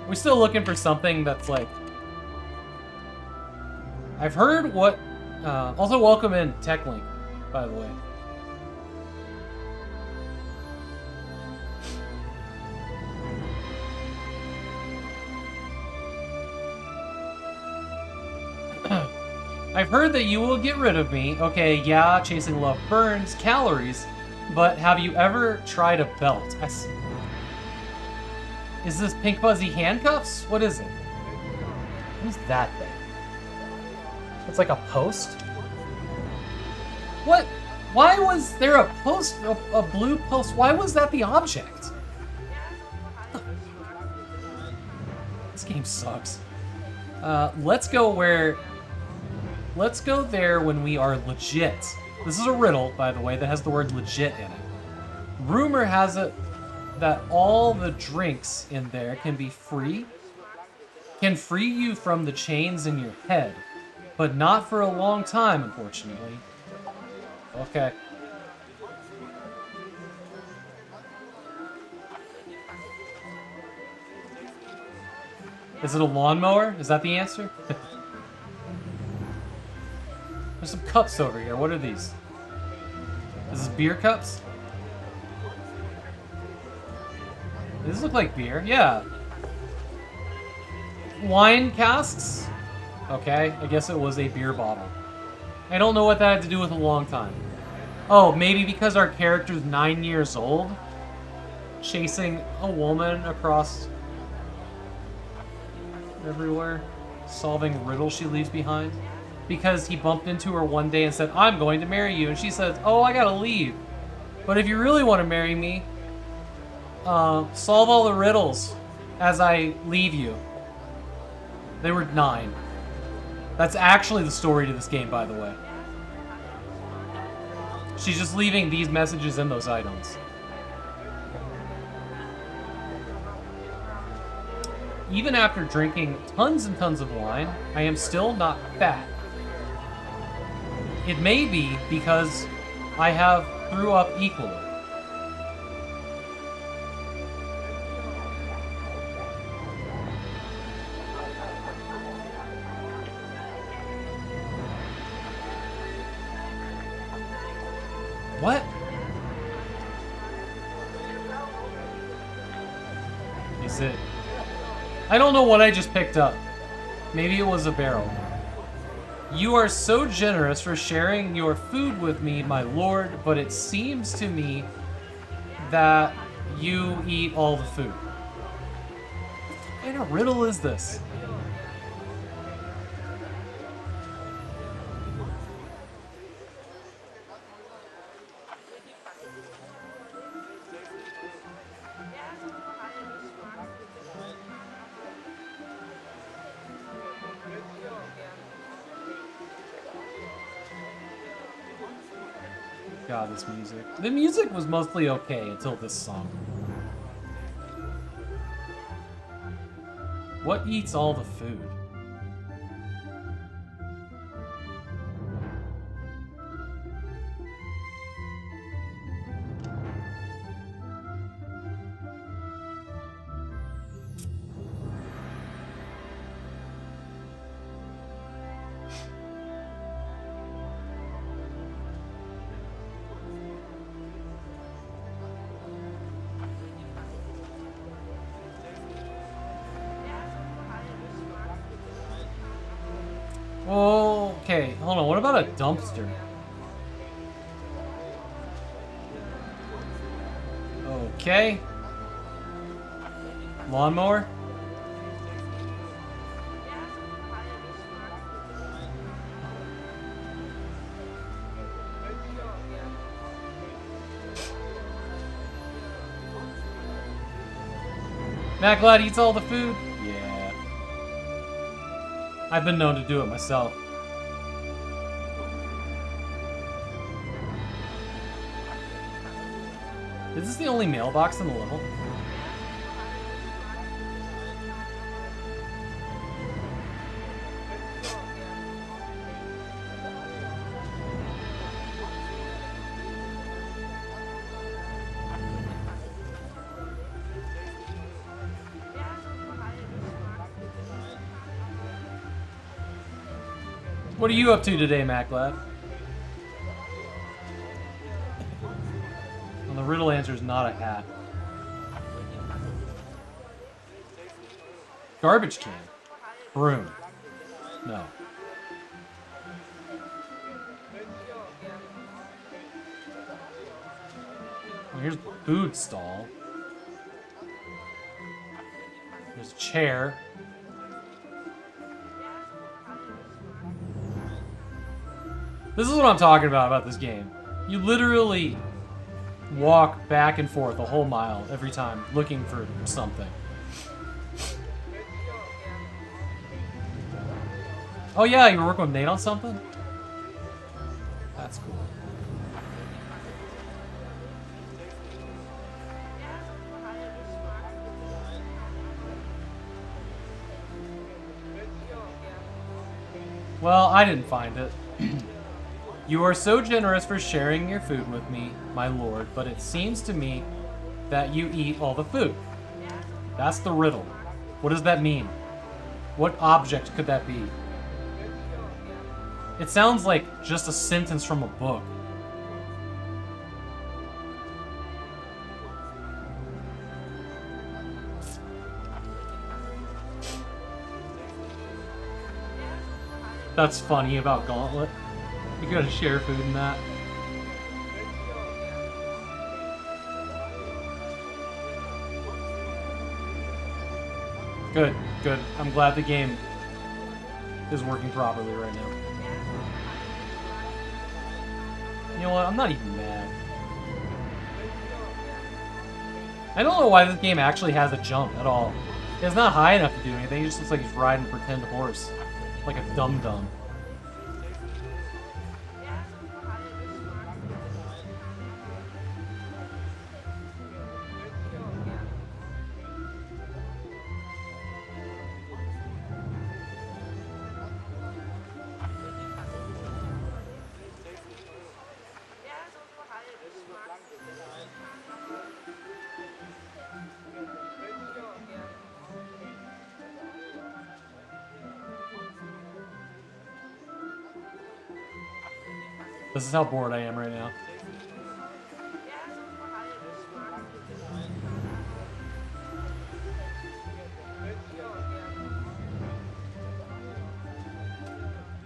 We're still looking for something that's like... I've heard what... also, welcome in TechLink, by the way. I've heard that you will get rid of me. Okay, yeah, chasing love burns calories, but have you ever tried a belt? Is this pink fuzzy handcuffs? What is it? What is that thing? It's like a post? What? Why was there a post, a blue post? Why was that the object? This game sucks. Let's go there when we are legit. This is a riddle, by the way, that has the word legit in it. Rumor has it that all the drinks in there can free you from the chains in your head, but not for a long time, unfortunately. Okay. Is it a lawnmower? Is that the answer? There's some cups over here. What are these? Is this beer cups? These look like beer. Yeah. Wine casks? Okay, I guess it was a beer bottle. I don't know what that had to do with a long time. Oh, maybe because our character's 9 years old? Chasing a woman across everywhere? Solving riddles she leaves behind? Because he bumped into her one day and said, I'm going to marry you. And she says, oh, I gotta leave. But if you really want to marry me, solve all the riddles as I leave you. They were 9. That's actually the story to this game, by the way. She's just leaving these messages in those items. even after drinking tons and tons of wine, I am still not fat. It may be because I have threw up equally. What? Is it? I don't know what I just picked up. Maybe it was a barrel. You are so generous for sharing your food with me, my lord, but it seems to me that you eat all the food. What kind of riddle is this? God, this music. The music was mostly okay until this song. What eats all the food? Okay, hold on. What about a dumpster? Okay. Lawnmower? Matt Glad eats all the food? Yeah. I've been known to do it myself. Is this the only mailbox in the level? What are you up to today, MacLab? And the riddle answer is not a hat. Garbage can. Broom. No. Well, here's the food stall. There's a chair. This is what I'm talking about this game. You literally walk back and forth a whole mile every time looking for something. Oh yeah, you were working with Nate on something? That's cool. Well, I didn't find it. You are so generous for sharing your food with me, my lord, but it seems to me that you eat all the food. That's the riddle. What does that mean? What object could that be? It sounds like just a sentence from a book. That's funny about Gauntlet. You gotta share food in that. Good, good. I'm glad the game is working properly right now. You know what? I'm not even mad. I don't know why this game actually has a jump at all. It's not high enough to do anything. It just looks like he's riding a pretend horse. Like a dum-dum. This is how bored I am right now.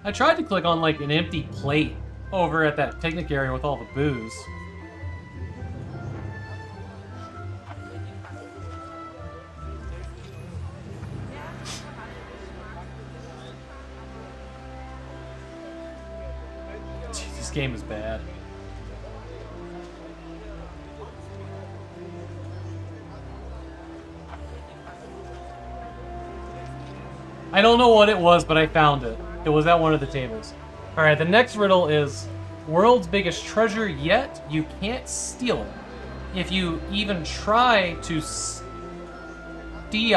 I tried to click on like an empty plate over at that picnic area with all the booze. Jeez, this game is bad. I don't know what it was, but I found it. It was at one of the tables. Alright, the next riddle is world's biggest treasure, yet you can't steal it. If you even try to steal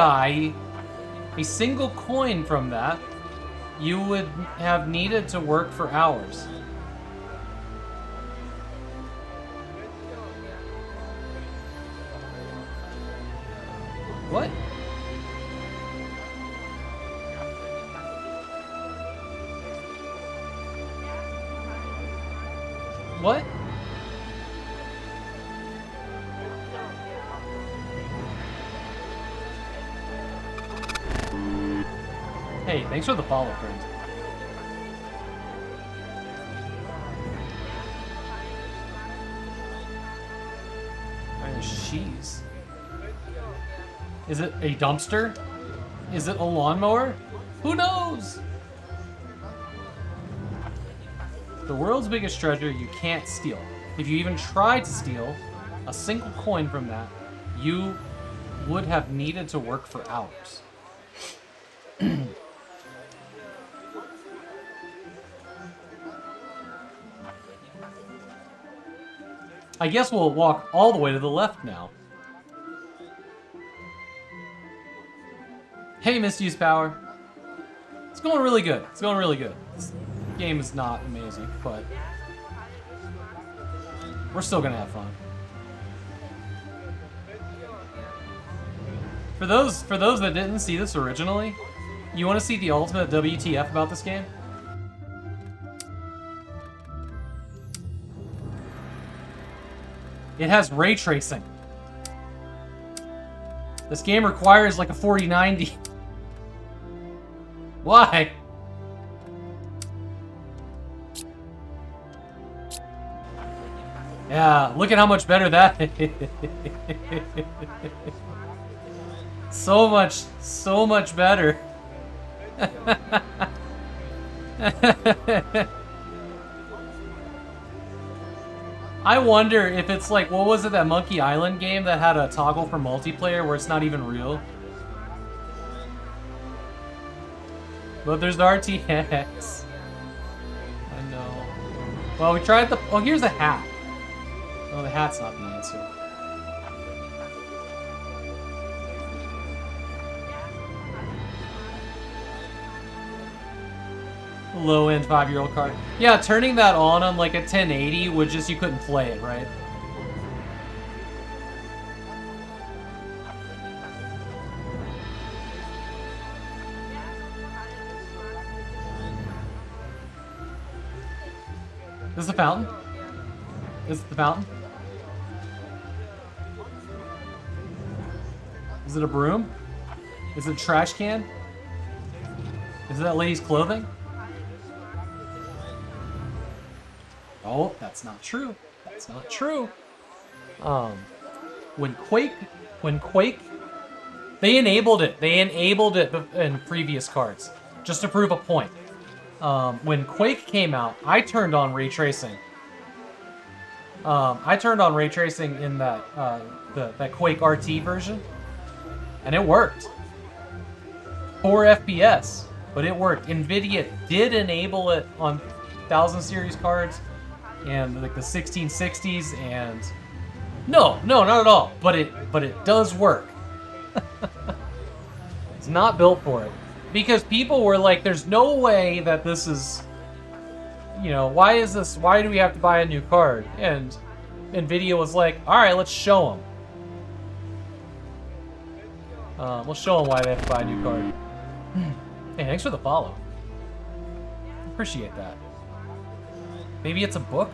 a single coin from that, you would have needed to work for hours. What? What? Hey, thanks for the follow, friend. Jeez. Is it a dumpster? Is it a lawnmower? Who knows? The world's biggest treasure you can't steal. If you even try to steal a single coin from that, you would have needed to work for hours. I guess we'll walk all the way to the left now. Hey, Misuse Power. It's going really good. It's going really good. This game is not amazing, but we're still gonna have fun. For those that didn't see this originally, you want to see the ultimate WTF about this game? It has ray tracing. This game requires like a 4090. Why? Yeah, look at how much better that is. So much better. I wonder if it's like, what was it, that Monkey Island game that had a toggle for multiplayer where it's not even real? But there's the RTX. I know. Well, we tried the... Oh, here's a hat. No, the hat's not the answer. Low-end 5-year-old card. Yeah, turning that on like a 1080 would just, you couldn't play it, right? Is this the fountain? Is it the fountain? Is it a broom? Is it a trash can? Is it that lady's clothing? Oh, that's not true. That's not true. When Quake, they enabled it. They enabled it in previous cards, just to prove a point. When Quake came out, I turned on ray tracing. I turned on ray tracing in that that Quake RT version, and it worked. 4 FPS, but it worked. NVIDIA did enable it on 1000 series cards and like the 1660s, and no, not at all. But it does work. It's not built for it because people were like, "There's no way that this is, you know, why is this? Why do we have to buy a new card?" And NVIDIA was like, "All right, let's show them. We'll show them why they have to buy a new card." Hey, thanks for the follow. Appreciate that. Maybe it's a book?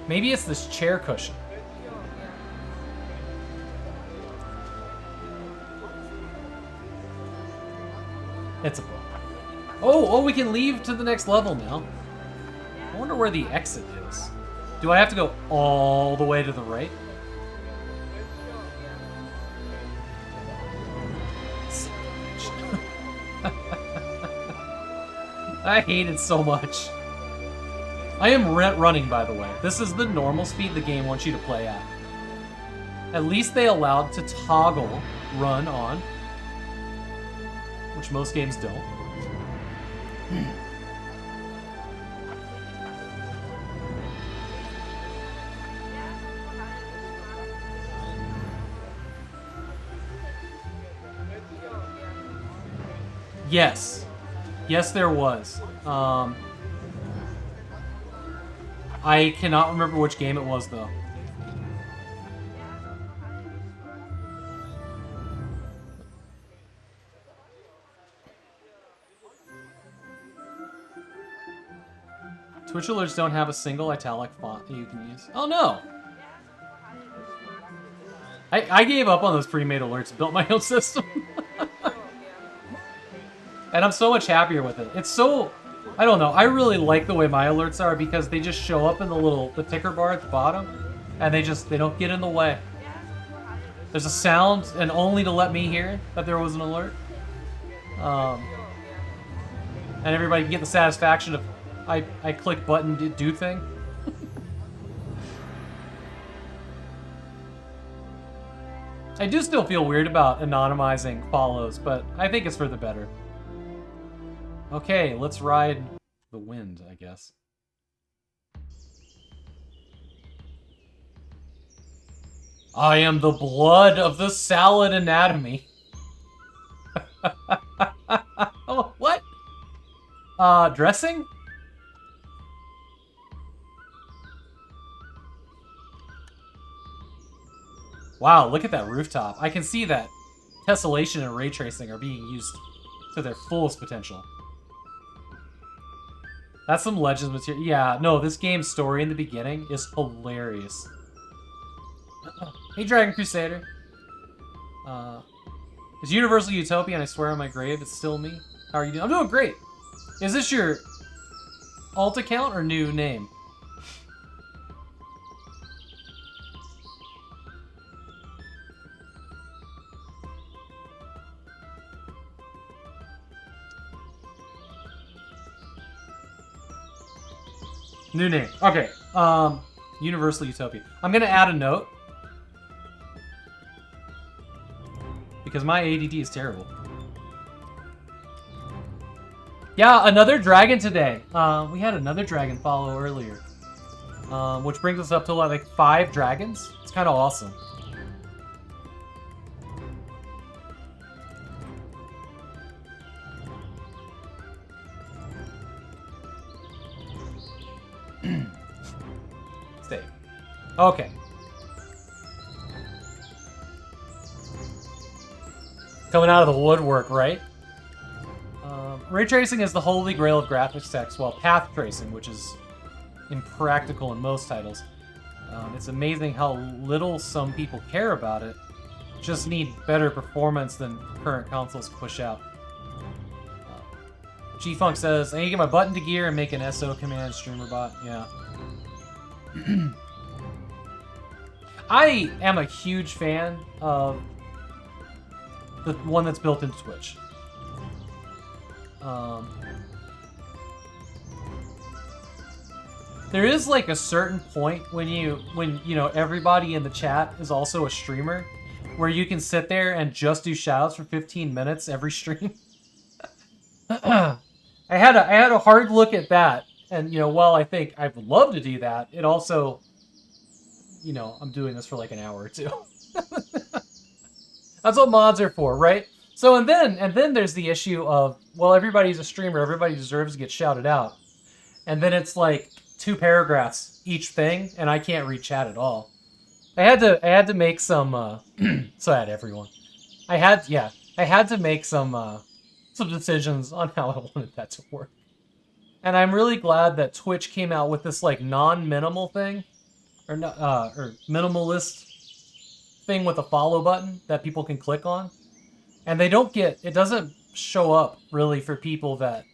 Maybe it's this chair cushion. It's a book. Oh, we can leave to the next level now. I wonder where the exit is. Do I have to go all the way to the right? I hate it so much. I am running, by the way. This is the normal speed the game wants you to play at. At least they allowed to toggle run on, which most games don't. Yes. Yes, there was. I cannot remember which game it was, though. Twitch alerts don't have a single italic font that you can use. Oh, no! I gave up on those pre-made alerts, built my own system. And I'm so much happier with it. It's so... I don't know. I really like the way my alerts are because they just show up in the ticker bar at the bottom. And they don't get in the way. There's a sound, and only to let me hear that there was an alert. And everybody can get the satisfaction of I click button, do thing. I do still feel weird about anonymizing follows, but I think it's for the better. Okay, let's ride the wind, I guess. I am the blood of the salad anatomy. Oh, what? Dressing? Wow, look at that rooftop. I can see that tessellation and ray tracing are being used to their fullest potential. That's some Legends material. Yeah, no, this game's story in the beginning is hilarious. Hey, Dragon Crusader. It's Universal Utopia, and I swear on my grave, it's still me. How are you doing? I'm doing great. Is this your alt account or new name? New name. Okay. Universal Utopia. I'm gonna add a note. Because my ADD is terrible. Yeah, another dragon today. We had another dragon follow earlier. Which brings us up to like 5 dragons. It's kind of awesome. Stay. Okay. Coming out of the woodwork, right? Ray tracing is the holy grail of graphics text, while path tracing, which is impractical in most titles. It's amazing how little some people care about it. Just need better performance than current consoles push out. G-Funk says, I need to get my button to gear and make an SO command streamer bot. Yeah. I am a huge fan of the one that's built into Twitch. There is like a certain point when you know everybody in the chat is also a streamer, where you can sit there and just do shoutouts for 15 minutes every stream. I had a hard look at that, and while I think I would love to do that, it also, I'm doing this for like an hour or two. That's what mods are for, right? So and then there's the issue of, well, everybody's a streamer, everybody deserves to get shouted out, and then it's like 2 paragraphs each thing, and I can't read chat at all. I had to make some so I had everyone. I had to make some decisions on how I wanted that to work. And I'm really glad that Twitch came out with this like non-minimal thing, or minimalist thing with a follow button that people can click on. And they don't get, it doesn't show up really for people that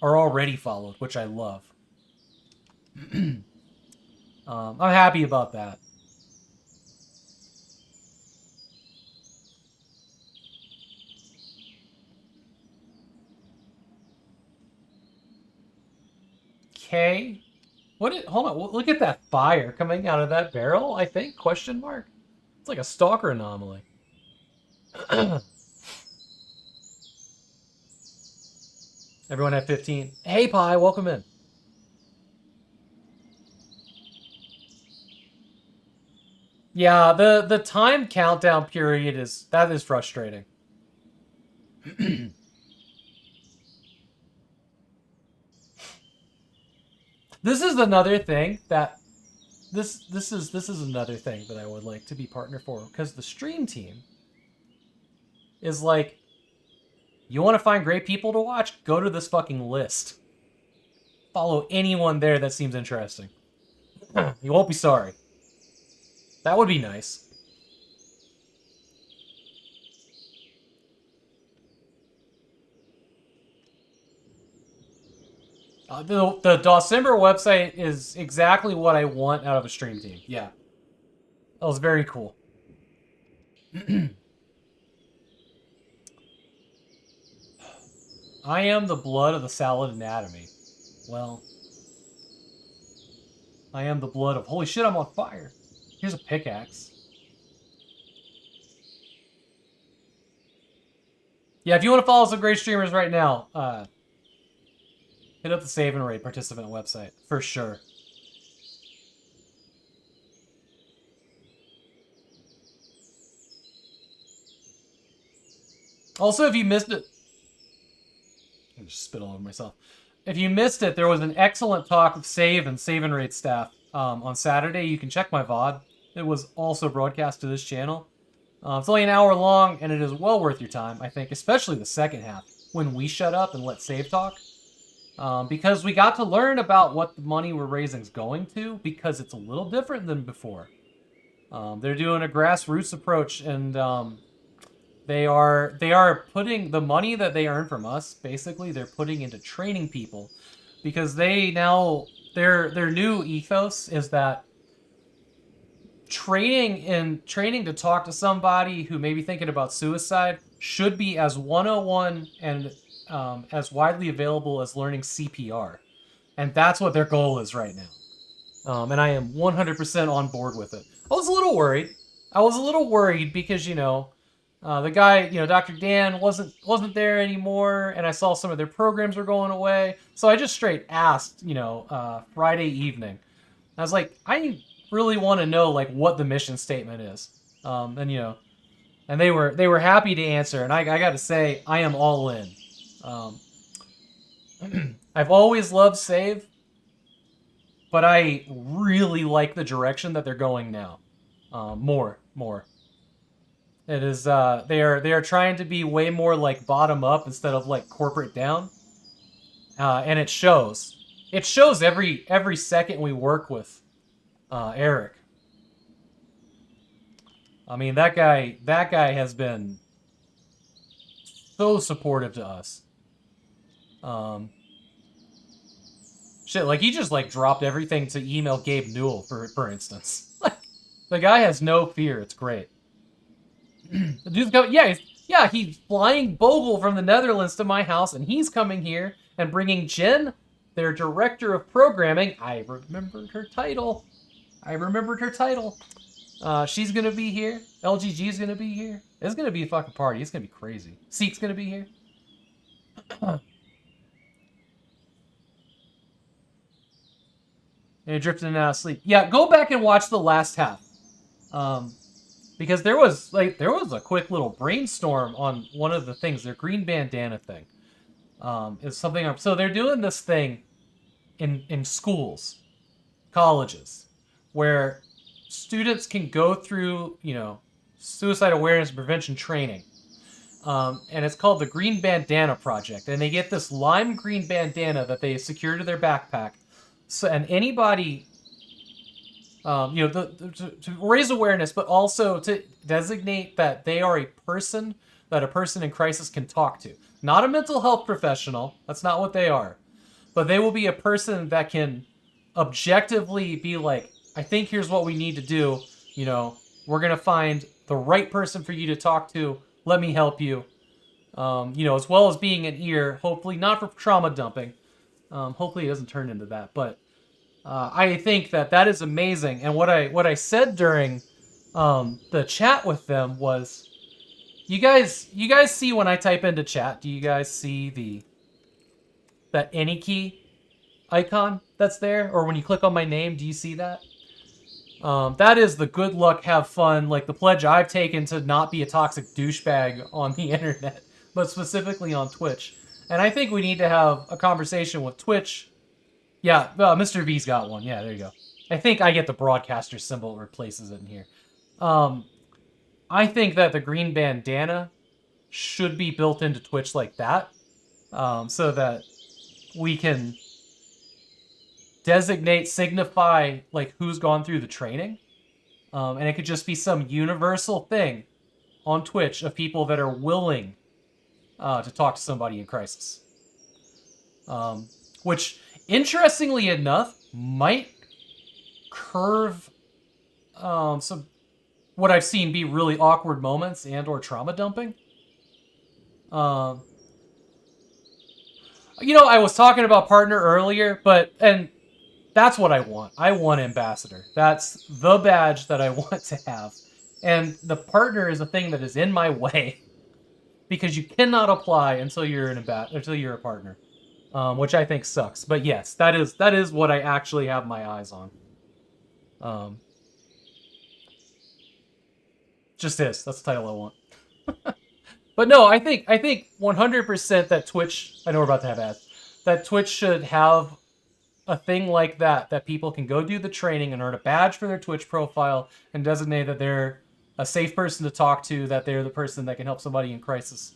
are already followed, which I love. I'm happy about that. Okay. Hold on, look at that fire coming out of that barrel, I think, question mark? It's like a stalker anomaly. Everyone at 15. Hey, Pi, welcome in. Yeah, the time countdown period is frustrating. This is another thing that this is another thing that I would like to be partner for, because the stream team is like, you want to find great people to watch? Go to this fucking list. Follow anyone there that seems interesting. You won't be sorry. That would be nice. The Dawsimber website is exactly what I want out of a stream team. Yeah. That was very cool. I am the blood of the salad anatomy. Well, I am the blood of... Holy shit, I'm on fire. Here's a pickaxe. Yeah, if you want to follow some great streamers right now, hit up the Save and Raid participant website, for sure. Also, if you missed it... I just spit all over myself. If you missed it, there was an excellent talk with Save and Raid staff on Saturday. You can check my VOD. It was also broadcast to this channel. It's only an hour long, and it is well worth your time, I think, especially the second half, when we shut up and let Save talk. Because we got to learn about what the money we're raising is going to, because it's a little different than before. They're doing a grassroots approach, and they are putting the money that they earn from us, basically, they're putting into training people, because they now, their new ethos is that training to talk to somebody who may be thinking about suicide should be as 101 and as widely available as learning CPR. And that's what their goal is right now. And I am 100% on board with it. I was a little worried. Because, you know, the guy, you know, Dr. Dan wasn't there anymore, and I saw some of their programs were going away. So I just straight asked, you know, Friday evening. I was like, I really want to know like what the mission statement is, and you know, and they were happy to answer, and I got to say I am all in. I've always loved Save, but I really like the direction that they're going now. More. It is they are trying to be way more like bottom up instead of like corporate down, and it shows. It shows every second we work with Eric. I mean, that guy has been so supportive to us. Shit, like he just like dropped everything to email Gabe Newell, for instance. Like, the guy has no fear. It's great. The dude's coming. Yeah, he's flying Bogle from the Netherlands to my house, and he's coming here and bringing Jen, their director of programming. I remembered her title. She's gonna be here. LGG's gonna be here. It's gonna be a fucking party. It's gonna be crazy. Seek's gonna be here. And drifting out of sleep. Yeah, go back and watch the last half. Because there was a quick little brainstorm on one of the things, their green bandana thing. Is something so they're doing this thing in schools, colleges, where students can go through, you know, suicide awareness and prevention training. and it's called the Green Bandana Project. And they get this lime green bandana that they secure to their backpack. So, and anybody, you know, to raise awareness, but also to designate that they are a person that a person in crisis can talk to. Not a mental health professional. That's not what they are. But they will be a person that can objectively be like, I think here's what we need to do. You know, we're going to find the right person for you to talk to. Let me help you. You know, as well as being an ear, hopefully not for trauma dumping. Hopefully it doesn't turn into that. But I think that is amazing. And what I said during the chat with them was, you guys see when I type into chat, do you guys see that any key icon that's there? Or when you click on my name, do you see that? That is the good luck, have fun, like the pledge I've taken to not be a toxic douchebag on the internet, but specifically on Twitch. And I think we need to have a conversation with Twitch. Yeah, Mr. V's got one. Yeah, there you go. I think I get the broadcaster symbol replaces it in here. I think that the green bandana should be built into Twitch like that, so that we can designate, signify like who's gone through the training, and it could just be some universal thing on Twitch of people that are willing to talk to somebody in crisis, which interestingly enough might curve some what I've seen be really awkward moments and or trauma dumping. You know, I was talking about partner earlier, and that's what I want. I want ambassador. That's the badge that I want to have. And the partner is a thing that is in my way because you cannot apply until you're a partner, which I think sucks. But yes, that is what I actually have my eyes on. Just this. That's the title I want. But no, I think 100% that Twitch, I know we're about to have ads, that Twitch should have a thing like that people can go do the training and earn a badge for their Twitch profile and designate that they're a safe person to talk to, that they're the person that can help somebody in crisis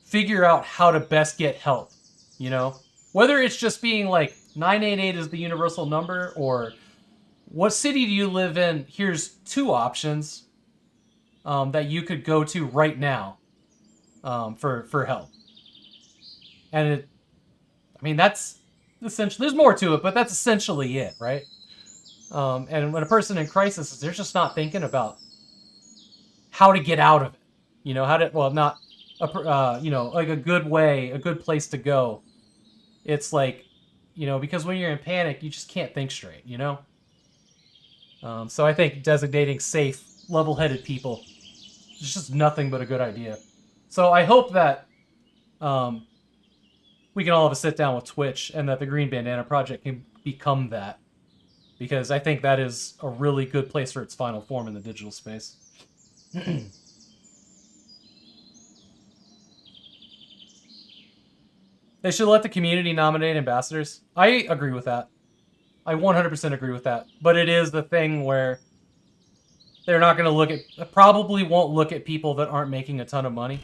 figure out how to best get help, you know? Whether it's just being like 988 is the universal number, or what city do you live in? Here's 2 options that you could go to right now for help. And I mean, that's essentially, there's more to it, but that's essentially it, right? And when a person in crisis, they're just not thinking about how to get out of it. You know, how to, well, not, you know, like a good way, a good place to go. It's like, you know, because when you're in panic, you just can't think straight, you know? So I think designating safe, level-headed people is just nothing but a good idea. So I hope that we can all have a sit down with Twitch and that the Green Bandana Project can become that. Because I think that is a really good place for its final form in the digital space. They should let the community nominate ambassadors. I agree with that. I 100% agree with that. But it is the thing where they're not going to look at, probably won't look at people that aren't making a ton of money.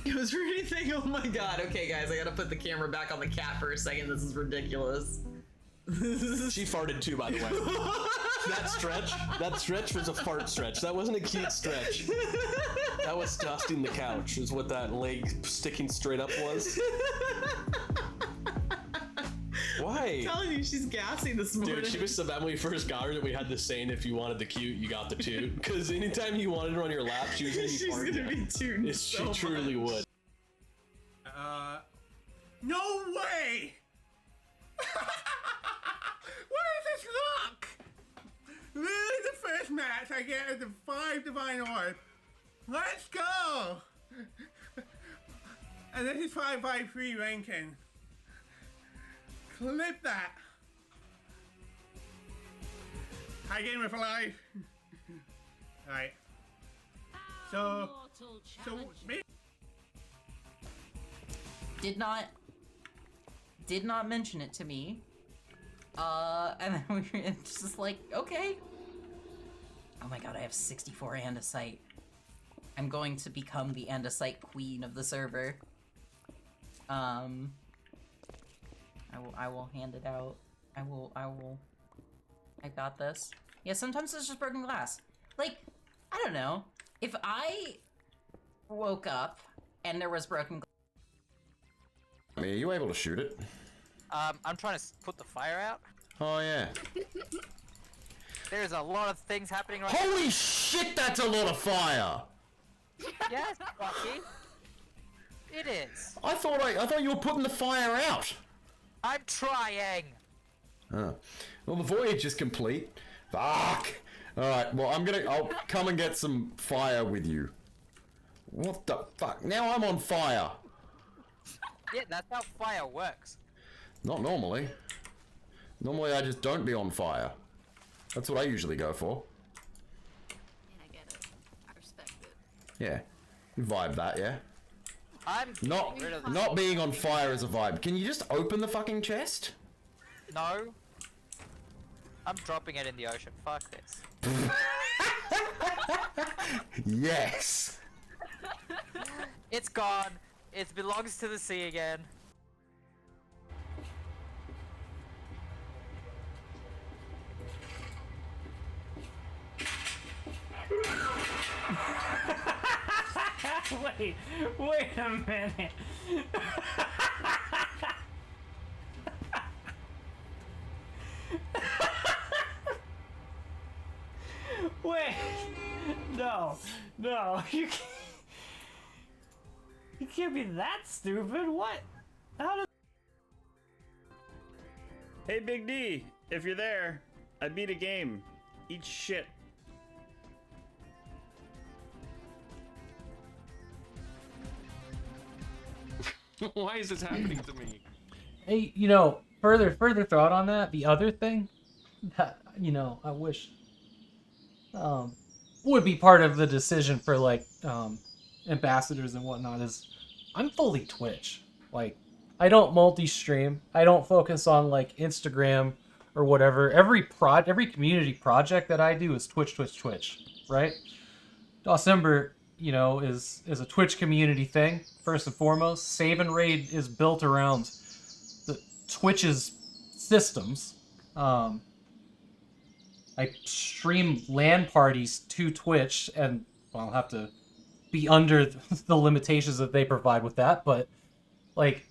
I was really thinking, oh my god, okay guys, I gotta put the camera back on the cat for a second, this is ridiculous. She farted too, by the way. That stretch was a fart stretch. That wasn't a cute stretch. That was dusting the couch, is what that leg sticking straight up was. Why? I'm telling you, she's gassy this morning. Dude, she was so bad when we first got her that we had this saying, if you wanted the cute, you got the toot. Because anytime you wanted her on your lap, she was gonna be She's farting. gonna be tooting She so truly much. would. No way! What is this luck? Literally the first match I get is the 5 Divine Orb. Let's go! And this is 5x3 ranking. Clip that. Hi gamer for life. Alright. So me. Did not mention it to me. And then we were just like, okay. Oh my god, I have 64 andesite. I'm going to become the andesite queen of the server. I will hand it out. I got this. Yeah, sometimes it's just broken glass. Like, I don't know. If I woke up and there was broken glass. I mean, are you able to shoot it? I'm trying to put the fire out. Oh, yeah. There's a lot of things happening right now. Holy shit, that's a lot of fire! Yes, Bucky. It is. I thought you were putting the fire out. I'm trying. Huh. Well, the voyage is complete. Fuck! Alright, well, I'll come and get some fire with you. What the fuck? Now I'm on fire. Yeah, that's how fire works. Not normally. Normally I just don't be on fire. That's what I usually go for. Yeah, I get it. I respect it. Yeah. You vibe that, yeah? I'm Not being on fire is a vibe. Can you just open the fucking chest? No. I'm dropping it in the ocean. Fuck this. Yes! It's gone. It belongs to the sea again. Wait a minute. Wait. No, you can't be that stupid. What? How did? Hey, Big D, if you're there, I beat a game. Eat shit. Why is this happening to me? Hey, further thought on that. The other thing that I wish would be part of the decision for like ambassadors and whatnot is I'm fully Twitch. Like, I don't multi-stream. I don't focus on like Instagram or whatever. Every community project that I do is Twitch, right? Dawsember, is a Twitch community thing, first and foremost. Save and Raid is built around the Twitch's systems. I stream LAN parties to Twitch, and I'll have to be under the limitations that they provide with that, but, like,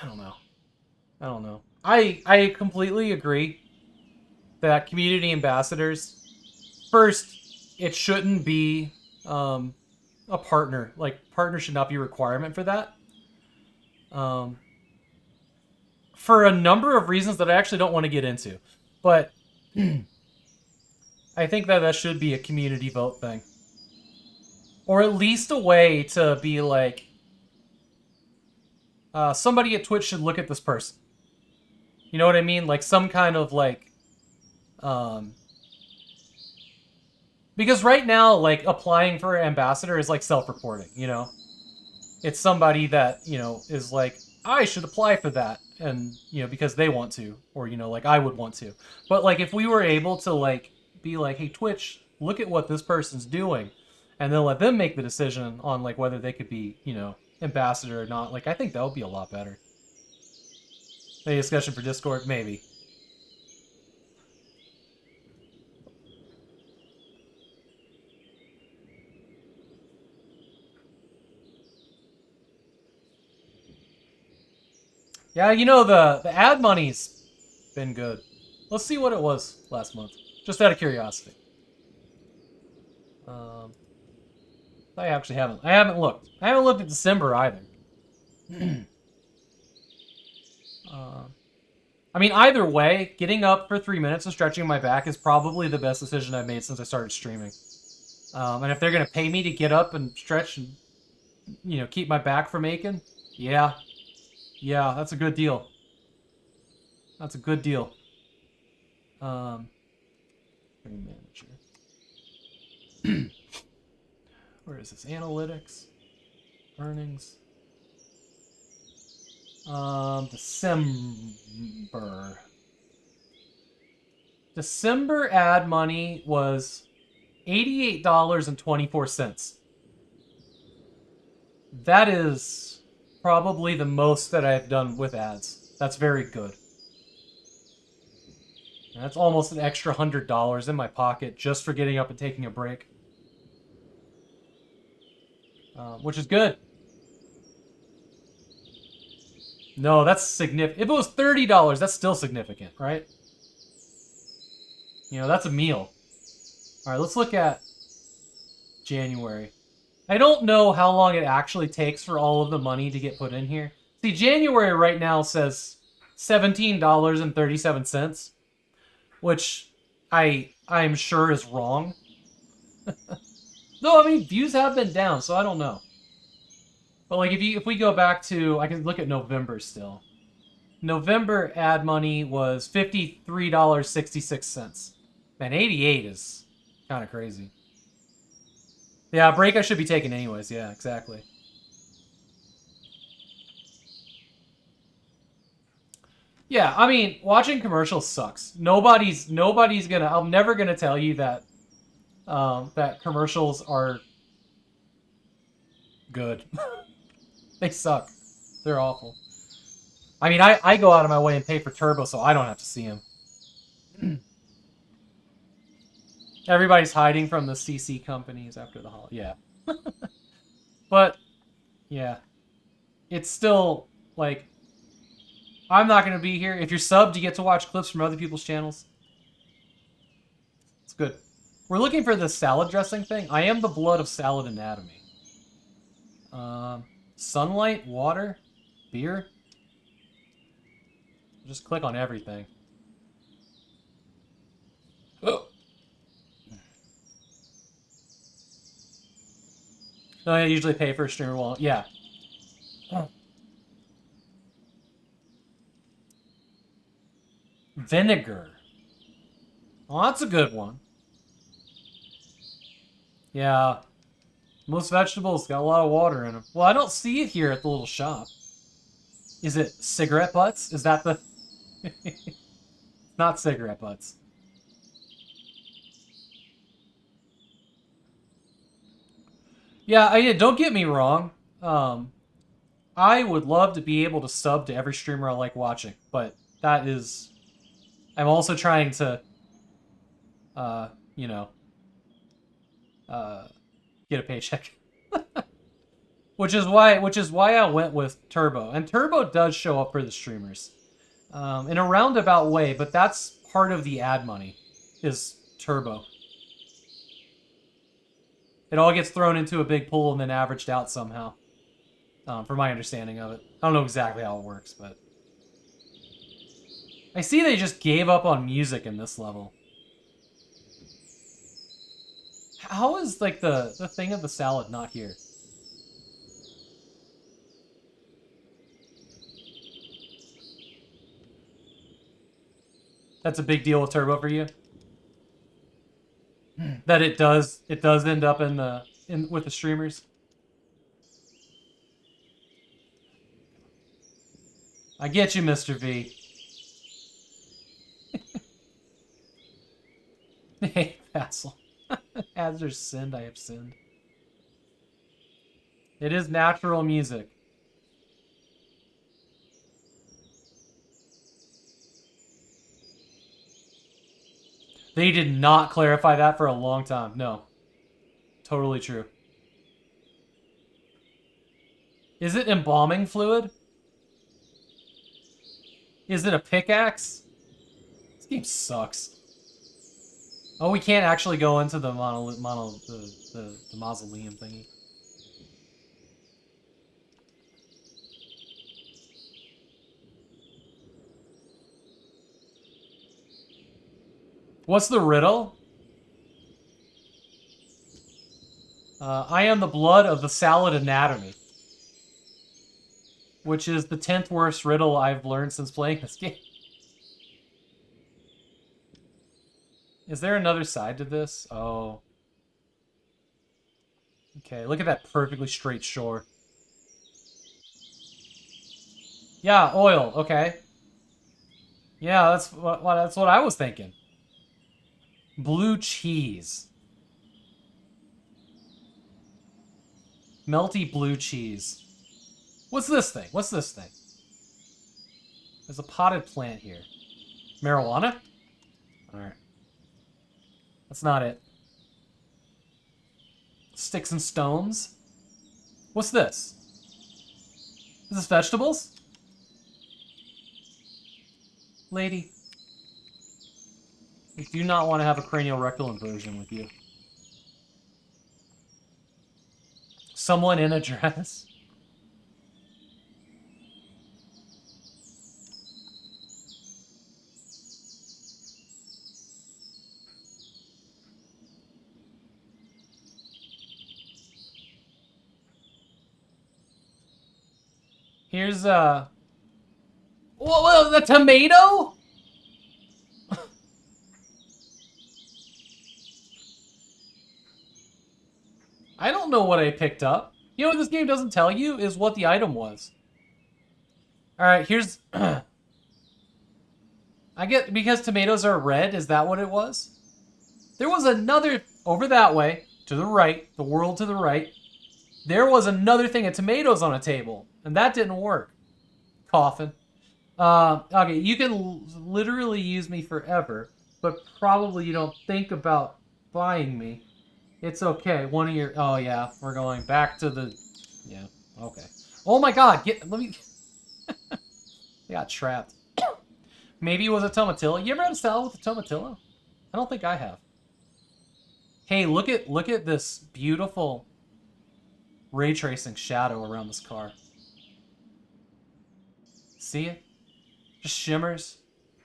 I don't know. I completely agree that community ambassadors, first, it shouldn't be a partner. Like, partner should not be a requirement for that. For a number of reasons that I actually don't want to get into. But I think that should be a community vote thing. Or at least a way to be like, somebody at Twitch should look at this person. You know what I mean? Like some kind of like, because right now, like applying for ambassador is like self-reporting, It's somebody that, is like, I should apply for that. And, because they want to, or, like I would want to. But like, if we were able to like, be like, hey, Twitch, look at what this person's doing. And then let them make the decision on like whether they could be, ambassador or not. Like, I think that would be a lot better. Any discussion for Discord? Maybe. Yeah, the ad money's been good. Let's see what it was last month. Just out of curiosity. I actually haven't. I haven't looked. I haven't looked at December either. I mean, either way, getting up for 3 minutes and stretching my back is probably the best decision I've made since I started streaming. And if they're gonna pay me to get up and stretch and, keep my back from aching, yeah, that's a good deal. That's a good deal. Manager. Where is this? Analytics. Earnings. December. December ad money was $88.24. That is probably the most that I've done with ads. That's very good. That's almost an extra $100 in my pocket just for getting up and taking a break. Which is good. No, that's significant. If it was $30, that's still significant, right? You know, that's a meal. Alright, let's look at January. I don't know how long it actually takes for all of the money to get put in here. See, January right now says $17.37, which I'm sure is wrong. Though, I mean, views have been down, so I don't know. But like, if we go back to, I can look at November still. November ad money was $53.66. Man, 88 is kind of crazy. Yeah, break I should be taking anyways. Yeah, exactly. Yeah, I mean, watching commercials sucks. Nobody's gonna. I'm never gonna tell you that that commercials are good. They suck. They're awful. I mean, I go out of my way and pay for Turbo so I don't have to see them. Everybody's hiding from the CC companies after the holiday. Yeah. But, yeah. It's still, like, I'm not going to be here. If you're subbed, you get to watch clips from other people's channels. It's good. We're looking for the salad dressing thing. I am the blood of salad anatomy. Sunlight, water, beer. Just click on everything. Oh. No, I usually pay for a streamer wallet. Yeah. Oh. Vinegar. Oh, that's a good one. Yeah. Most vegetables got a lot of water in them. Well, I don't see it here at the little shop. Is it cigarette butts? Is that the... Not cigarette butts. Yeah, don't get me wrong. I would love to be able to sub to every streamer I like watching, but that is... I'm also trying to, you know, get a paycheck. which is why I went with Turbo. And Turbo does show up for the streamers. In a roundabout way, but that's part of the ad money, is Turbo. It all gets thrown into a big pool and then averaged out somehow. From my understanding of it. I don't know exactly how it works, but... I see they just gave up on music in this level. How is, like, the thing of the salad not here? That's a big deal with Turbo for you? That it does end up with the streamers? I get you, Mr. V. Hey, Vassal. As there's sinned, I have sinned. It is natural music. They did not clarify that for a long time. No. Totally true. Is it embalming fluid? Is it a pickaxe? This game sucks. Oh, we can't actually go into the the mausoleum thingy. What's the riddle? I am the blood of the salad anatomy. Which is the 10th worst riddle I've learned since playing this game. Is there another side to this? Oh. Okay, look at that perfectly straight shore. Yeah, oil. Okay. Yeah, that's what I was thinking. Blue cheese. Melty blue cheese. What's this thing? What's this thing? There's a potted plant here. Marijuana? Alright. That's not it. Sticks and stones? What's this? Is this vegetables? Lady. I do not want to have a cranial rectal inversion with you. Someone in a dress? Here's whoa, the tomato? I don't know what I picked up. You know what this game doesn't tell you is what the item was. Alright, here's... I get... Because tomatoes are red, is that what it was? There was another... Over that way, to the right, the world to the right, there was another thing of tomatoes on a table. And that didn't work. Coffin. Okay, you can literally use me forever, but probably you don't think about buying me. It's okay. One of your... Oh, yeah. We're going back to the... Yeah. Okay. Oh, my God. Let me... I got trapped. Maybe it was a tomatillo. You ever had a salad with a tomatillo? I don't think I have. Hey, look at this beautiful ray tracing shadow around this car. See it? Just shimmers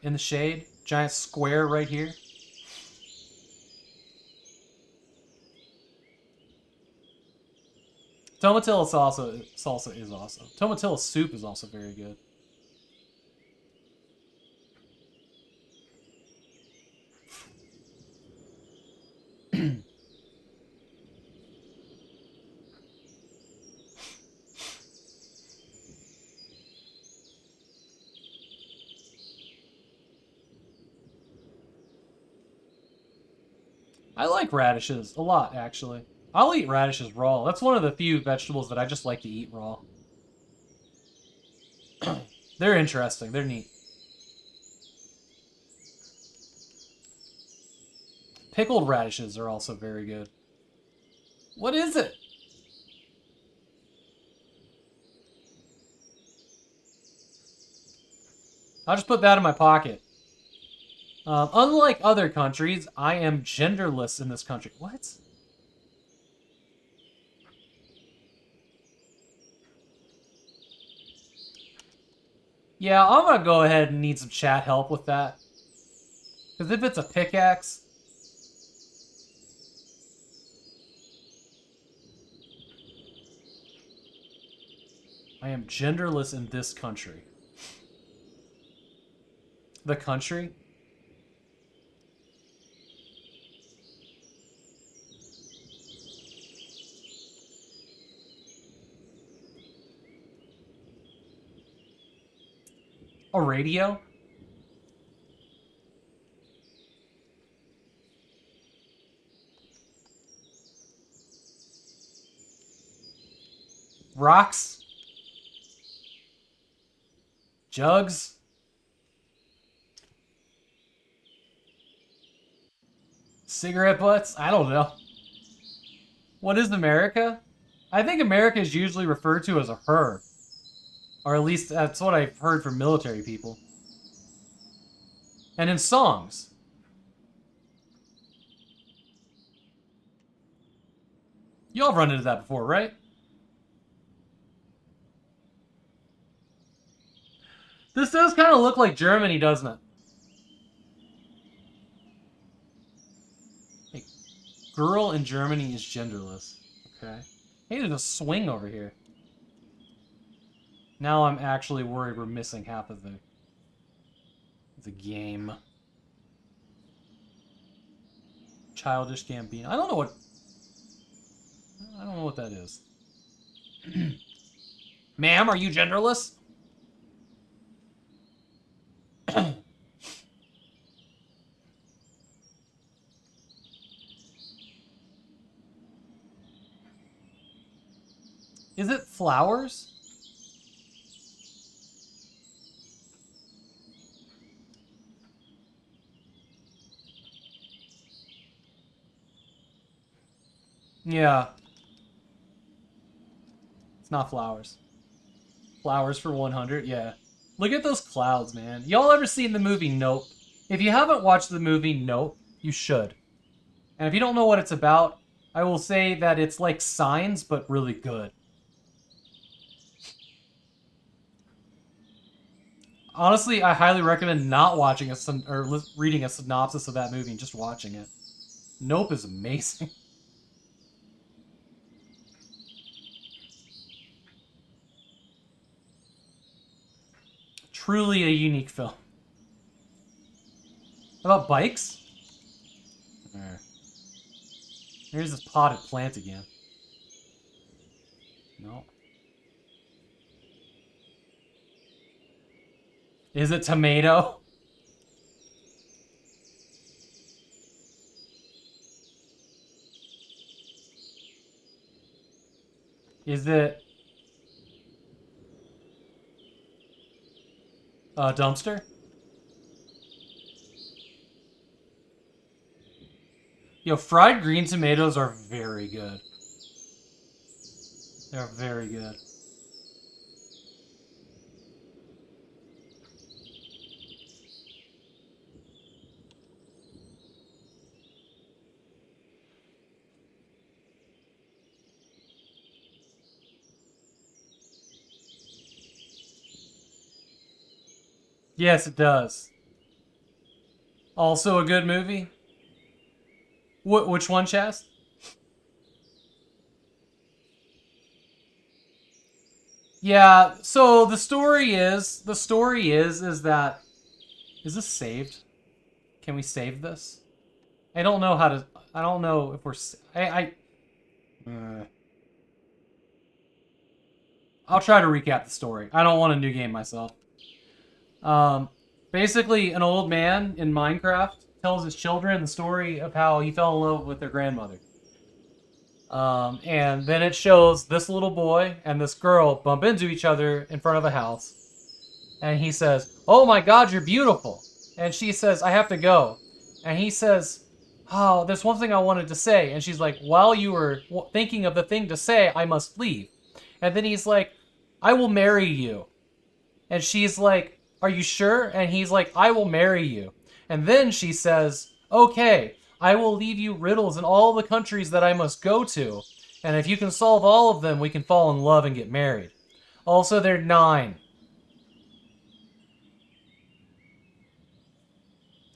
in the shade. Giant square right here. Tomatillo salsa is awesome. Tomatillo soup is also very good. I like radishes a lot, actually. I'll eat radishes raw. That's one of the few vegetables that I just like to eat raw. They're interesting. They're neat. Pickled radishes are also very good. What is it? I'll just put that in my pocket. Unlike other countries, I am genderless in this country. What? Yeah, I'm gonna go ahead and need some chat help with that. Because if it's a pickaxe... I am genderless in this country. The country? A radio? Rocks? Jugs? Cigarette butts? I don't know. What is America? I think America is usually referred to as a her. Or at least that's what I've heard from military people. And in songs. You all have run into that before, right? This does kind of look like Germany, doesn't it? Hey, girl in Germany is genderless. Okay. Hey, there's a swing over here. Now I'm actually worried we're missing half of the game. Childish Gambino. I don't know what that is. Ma'am, are you genderless? Is it flowers? Yeah. It's not flowers. Flowers for 100, yeah. Look at those clouds, man. Y'all ever seen the movie Nope? If you haven't watched the movie Nope, you should. And if you don't know what it's about, I will say that it's like Signs, but really good. Honestly, I highly recommend not watching reading a synopsis of that movie and just watching it. Nope is amazing. Truly a unique film. About bikes? There. Here's this potted plant again. No. Is it tomato? Is it a dumpster? Yo, fried green tomatoes are very good. They're very good. Yes, it does. Also a good movie. Which one, Chast? Yeah, so the story is that, is this saved? Can we save this? I don't know how to, I don't know if we're, I'll try to recap the story. I don't want a new game myself. Basically, an old man in Minecraft tells his children the story of how he fell in love with their grandmother. And then it shows this little boy and this girl bump into each other in front of a house. And he says, "Oh my God, you're beautiful." And she says, "I have to go." And he says, "Oh, there's one thing I wanted to say." And she's like, "While you were thinking of the thing to say, I must leave." And then he's like, "I will marry you." And she's like, "Are you sure?" And he's like, "I will marry you." And then she says, "Okay, I will leave you riddles in all the countries that I must go to. And if you can solve all of them, we can fall in love and get married." Also, they're 9.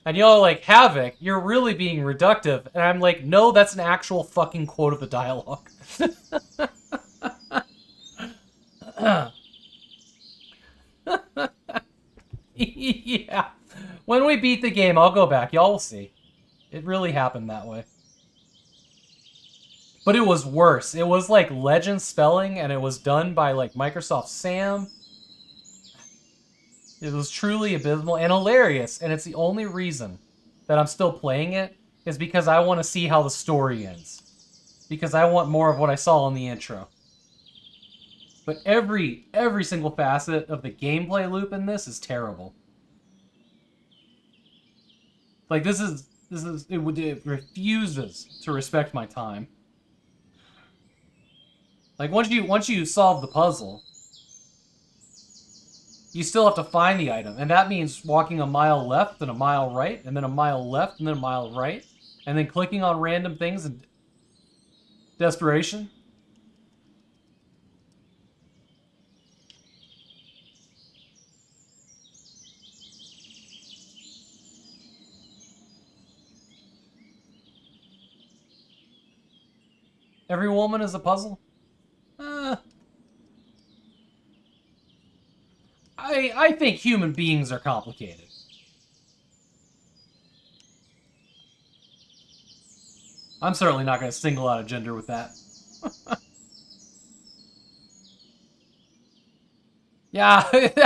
And y'all are like, "Havok, you're really being reductive." And I'm like, no, that's an actual fucking quote of the dialogue. Yeah. When we beat the game, I'll go back. Y'all will see. It really happened that way. But it was worse. It was like legend spelling, and it was done by like Microsoft Sam. It was truly abysmal and hilarious, and it's the only reason that I'm still playing it is because I want to see how the story ends. Because I want more of what I saw in the intro. But every single facet of the gameplay loop in this is terrible. Like it refuses to respect my time. Like once you solve the puzzle, you still have to find the item, and that means walking a mile left and a mile right, and then a mile left and then a mile right, and then clicking on random things in desperation. Every woman is a puzzle? I think human beings are complicated. I'm certainly not going to single out a gender with that. Yeah,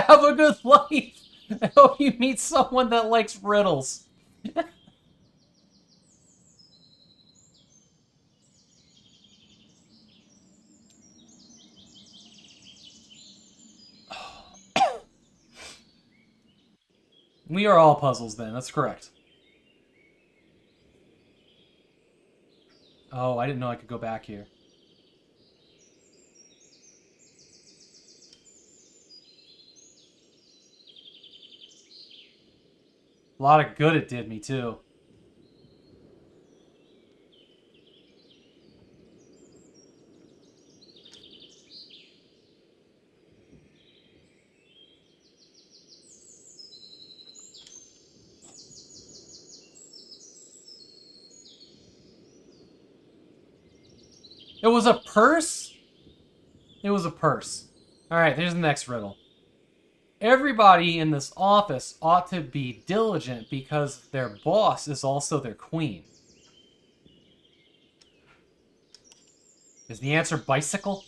have a good life. I hope you meet someone that likes riddles. We are all puzzles then, that's correct. Oh, I didn't know I could go back here. A lot of good it did me, too. It was a purse? It was a purse. Alright, here's the next riddle. Everybody in this office ought to be diligent because their boss is also their queen. Is the answer bicycle?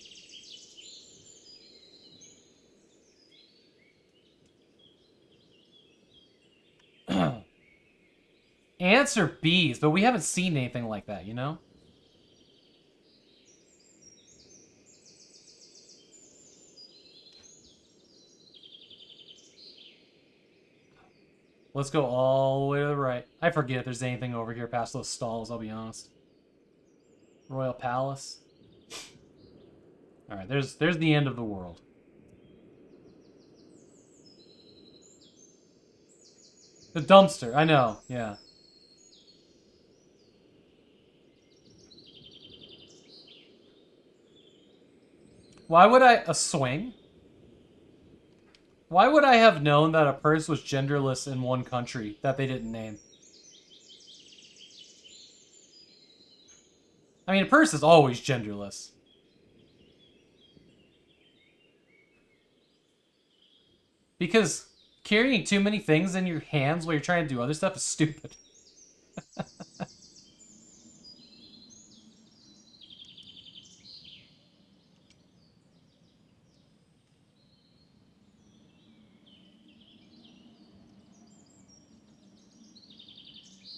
Answer bees, but we haven't seen anything like that, you know? Let's go all the way to the right. I forget if there's anything over here past those stalls, I'll be honest. Royal Palace. Alright, there's the end of the world. The dumpster, I know, yeah. Why would a swing? Why would I have known that a purse was genderless in one country that they didn't name? I mean, a purse is always genderless. Because carrying too many things in your hands while you're trying to do other stuff is stupid.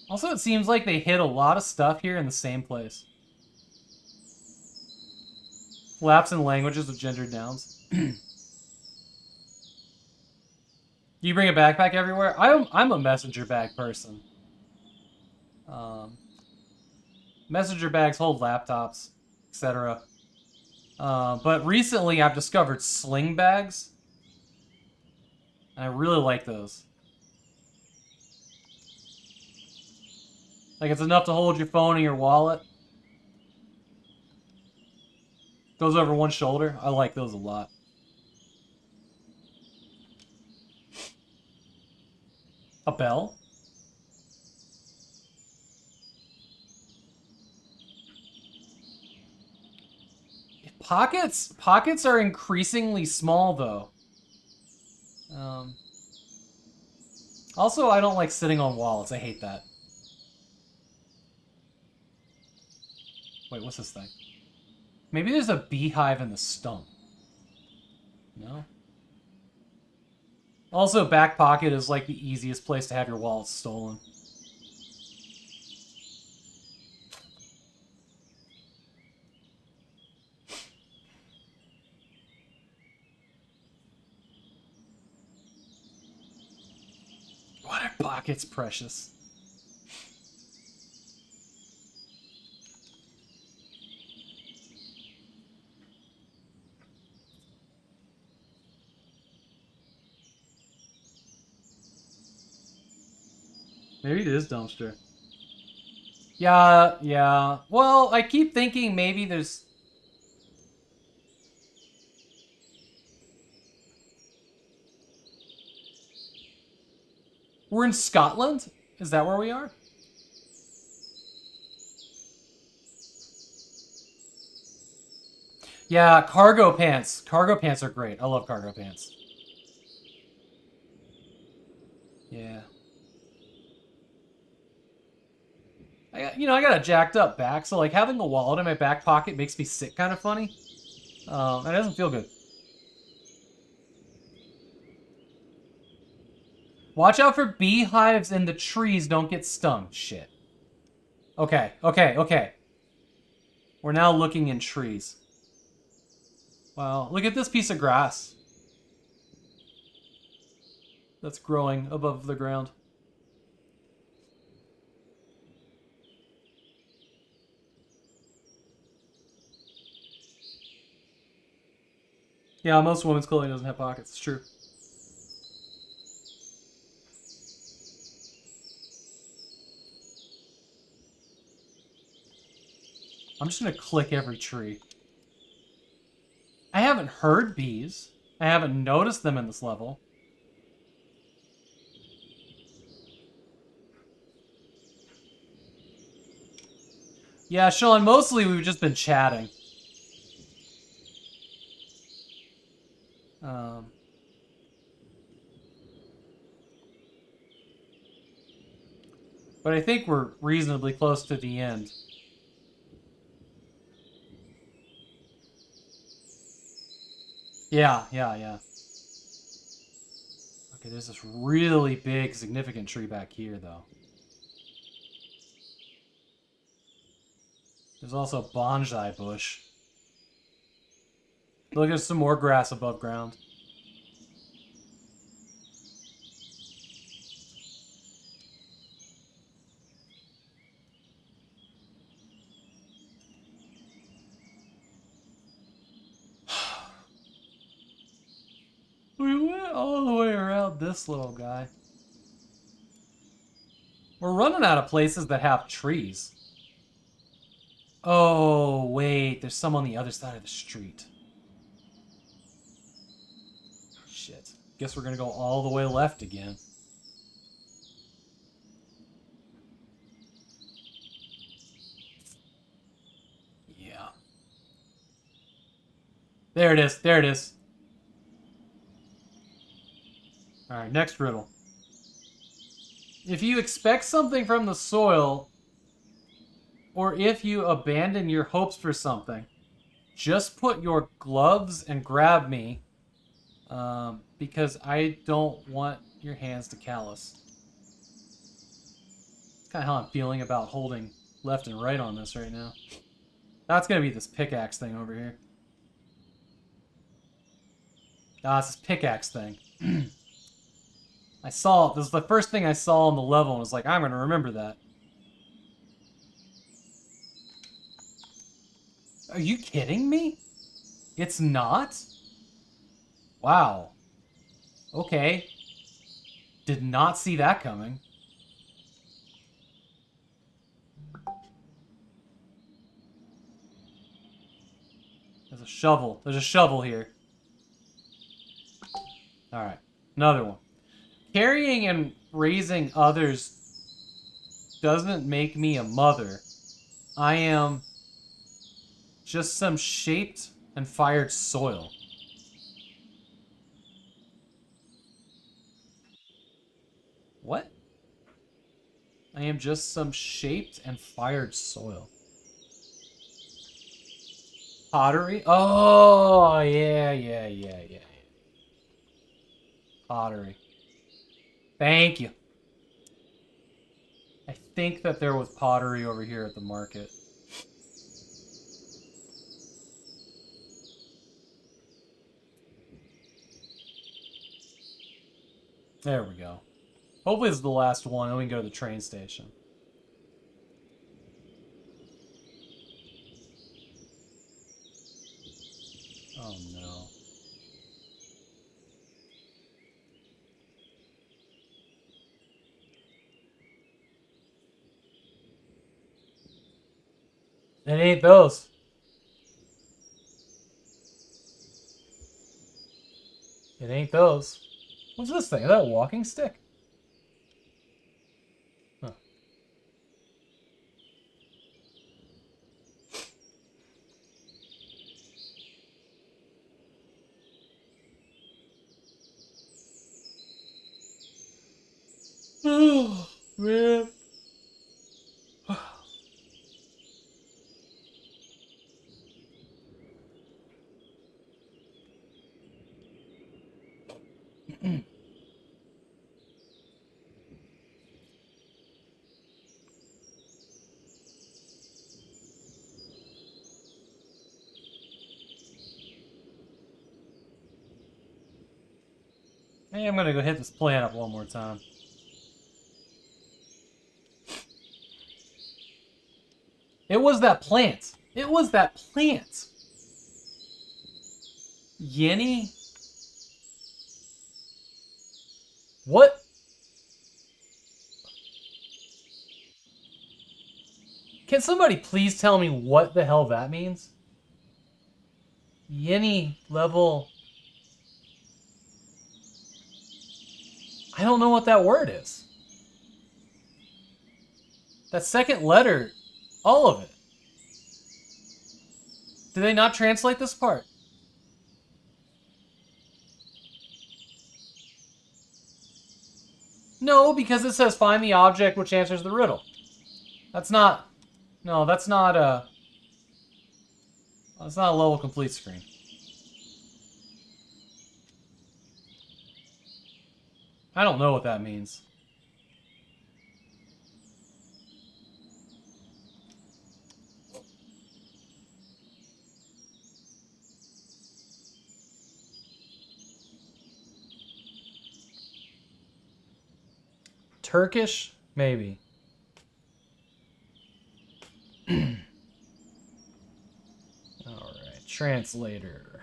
Also, it seems like they hid a lot of stuff here in the same place. Lapse in languages with gendered nouns. You bring a backpack everywhere? I'm a messenger bag person. Messenger bags hold laptops, etc. But recently I've discovered sling bags. I really like those. Like, it's enough to hold your phone and your wallet. Goes over one shoulder. I like those a lot. A bell? Pockets are increasingly small, though. Also, I don't like sitting on wallets. I hate that. Wait, what's this thing? Maybe there's a beehive in the stump. No? Also, back pocket is like the easiest place to have your wallet stolen. What are pockets, precious? Maybe it is dumpster. Yeah. Well, I keep thinking maybe there's... We're in Scotland? Is that where we are? Yeah, cargo pants. Cargo pants are great. I love cargo pants. Yeah. I got a jacked up back, so like having a wallet in my back pocket makes me sick kind of funny. It doesn't feel good. Watch out for beehives in the trees, don't get stung. Shit. Okay. We're now looking in trees. Wow, look at this piece of grass. that's growing above the ground. Yeah, most women's clothing doesn't have pockets. It's true. I'm just gonna click every tree. I haven't heard bees. I haven't noticed them in this level. Yeah, Sean, mostly we've just been chatting. But I think we're reasonably close to the end. Yeah. Okay, there's this really big, significant tree back here, though. There's also a bonsai bush. Look, there's some more grass above ground. We went all the way around this little guy. We're running out of places that have trees. Oh, wait. There's some on the other side of the street. Shit. Guess we're gonna go all the way left again. Yeah. There it is. There it is. Alright, next riddle. If you expect something from the soil, or if you abandon your hopes for something, just put your gloves and grab me, because I don't want your hands to callous. That's kind of how I'm feeling about holding left and right on this right now. That's gonna be this pickaxe thing over here. Ah, it's this pickaxe thing. I saw it. This is the first thing I saw on the level and was like, I'm gonna remember that. Are you kidding me? It's not? Wow. Okay. Did not see that coming. There's a shovel. There's a shovel here. Alright. Another one. Carrying and raising others doesn't make me a mother. I am just some shaped and fired soil. What? I am just some shaped and fired soil. Pottery? Oh, yeah. Pottery. Thank you. I think that there was pottery over here at the market. There we go. Hopefully this is the last one, and we can go to the train station. Oh no. It ain't those. It ain't those. What's this thing? Is that a walking stick? Huh. Oh, man. Hey, I'm gonna go hit this plant up one more time. It was that plant. It was that plant. Yenny? What? Can somebody please tell me what the hell that means? Yenny level... I don't know what that word is. That second letter, all of it. Did they not translate this part? No, because it says find the object which answers the riddle. That's not... No, that's not a... That's not a level complete screen. I don't know what that means. Turkish? Maybe. Alright, translator.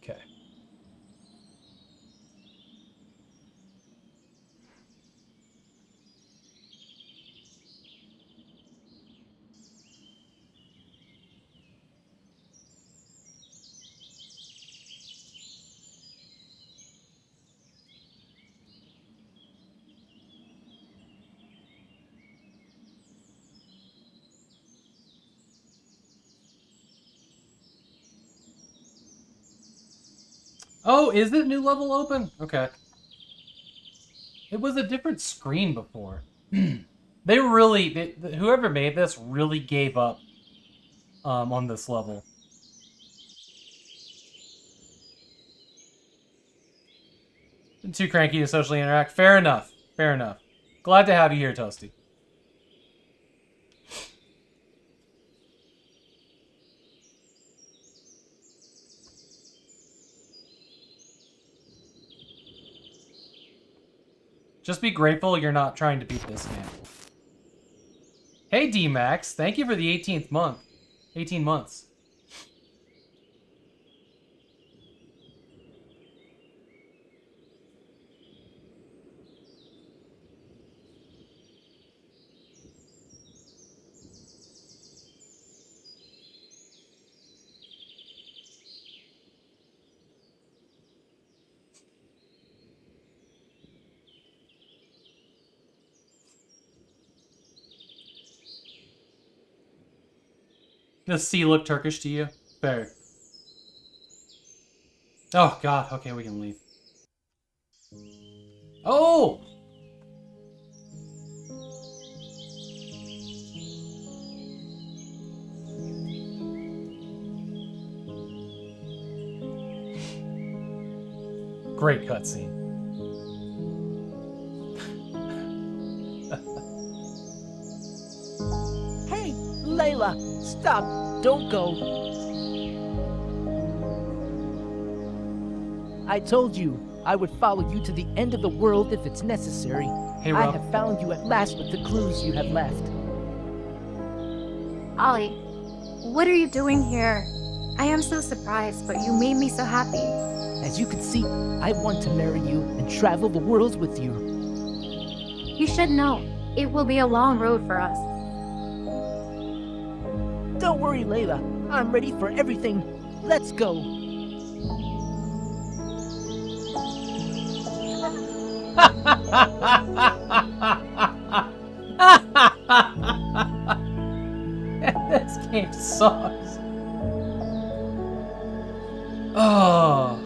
Okay. Oh, is it new level open? Okay. It was a different screen before. They really, whoever made this really gave up on this level. Been too cranky to socially interact. Fair enough. Fair enough. Glad to have you here, Toasty. Just be grateful you're not trying to beat this man. Hey, D-Max. Thank you for the 18th month. 18 months. Does C look Turkish to you? Fair. Oh, God. Okay, we can leave. Oh! Great cutscene. Hey, Layla, stop. Don't go. I told you I would follow you to the end of the world if it's necessary. Hey, I Rob. have found you at last with the clues you have left. Ollie, what are you doing here? I am so surprised, but you made me so happy. As you can see, I want to marry you and travel the world with you. You should know, it will be a long road for us. Don't worry, Layla. I'm ready for everything. Let's go. This game sucks. Oh.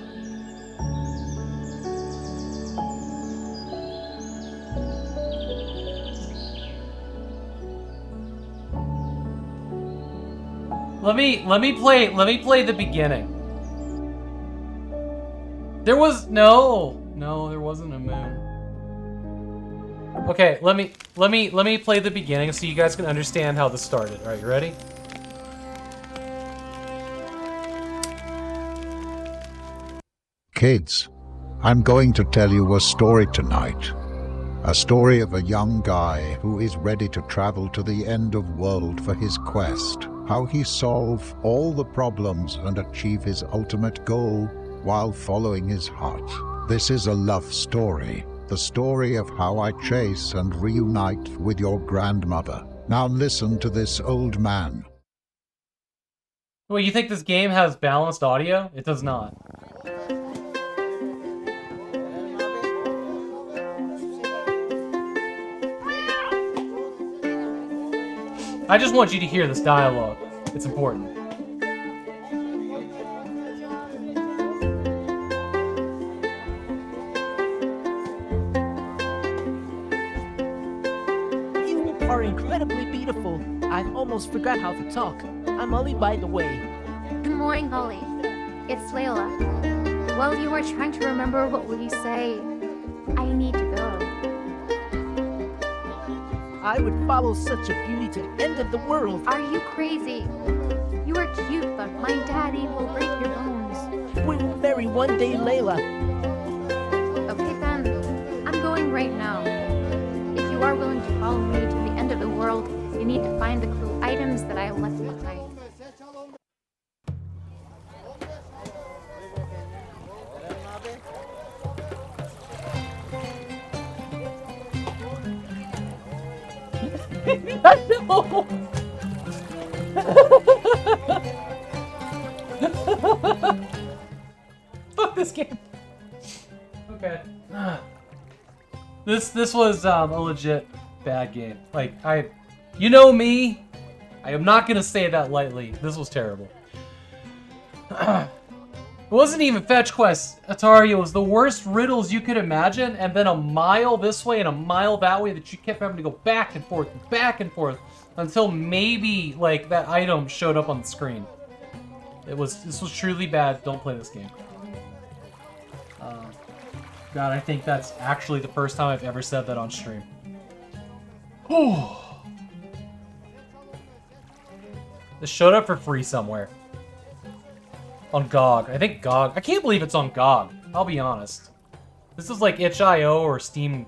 Let me play the beginning. There was no, there wasn't a moon. Okay, let me play the beginning so you guys can understand how this started. All right, you ready? Kids, I'm going to tell you a story tonight. A story of a young guy who is ready to travel to the end of world for his quest. How he solve all the problems and achieve his ultimate goal while following his heart. This is a love story. The story of how I chase and reunite with your grandmother. Now listen to this old man. Well, you think this game has balanced audio? It does not. I just want you to hear this dialogue. It's important. You are incredibly beautiful. I almost forgot how to talk. I'm Ollie, by the way. Good morning, Holly. It's Layla. While you are trying to remember what will you say, I need to go. I would follow such a beauty to the end of the world. Are you crazy? You are cute, but my daddy will break your bones. We will marry one day, Layla. Okay, then. I'm going right now. If you are willing to follow me to the end of the world, you need to find the clue items that I left behind. No! Fuck this game. Okay. This was a legit bad game. Like, you know me, I am not gonna say that lightly. This was terrible. It wasn't even fetch quests, Atari. It was the worst riddles you could imagine, and then a mile this way and a mile that way that you kept having to go back and forth until maybe like that item showed up on the screen. This was truly bad. Don't play this game. God, I think that's actually the first time I've ever said that on stream. This showed up for free somewhere. On GOG. I think GOG. I can't believe it's on GOG. I'll be honest. This is like itch.io or Steam.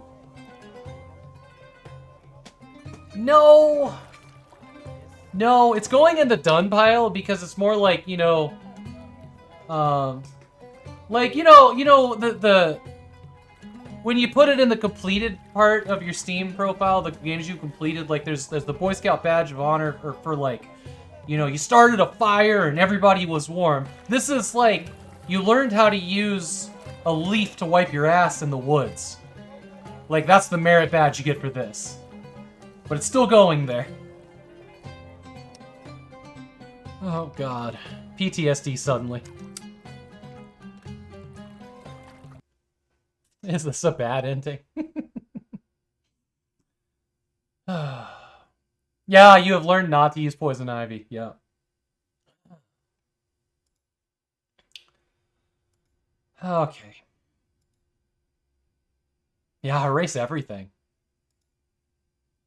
No! No, it's going in the done pile because it's more like, you know... like, you know, the... When you put it in the completed part of your Steam profile, the games you completed, like there's the Boy Scout Badge of Honor for like... You know, you started a fire and everybody was warm. This is like, you learned how to use a leaf to wipe your ass in the woods. Like, that's the merit badge you get for this. But it's still going there. Oh, God. PTSD suddenly. Is this a bad ending? Yeah, you have learned not to use poison ivy. Yeah. Okay. Yeah, erase everything.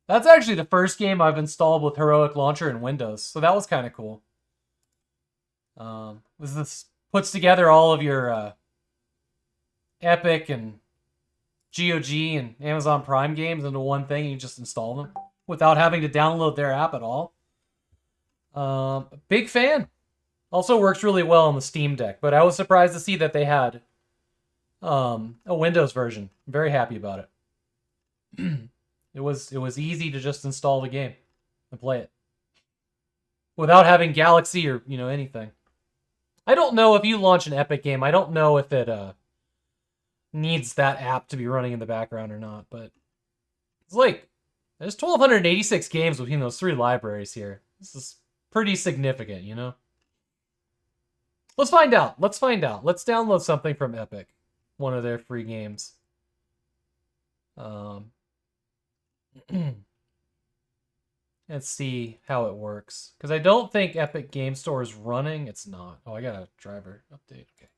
That's actually the first game I've installed with Heroic Launcher in Windows, so that was kind of cool. This puts together all of your Epic and GOG and Amazon Prime games into one thing, and you just install them without having to download their app at all. Big fan. Also works really well on the Steam Deck, but I was surprised to see that they had a Windows version. I'm very happy about it. It was easy to just install the game and play it without having Galaxy or, you know, anything. I don't know if you launch an Epic game, I don't know if it needs that app to be running in the background or not, but it's like there's 1,286 games between those three libraries here. This is pretty significant, you know? Let's find out. Let's find out. Let's download something from Epic. One of their free games. Let's see how it works. Because I don't think Epic Game Store is running. It's not. Oh, I got a driver update. Okay.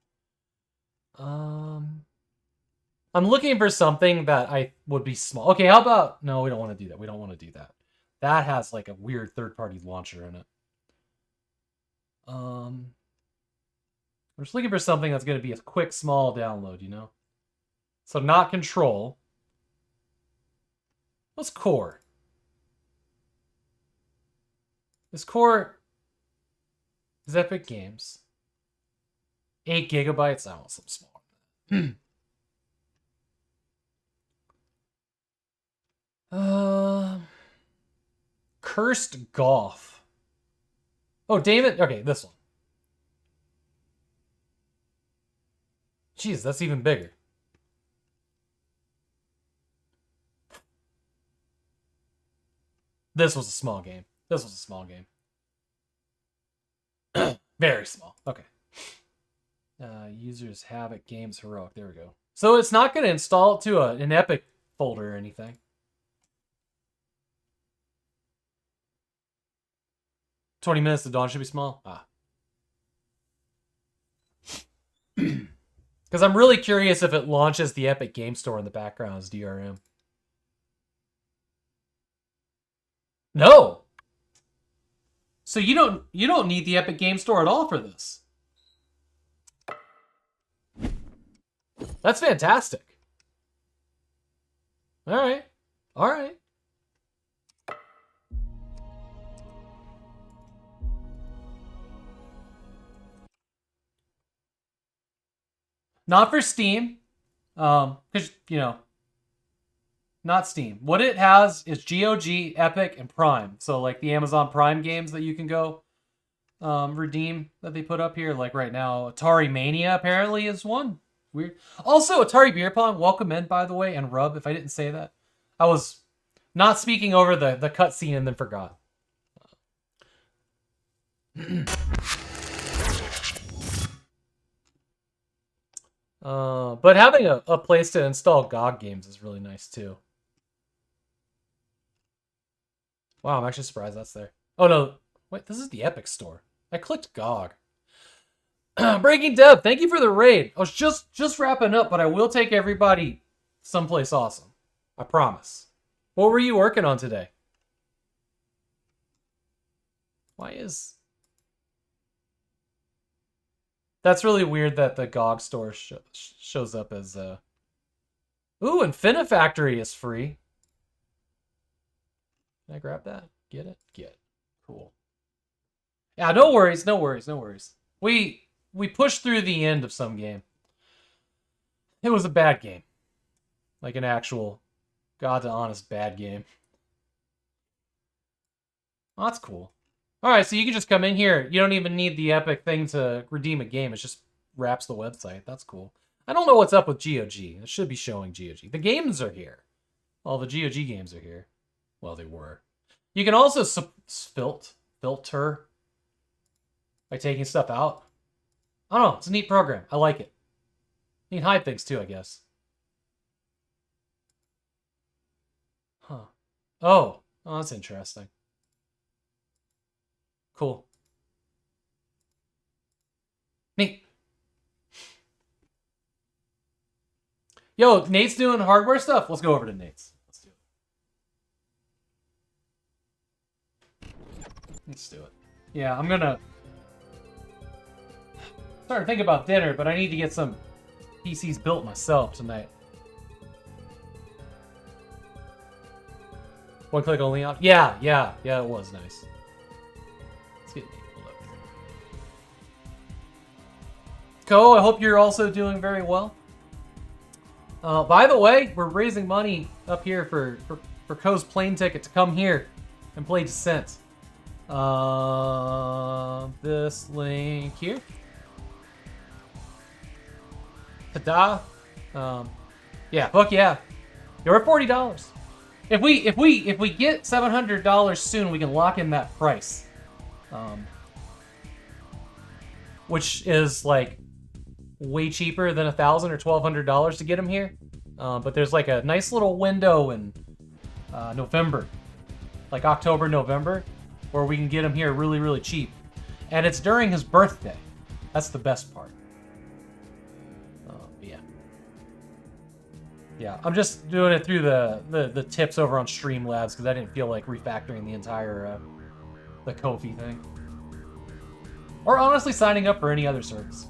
I'm looking for something that I would be small. Okay, how about... No, we don't want to do that. We don't want to do that. That has like a weird third-party launcher in it. I'm just looking for something that's going to be a quick, small download, you know? So not Control. What's Core? This Core is Epic Games. 8 gigabytes? I want something small. Cursed Golf. Oh, David. Okay, this one. Jeez, that's even bigger. This was a small game. This was a small game. Very small. Okay. Users Havok Games Heroic. There we go. So it's not going to install it to an Epic folder or anything. "20 minutes to dawn" should be small. Because I'm really curious if it launches the Epic Game Store in the background as DRM. No. So you don't need the Epic Game Store at all for this. That's fantastic. All right. All right. Not for Steam. Because, you know, not Steam. What it has is GOG, Epic, and Prime. So, like, the Amazon Prime games that you can go redeem that they put up here. Like, right now, Atari Mania, apparently, is one. Weird. Also, Atari Beer Pong, welcome in, by the way, and Rub, if I didn't say that. I was not speaking over the cutscene and then forgot. But having a place to install GOG games is really nice, too. Wow, I'm actually surprised that's there. Oh, no. Wait, this is the Epic Store. I clicked GOG. Breaking Deb, thank you for the raid. I was just wrapping up, but I will take everybody someplace awesome. I promise. What were you working on today? Why is... That's really weird that the GOG store shows up as... Ooh, Infinifactory is free. Can I grab that? Get it? Get. Cool. Yeah, no worries, no worries, no worries. We pushed through the end of some game. It was a bad game. Like an actual, God to honest, bad game. Oh, that's cool. Alright, so you can just come in here. You don't even need the Epic thing to redeem a game. It just wraps the website. That's cool. I don't know what's up with GOG. It should be showing GOG. The games are here. All the GOG games are here. Well, they were. You can also filter by taking stuff out. I don't know. It's a neat program. I like it. You can hide things too, I guess. Huh. Oh, that's interesting. Cool. Neat. Yo, Nate's doing hardware stuff. Let's go over to Nate's. Let's do it. Yeah, I'm gonna... starting to think about dinner, but I need to get some PCs built myself tonight. One click only out? Yeah, it was nice. Let's get Nate pulled up. Co, I hope you're also doing very well. By the way, we're raising money up here for Co's plane ticket to come here and play Descent. This link here. Ta-da! Yeah, fuck yeah. You're at $40. If we get $700 soon, we can lock in that price. Which is like way cheaper than $1,000 or $1,200 to get them here. But there's like a nice little window in November, like October, November, where we can get him here really, really cheap. And it's during his birthday. That's the best part. Yeah. Yeah, I'm just doing it through the tips over on Streamlabs because I didn't feel like refactoring the entire the Ko-fi thing. Or honestly signing up for any other service.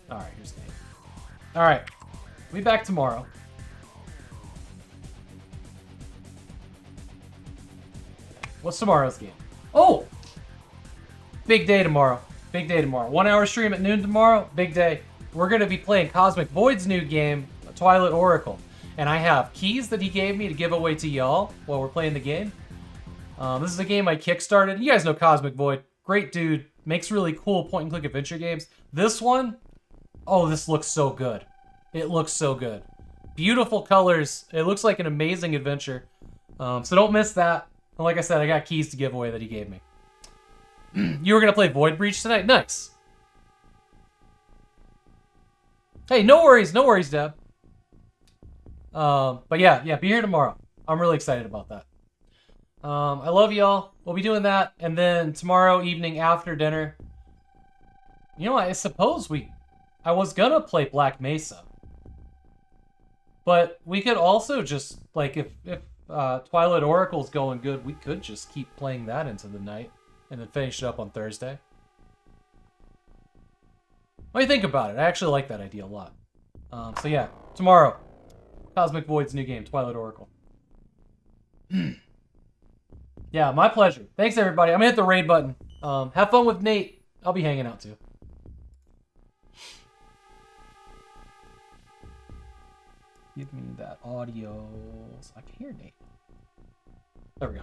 Alright, here's Nate. Alright. We'll be back tomorrow. What's tomorrow's game? Oh! Big day tomorrow. Big day tomorrow. 1 hour stream at noon tomorrow. Big day. We're going to be playing Cosmic Void's new game, Twilight Oracle. And I have keys that he gave me to give away to y'all while we're playing the game. This is a game I kickstarted. You guys know Cosmic Void. Great dude. Makes really cool point-and-click adventure games. This one, oh, this looks so good. It looks so good. Beautiful colors. It looks like an amazing adventure. So don't miss that. And like I said, I got keys to give away that he gave me. You were going to play Void Breach tonight? Nice. Hey, no worries, Deb. But yeah, be here tomorrow. I'm really excited about that. I love y'all. We'll be doing that, and then tomorrow evening after dinner, you know, I suppose I was gonna play Black Mesa, but we could also just, like, if Twilight Oracle's going good, we could just keep playing that into the night, and then finish it up on Thursday. What do you think about it? I actually like that idea a lot. So yeah, tomorrow, Cosmic Void's new game, Twilight Oracle. Yeah, my pleasure. Thanks, everybody. I'm gonna hit the raid button. Have fun with Nate. I'll be hanging out, too. Give me that audio so I can hear Nate. There we go.